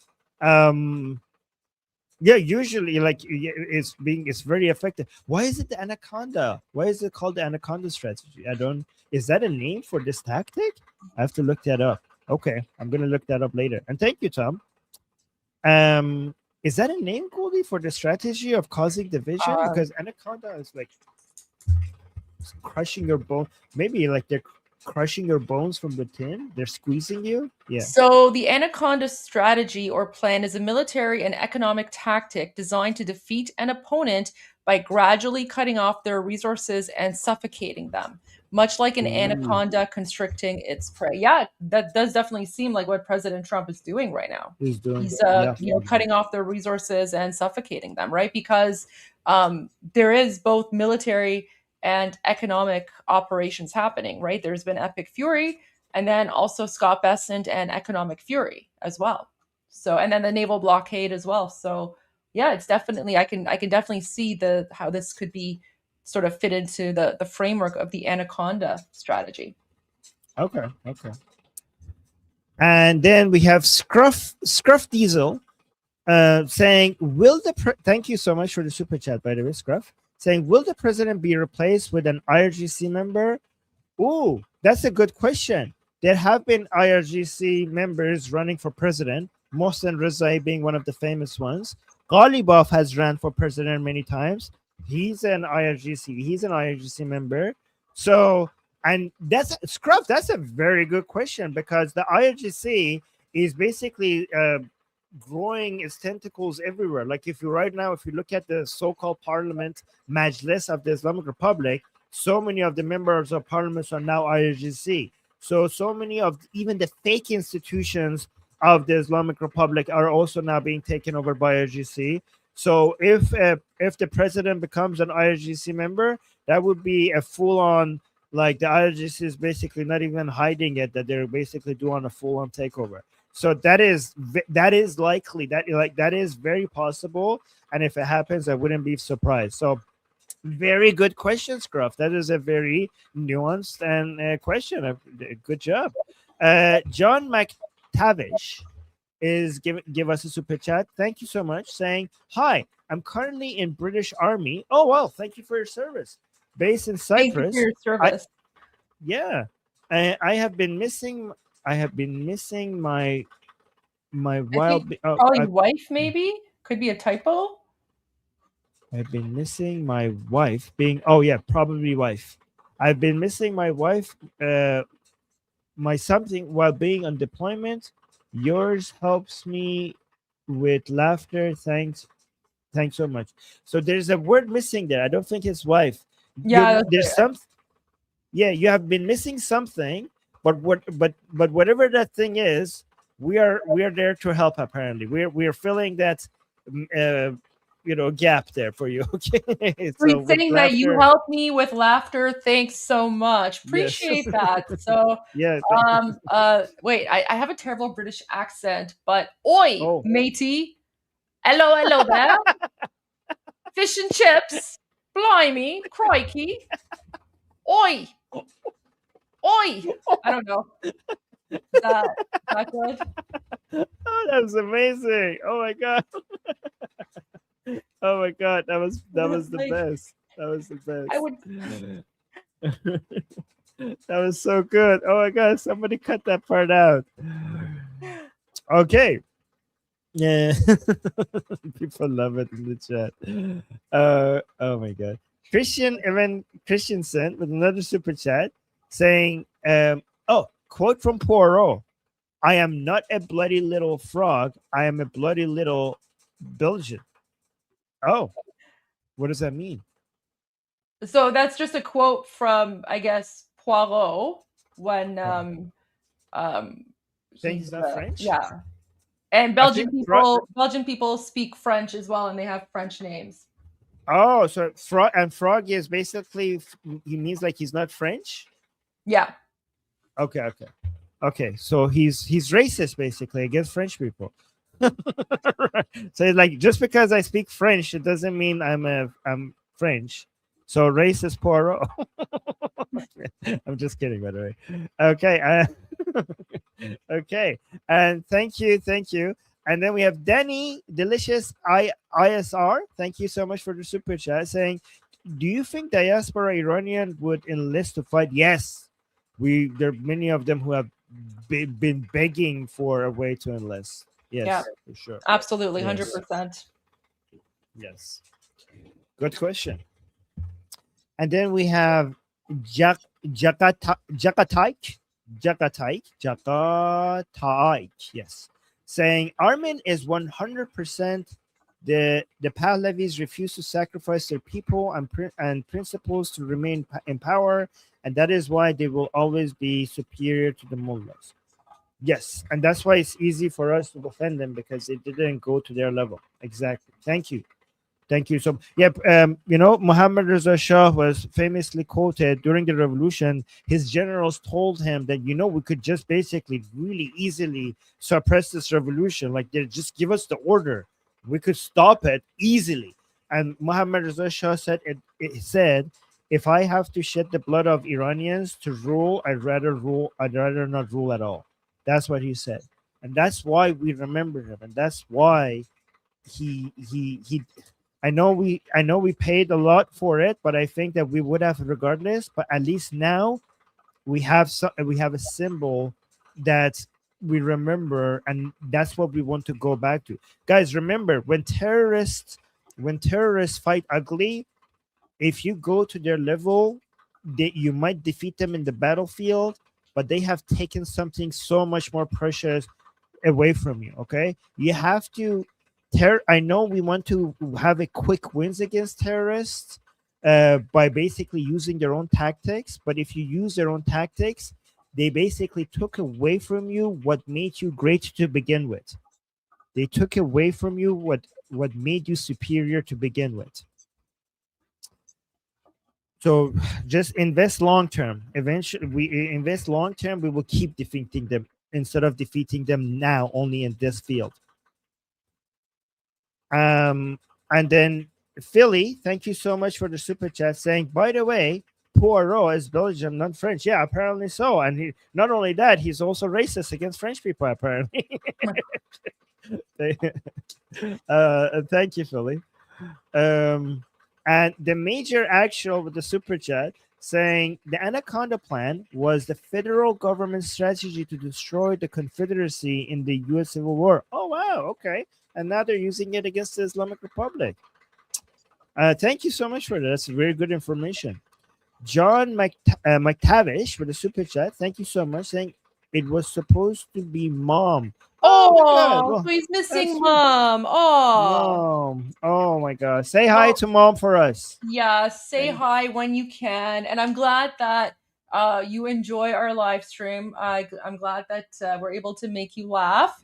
[SPEAKER 11] Yeah, usually it's very effective. Why is it the Anaconda? Why is it called the Anaconda strategy? Is that a name for this tactic? I have to look that up. Okay, I'm gonna look that up later. And thank you, Tom. Is that a name, Goldie, for the strategy of causing division? Because Anaconda is like crushing your bone. Maybe like they're crushing your bones from within. They're squeezing you. Yeah.
[SPEAKER 10] So the Anaconda strategy or plan is a military and economic tactic designed to defeat an opponent by gradually cutting off their resources and suffocating them, much like an anaconda constricting its prey. Yeah, that does definitely seem like what President Trump is doing right now. He's cutting off their resources and suffocating them, right? Because there is both military and economic operations happening, right? There's been Epic Fury, and then also Scott Bessent and Economic Fury as well. So, and then the naval blockade as well. So, yeah, it's definitely, I can definitely see how this could be sort of fit into the framework of the Anaconda strategy.
[SPEAKER 11] Okay. And then we have Scruff Diesel saying, thank you so much for the super chat, by the way, Scruff, saying, will the president be replaced with an IRGC member? Ooh, that's a good question. There have been IRGC members running for president, Mohsen Rezai being one of the famous ones. Ghalibaf has ran for president many times. He's an IRGC member. So, and that's Scruff, that's a very good question, because the IRGC is basically growing its tentacles everywhere. Like if you look at the so-called parliament Majlis of the Islamic Republic, so many of the members of parliament are now IRGC. So many of even the fake institutions of the Islamic Republic are also now being taken over by IRGC. So if the president becomes an IRGC member, that would be a full-on, like the IRGC is basically not even hiding it, that they're basically doing a full-on takeover. So that is likely, that is very possible, and if it happens, I wouldn't be surprised. So very good question, Scruff. That is a very nuanced and question. Good job. John McTavish is give us a super chat. Thank you so much. Saying, hi, I'm currently in British Army. Oh, well, thank you for your service. Based in Cyprus.
[SPEAKER 10] Thank you for your service.
[SPEAKER 11] Yeah. I have been missing my wild.
[SPEAKER 10] Probably wife, maybe? Could be a typo.
[SPEAKER 11] I've been missing my wife being. Oh yeah, probably wife. I've been missing my wife. My something while being on deployment. Yours helps me with laughter. Thanks so much. So there's a word missing there. I don't think it's wife.
[SPEAKER 10] Yeah,
[SPEAKER 11] there's some. Yeah, you have been missing something, but whatever that thing is, we are there to help. Apparently, we're filling that gap there for you. Okay.
[SPEAKER 10] So saying that you helped me with laughter. Thanks so much. Appreciate that. So
[SPEAKER 11] yeah.
[SPEAKER 10] Wait, I have a terrible British accent, but oi, matey. Hello there. Fish and chips. Blimey, crikey. Oi. Oi. I don't know. Is that good?
[SPEAKER 11] Oh, that was amazing. Oh my god. Oh my god, that was the best. That was the best.
[SPEAKER 10] I would.
[SPEAKER 11] That was so good. Oh my god, somebody cut that part out. Okay. Yeah. People love it in the chat. Oh my god. Christiansen with another super chat saying, quote from Poirot, I am not a bloody little frog, I am a bloody little Belgian. Oh, what does that mean?
[SPEAKER 10] So that's just a quote from, I guess, Poirot
[SPEAKER 11] Think
[SPEAKER 10] when
[SPEAKER 11] he's not French?
[SPEAKER 10] Yeah. And Belgian people speak French as well, and they have French names.
[SPEAKER 11] Oh, so frog is basically, he means like he's not French?
[SPEAKER 10] Yeah.
[SPEAKER 11] Okay. So he's racist basically against French people. So it's like, just because I speak French, it doesn't mean I'm French. So racist Poirot. I'm just kidding, by the way. Okay. Okay. And thank you. And then we have Danny Delicious ISR. Thank you so much for the super chat saying, do you think diaspora Iranian would enlist to fight? Yes. There are many of them who have been begging for a way to enlist. Yes,
[SPEAKER 10] yeah,
[SPEAKER 11] for sure.
[SPEAKER 10] Absolutely,
[SPEAKER 11] yes.
[SPEAKER 10] 100%.
[SPEAKER 11] Yes. Good question. And then we have Jakataik. Yes. Saying Armin is 100%. The Pahlavis refuse to sacrifice their people and principles to remain in power, and that is why they will always be superior to the mullahs. Yes, and that's why it's easy for us to defend them, because it didn't go to their level. Exactly. Thank you. So, Muhammad Reza Shah was famously quoted during the revolution. His generals told him that, we could just basically really easily suppress this revolution. Like, they just give us the order. We could stop it easily. And Muhammad Reza Shah said, it said, if I have to shed the blood of Iranians to rule, I'd rather not rule at all. That's what he said. And that's why we remember him. And that's why he I know we paid a lot for it, but I think that we would have regardless. But at least now we have a symbol that we remember, and that's what we want to go back to. Guys, remember, when terrorists fight ugly, if you go to their level, you might defeat them in the battlefield, but they have taken something so much more precious away from you. Okay, you have to. I know we want to have a quick wins against terrorists by basically using their own tactics, but if you use their own tactics, they basically took away from you what made you great to begin with. They took away from you what made you superior to begin with. So just invest long term. Eventually, we invest long term, we will keep defeating them instead of defeating them now only in this field. And then Philly, thank you so much for the super chat saying, by the way, Poirot is Belgian, not French. Yeah, apparently so. And he, not only that, he's also racist against French people, apparently. Thank you, Philly. And the major actual with the super chat saying the Anaconda Plan was the federal government strategy to destroy the Confederacy in the U.S. Civil War. Oh, wow. Okay. And now they're using it against the Islamic Republic. Thank you so much for that. That's very good information. John McTavish with a super chat. Thank you so much. Saying it was supposed to be mom.
[SPEAKER 10] Oh, so he's missing mom. Oh,
[SPEAKER 11] mom. Oh my God. Say hi to mom for us.
[SPEAKER 10] Yeah, say hi when you can. And I'm glad that you enjoy our live stream. I'm glad that we're able to make you laugh.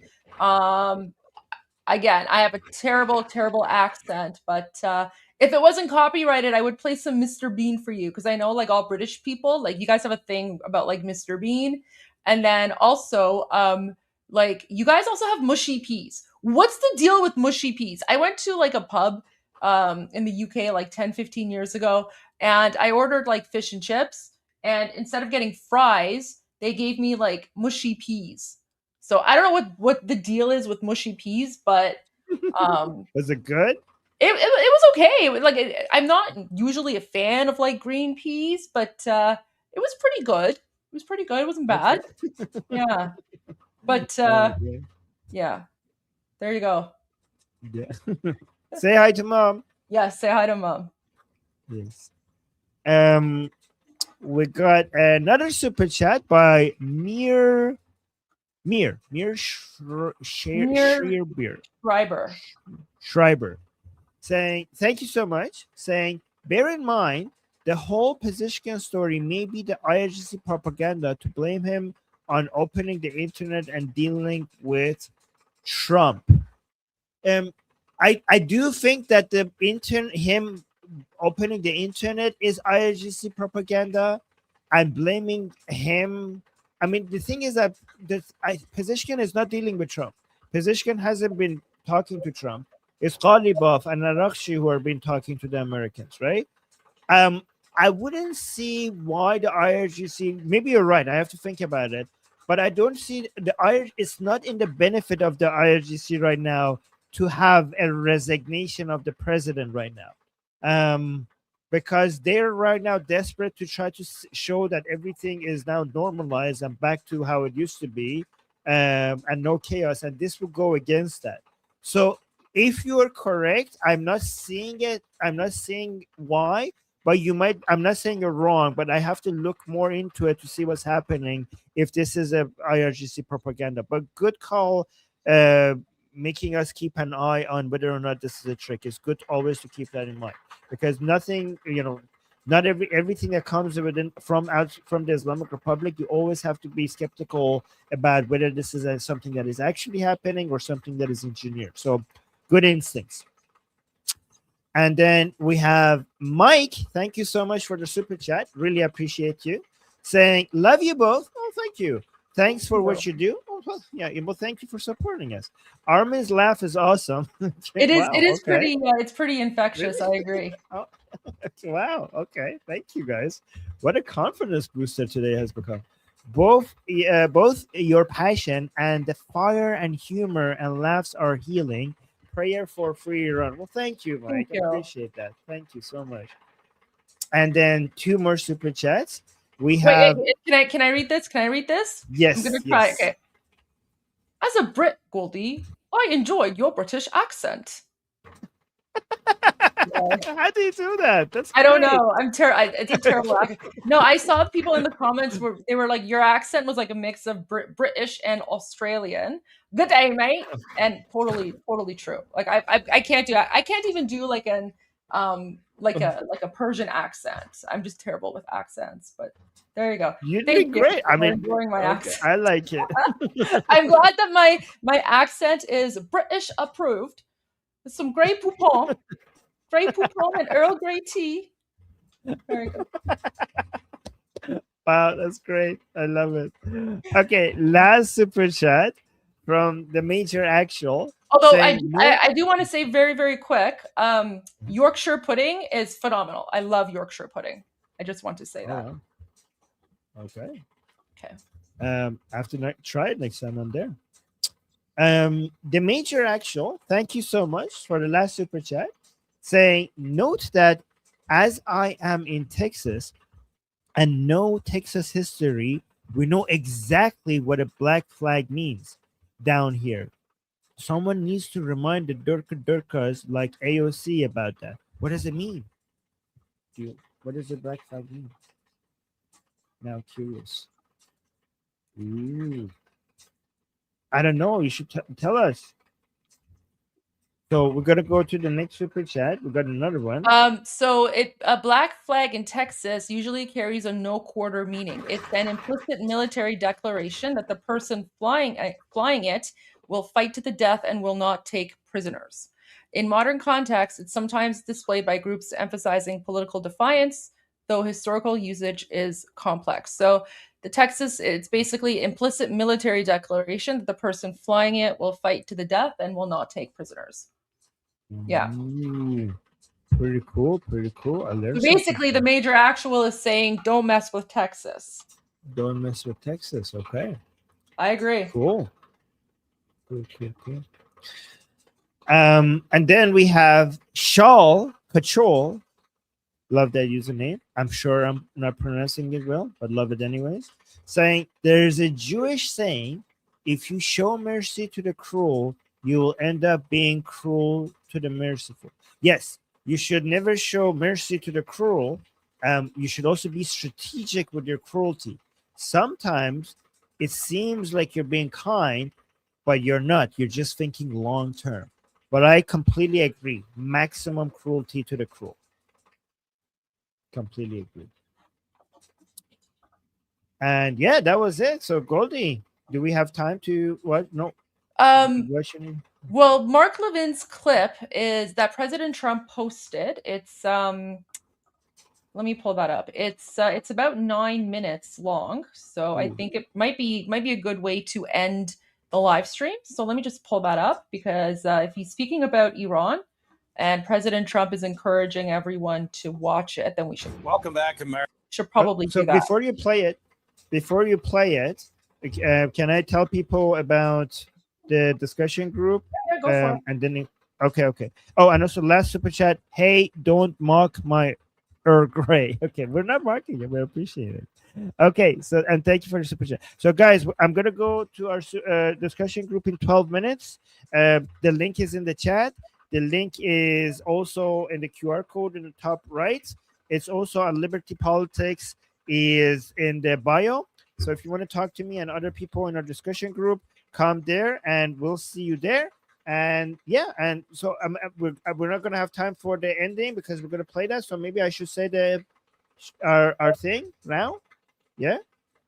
[SPEAKER 10] Again, I have a terrible, terrible accent, but if it wasn't copyrighted, I would play some Mr. Bean for you because I know like all British people, like you guys have a thing about like Mr. Bean. And then also, like you guys also have mushy peas. What's the deal with mushy peas? I went to like a pub in the UK like 10, 15 years ago, and I ordered like fish and chips. And instead of getting fries, they gave me like mushy peas. So I don't know what the deal is with mushy peas, but
[SPEAKER 11] was it good?
[SPEAKER 10] It was okay. It was, like I'm not usually a fan of like green peas, but it was pretty good. It was pretty good. It wasn't bad. Yeah, but yeah, there you go.
[SPEAKER 11] Yeah. Say hi to mom.
[SPEAKER 10] Yes, say hi to mom.
[SPEAKER 11] Yes. We got another super chat by Mir Schreiber saying, thank you so much. Saying, bear in mind, the whole Pezeshkian story may be the IRGC propaganda to blame him on opening the internet and dealing with Trump. I do think that him opening the internet is IRGC propaganda and blaming him. I mean, the thing is that Pezeshkian is not dealing with Trump. Pezeshkian hasn't been talking to Trump. It's Ghalibaf and Arakshi who have been talking to the Americans, right? I wouldn't see why the IRGC, maybe you're right, I have to think about it, but I don't see it's not in the benefit of the IRGC right now to have a resignation of the president right now. Because they're right now desperate to try to show that everything is now normalized and back to how it used to be, and no chaos, and this will go against that. So if you are correct, I'm not seeing it. I'm not saying why, but you might. I'm not saying you're wrong, but I have to look more into it to see what's happening if this is a IRGC propaganda. But good call, making us keep an eye on whether or not this is a trick. It's good always to keep that in mind, because nothing, not everything that comes from the Islamic Republic, you always have to be skeptical about whether this is something that is actually happening or something that is engineered. So good instincts. And then we have Mike. Thank you so much for the super chat. Really appreciate you. Saying, love you both. Oh, thank you. Thanks for what you do. Oh, well, yeah, well, thank you for supporting us. Armin's laugh is awesome.
[SPEAKER 10] It is.
[SPEAKER 11] Wow,
[SPEAKER 10] It is
[SPEAKER 11] okay.
[SPEAKER 10] pretty. It's pretty infectious.
[SPEAKER 11] Really?
[SPEAKER 10] I agree.
[SPEAKER 11] Oh, wow. Okay. Thank you, guys. What a confidence booster today has become. Both your passion and the fire and humor and laughs are healing. Prayer for free Iran. Well, thank you, Mike.
[SPEAKER 10] Thank you.
[SPEAKER 11] I appreciate that. Thank you so much. And then 2 more super chats. We have.
[SPEAKER 10] Wait, can I read this? Can I read this?
[SPEAKER 11] Yes.
[SPEAKER 10] I'm gonna try.
[SPEAKER 11] Yes.
[SPEAKER 10] Okay. As a Brit, Goldie, I enjoyed your British accent.
[SPEAKER 11] How do you do that? That's
[SPEAKER 10] I don't
[SPEAKER 11] great.
[SPEAKER 10] know. It's a terrible accent. No, I saw people in the comments where they were like, your accent was like a mix of British and Australian. Good day, mate. And totally true. Like I can't do that. I can't even do like an like a Persian accent. I'm just terrible with accents. But there you go.
[SPEAKER 11] You're
[SPEAKER 10] Thank
[SPEAKER 11] doing
[SPEAKER 10] you
[SPEAKER 11] great.
[SPEAKER 10] for
[SPEAKER 11] I mean,
[SPEAKER 10] enjoying my accent.
[SPEAKER 11] I like it.
[SPEAKER 10] I'm glad that my accent is British approved. With some Grey Poupon, and Earl Grey tea. There you go.
[SPEAKER 11] Wow, that's great. I love it. Okay, last super chat from the Major Actual.
[SPEAKER 10] Although
[SPEAKER 11] saying,
[SPEAKER 10] I do want to say very, very quick, Yorkshire pudding is phenomenal. I love Yorkshire pudding. I just want to say that.
[SPEAKER 11] wow. Okay.
[SPEAKER 10] Okay.
[SPEAKER 11] I have to try it next time I'm there. The Major Actual, thank you so much for the last super chat, saying, note that as I am in Texas and know Texas history, we know exactly what a black flag means down here. Someone needs to remind the Durkas like AOC about that. What does it mean? What does the black flag mean? Now curious. Ooh. I don't know. You should tell us. So we're gonna go to the next super chat. We got another one.
[SPEAKER 10] So a black flag in Texas usually carries a no quarter meaning. It's an implicit military declaration that the person flying it will fight to the death and will not take prisoners. In modern context, it's sometimes displayed by groups emphasizing political defiance, though historical usage is complex. So the Texas, it's basically implicit military declaration that the person flying it will fight to the death and will not take prisoners. Yeah.
[SPEAKER 11] Pretty cool. Pretty cool. I learned
[SPEAKER 10] So basically, the Major Actual is saying, don't mess with Texas.
[SPEAKER 11] Don't mess with Texas. Okay.
[SPEAKER 10] I agree.
[SPEAKER 11] Cool. Cool. And then we have Shawl Patrol. Love that username. I'm sure I'm not pronouncing it well, but love it anyways. Saying there's a Jewish saying, if you show mercy to the cruel, you will end up being cruel to the merciful. Yes, you should never show mercy to the cruel. You should also be strategic with your cruelty. Sometimes it seems like you're being kind, but you're not. You're just thinking long term. But I completely agree. Maximum cruelty to the cruel. Completely agree. And yeah, that was it. So Goldie, do we have time to what? No.
[SPEAKER 10] Well, Mark Levin's clip is that President Trump posted. It's let me pull that up. It's about 9 minutes long. So I think it might be a good way to end the live stream. So let me just pull that up, because if he's speaking about Iran and President Trump is encouraging everyone to watch it, then we should
[SPEAKER 15] welcome back, America.
[SPEAKER 10] Should probably
[SPEAKER 11] so
[SPEAKER 10] do that.
[SPEAKER 11] Before you play it, can I tell people about the discussion group?
[SPEAKER 10] Yeah, go for it.
[SPEAKER 11] And then okay. Oh, and also last super chat. Hey, don't mock my Earl Grey. Okay, we're not mocking it. We appreciate it. Okay, so and thank you for the super chat. So guys, I'm gonna go to our discussion group in 12 minutes. The link is in the chat. The link is also in the QR code in the top right. It's also on Liberty Politics is in the bio. So if you want to talk to me and other people in our discussion group, come there and we'll see you there. And yeah, and so we're not going to have time for the ending because we're going to play that. So maybe I should say our thing now. Yeah,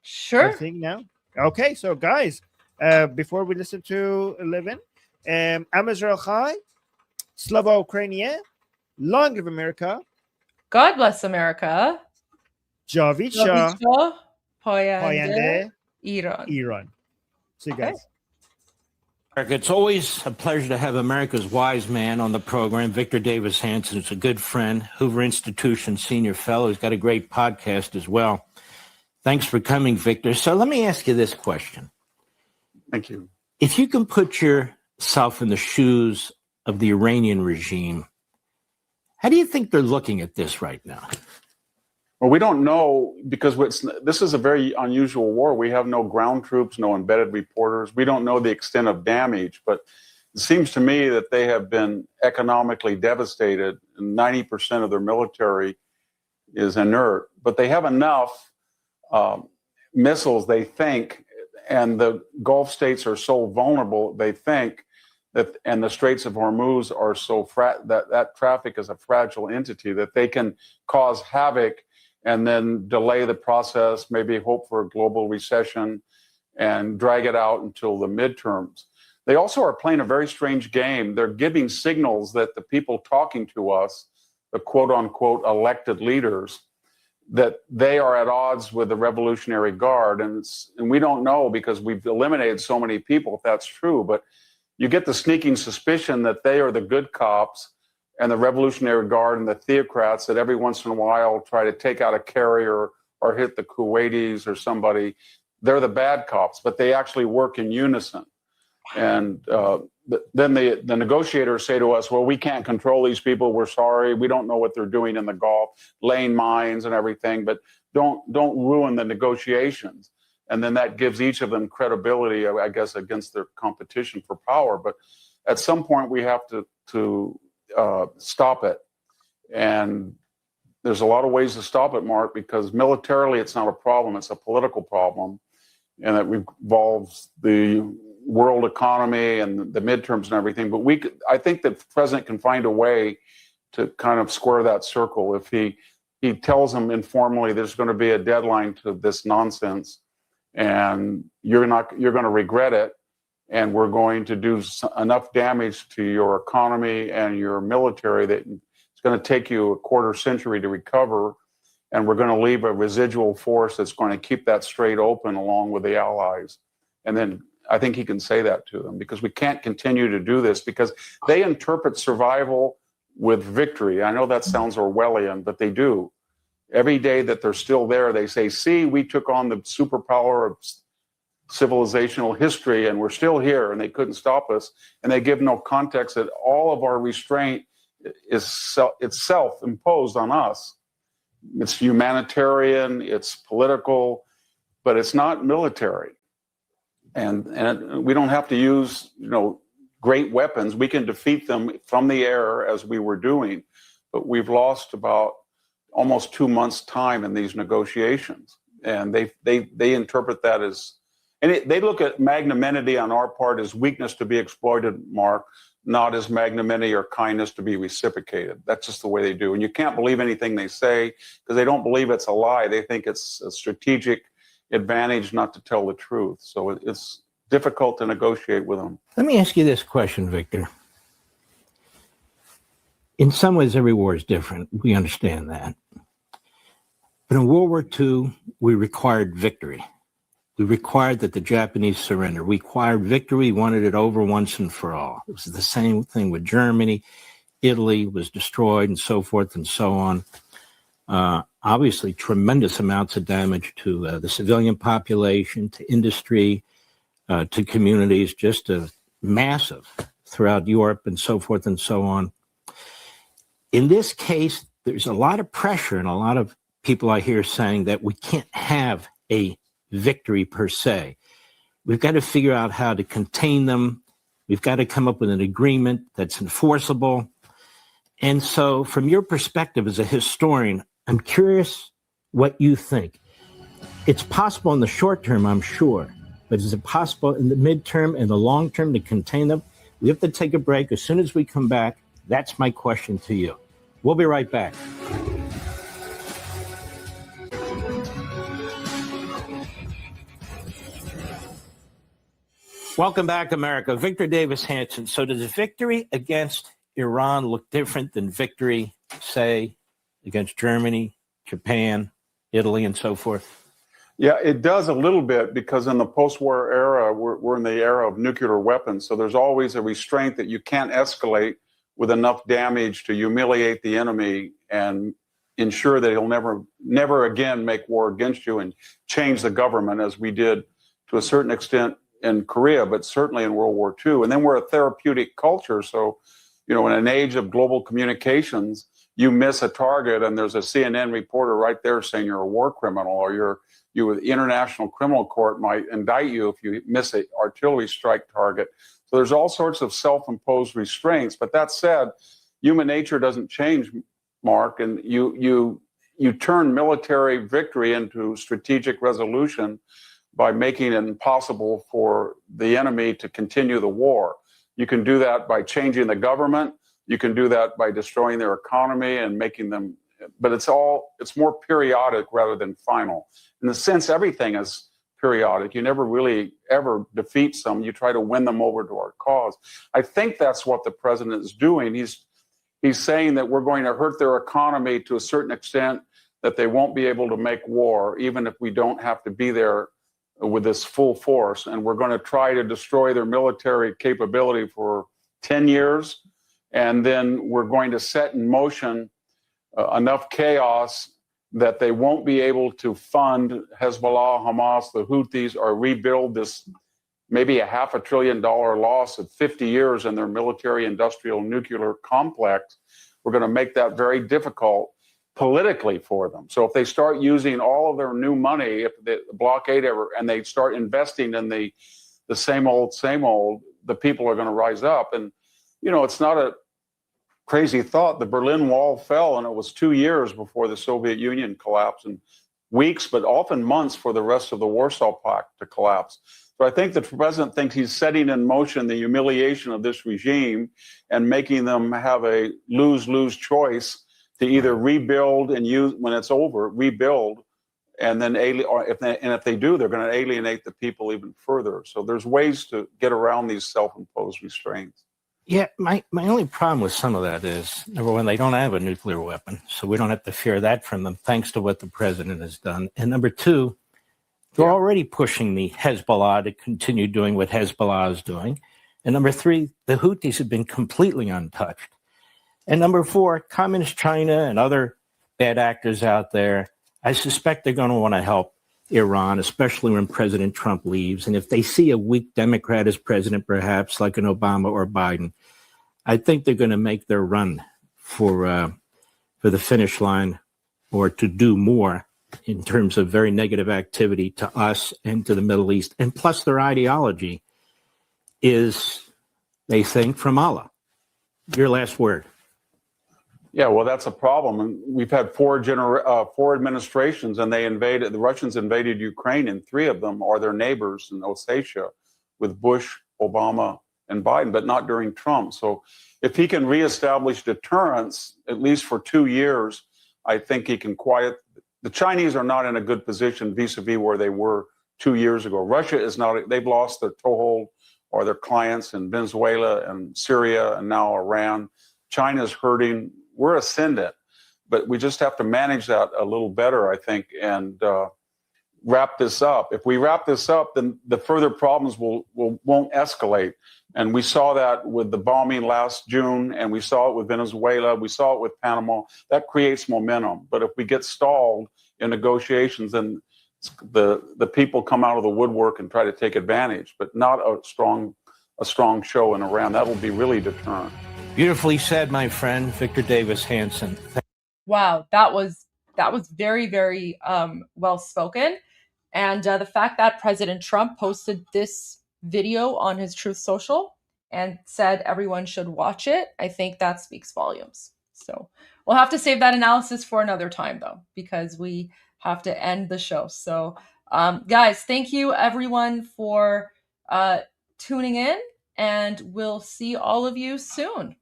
[SPEAKER 10] sure.
[SPEAKER 11] Our thing now. Okay, so guys, before we listen to Levin, Am Israel Chai, Slava Ukrainian, long live America.
[SPEAKER 10] God bless America.
[SPEAKER 11] Javicha
[SPEAKER 10] Payande
[SPEAKER 11] Iran. See you guys.
[SPEAKER 15] It's always a pleasure to have America's wise man on the program, Victor Davis Hanson. It's a good friend, Hoover Institution senior fellow. He's got a great podcast as well. Thanks for coming, Victor. So let me ask you this question.
[SPEAKER 16] Thank you.
[SPEAKER 15] If you can put yourself in the shoes of the Iranian regime, how do you think they're looking at this right now?
[SPEAKER 16] Well, we don't know because this is a very unusual war. We have no ground troops, no embedded reporters. We don't know the extent of damage, but it seems to me that they have been economically devastated. 90% of their military is inert, but they have enough missiles, they think, and the Gulf states are so vulnerable, they think, that, and the Straits of Hormuz are so that traffic is a fragile entity that they can cause havoc and then delay the process, maybe hope for a global recession and drag it out until the midterms. They also are playing a very strange game. They're giving signals that the people talking to us, the quote unquote elected leaders, that they are at odds with the Revolutionary Guard. And we don't know, because we've eliminated so many people, if that's true. But you get the sneaking suspicion that they are the good cops, and the Revolutionary Guard and the theocrats that every once in a while try to take out a carrier or hit the Kuwaitis or somebody. They're the bad cops, but they actually work in unison. And then the negotiators say to us, well, we can't control these people. We're sorry. We don't know what they're doing in the Gulf, laying mines and everything, but don't ruin the negotiations. And then that gives each of them credibility, I guess, against their competition for power. But at some point, we have to stop it. And there's a lot of ways to stop it, Mark, because militarily it's not a problem. It's a political problem. And it involves the world economy and the midterms and everything. But I think that the president can find a way to kind of square that circle. If he tells them informally there's going to be a deadline to this nonsense, and you're going to regret it, and we're going to do enough damage to your economy and your military that it's going to take you a quarter century to recover, and we're going to leave a residual force that's going to keep that strait open along with the allies. And then I think he can say that to them, because we can't continue to do this, because they interpret survival with victory. I know that sounds Orwellian, but they do. Every day that they're still there, they say, see, we took on the superpower of civilizational history and we're still here, and they couldn't stop us. And they give no context that all of our restraint is self-imposed on us. It's humanitarian, it's political, but it's not military. And we don't have to use, great weapons. We can defeat them from the air, as we were doing. But we've lost about almost 2 months' time in these negotiations. And they interpret that as, and they look at magnanimity on our part as weakness to be exploited, Mark, not as magnanimity or kindness to be reciprocated. That's just the way they do. And you can't believe anything they say, because they don't believe it's a lie. They think it's a strategic advantage not to tell the truth. So it's difficult to negotiate with them.
[SPEAKER 15] Let me ask you this question, Victor. In some ways, every war is different. We understand that. But in World War II, we required victory. We required that the Japanese surrender. We required victory. We wanted it over once and for all. It was the same thing with Germany. Italy was destroyed, and so forth and so on. Obviously, tremendous amounts of damage to the civilian population, to industry, to communities, just massive throughout Europe and so forth and so on. In this case, there's a lot of pressure, and a lot of people I hear saying that we can't have a victory per se. We've got to figure out how to contain them. We've got to come up with an agreement that's enforceable. And so from your perspective as a historian, I'm curious what you think. It's possible in the short term, I'm sure, but is it possible in the midterm and the long term to contain them? We have to take a break. As soon as we come back, that's my question to you. We'll be right back. Welcome back, America. Victor Davis Hanson. So does victory against Iran look different than victory, say, against Germany, Japan, Italy, and so forth?
[SPEAKER 16] Yeah, it does a little bit, because in the post-war era, we're in the era of nuclear weapons. So there's always a restraint that you can't escalate with enough damage to humiliate the enemy and ensure that he'll never again make war against you and change the government, as we did to a certain extent in Korea, but certainly in World War II. And then we're a therapeutic culture. So, in an age of global communications, you miss a target and there's a CNN reporter right there saying you're a war criminal, or the International Criminal Court might indict you if you miss an artillery strike target. So there's all sorts of self-imposed restraints. But that said, human nature doesn't change, Mark, and you turn military victory into strategic resolution by making it impossible for the enemy to continue the war. You can do that by changing the government. You can do that by destroying their economy and making them, but it's more periodic rather than final. In a sense, everything is periodic. You never really ever defeat some. You try to win them over to our cause. I think that's what the president is doing. He's saying that we're going to hurt their economy to a certain extent that they won't be able to make war, even if we don't have to be there with this full force. And we're going to try to destroy their military capability for 10 years. And then we're going to set in motion enough chaos that they won't be able to fund Hezbollah, Hamas, the Houthis, or rebuild this maybe a $500 billion loss of 50 years in their military, industrial, nuclear complex. We're going to make that very difficult politically for them. So if they start using all of their new money, if the blockade ever, and they start investing in the same old, the people are going to rise up. And, you know, it's not a crazy thought. The Berlin Wall fell, and it was 2 years before the Soviet Union collapsed, and weeks, but often months for the rest of the Warsaw Pact to collapse. So I think the president thinks he's setting in motion the humiliation of this regime and making them have a lose-lose choice to either rebuild and use, when it's over, rebuild, and then if they do, they're going to alienate the people even further. So there's ways to get around these self-imposed restraints.
[SPEAKER 15] Yeah, my only problem with some of that is, number one, they don't have a nuclear weapon, so we don't have to fear that from them, thanks to what the president has done. And number two, they're already pushing the Hezbollah to continue doing what Hezbollah is doing. And number three, the Houthis have been completely untouched. And number four, Communist China and other bad actors out there, I suspect they're going to want to help Iran, especially when President Trump leaves. And if they see a weak Democrat as president, perhaps like an Obama or Biden, I think they're going to make their run for the finish line, or to do more in terms of very negative activity to us and to the Middle East. And plus their ideology is, they think, from Allah. Your last word.
[SPEAKER 16] Yeah, well, that's a problem. And we've had four administrations, and the Russians invaded Ukraine, and three of them are their neighbors in Ossetia, with Bush, Obama, and Biden, but not during Trump. So if he can reestablish deterrence, at least for 2 years, I think he can quiet. The Chinese are not in a good position vis-a-vis where they were 2 years ago. Russia is not, they've lost their toehold or their clients in Venezuela and Syria and now Iran. China's hurting. We're ascendant, but we just have to manage that a little better, I think, and wrap this up. If we wrap this up, then the further problems won't escalate. And we saw that with the bombing last June, and we saw it with Venezuela, we saw it with Panama. That creates momentum. But if we get stalled in negotiations, then the people come out of the woodwork and try to take advantage, but not a strong show in Iran. That will be really deterrent.
[SPEAKER 15] Beautifully said, my friend, Victor Davis Hanson.
[SPEAKER 10] Wow, that was very, very well spoken. And the fact that President Trump posted this video on his Truth Social and said everyone should watch it, I think that speaks volumes. So we'll have to save that analysis for another time, though, because we have to end the show. So guys, thank you everyone for tuning in, and we'll see all of you soon.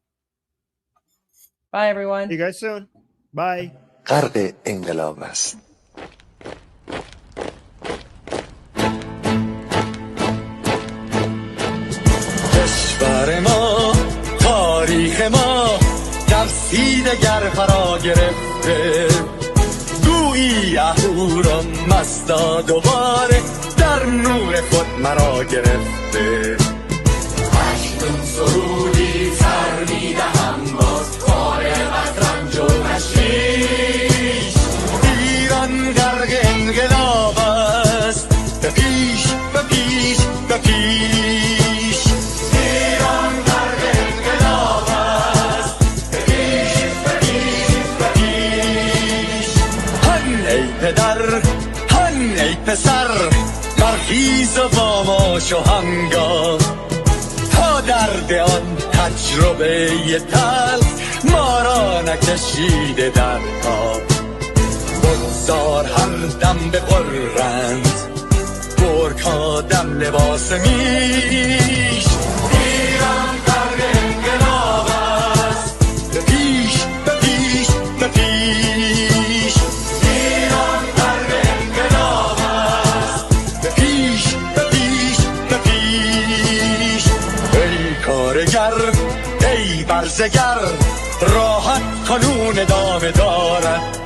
[SPEAKER 10] Bye everyone.
[SPEAKER 11] See you guys soon. Bye.
[SPEAKER 17] غرق انقلاب است.
[SPEAKER 6] کشور ما، تاریخ ما ترسید گر فرا گرفته، گویی اهورا مستا دوباره در نور خود مرا گرفته. اکنون سرودی سر میدهم باز فارغ از رنج و تشویش، ایران غرق انقلاب است، به پیش به پیش به پیش. ایران غرق انقلاب است، به پیش به پیش به پیش. هن ای پدر، هن ای پسر، برخیز و با ما شو همگام، تا درد آن تجربه تلخ ما را نکشیده در خواب. بگذار هر دم بغرند گرگ‌ها دم لباس میش. ایران غرق انقلاب است، به پیش به پیش به پیش. ایران غرق انقلاب است، به پیش به پیش به پیش. ای کارگر، ای برزگر، راحت کنون ادامه دارد،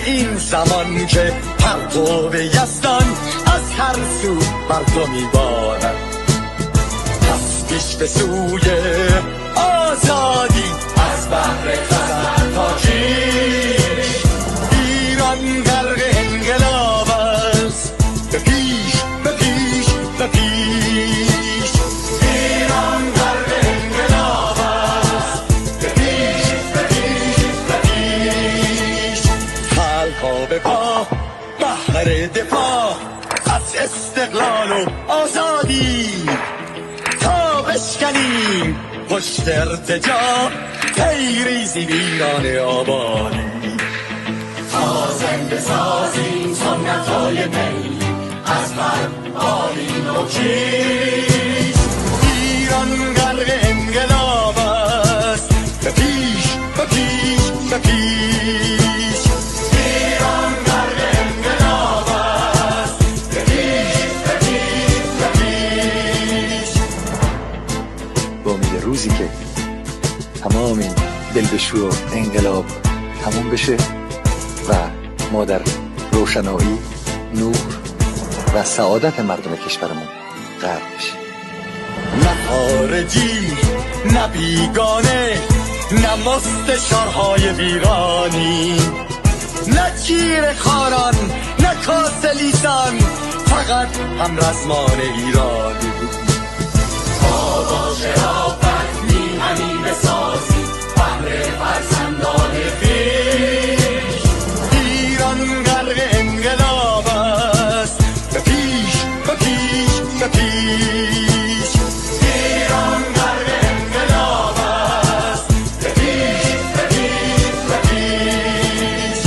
[SPEAKER 18] این زمان که پرتو یزدان از هر سو بر تو میبارد پس پیش به سوی آزادی از بحر خزر تا کیش ایران غرق انقلاب است به پیش به پیش به پیش ایران غرق انقلاب است به پیش به پیش به پیش خلقا به پا بهر دفاع از استقلال و آزادی تا بشکنیم پشت ارتجاع تیریزی ویران آبادی تا زنده سازیم سنت‌های می از بر آلین و کیش ایران غرق انقلاب است به پیش به پیش به پیش ایران غرق انقلاب است به پیش به پیش به پیش
[SPEAKER 17] با امید روزی که تمام این دلبشو و انقلاب تموم بشه و ما در روشنایی، نور و سعادت مردم کشورمون غرق بشیم.
[SPEAKER 18] نه خارجی نه بیگانه نه مستشارهای ویرانی نه گیر خاران نه کاسلیسان فقط هم رزمان ایرانی تا با شرافت میهنی بسازی بهر فرزندان خویش ایران غرق انقلاب است به پیش به پیش به پیش ایران غرق انقلاب است به پیش به پیش به پیش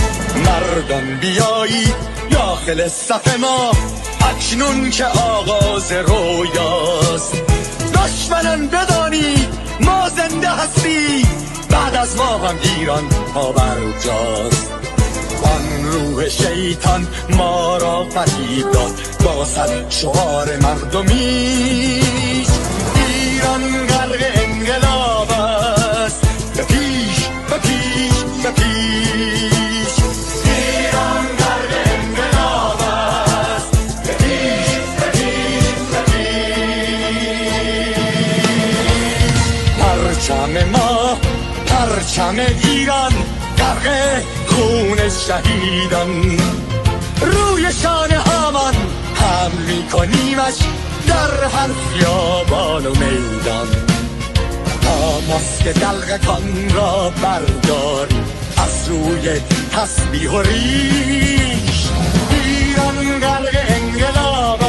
[SPEAKER 18] مردان بیایید داخل صف ما اکنون که آغاز رویاست دشمنان بدانید ما زنده هستی بعد از ما هم ایران پابرجاست آن روح شیطان ما را فریب داد با صد شعار مردمیش ایران غرق انقلاب است به پیش به پیش به پیش ایران غرق انقلاب است به پیش به پیش به پیش پرچم ما پرچم ایران غرق خون شهیدان روی شانه هامان حمل میکنیمش در هر خیابان و میدان تا ماسک دلغکان را برداریم از روی تسبیح و ریش ایران غرق انقلاب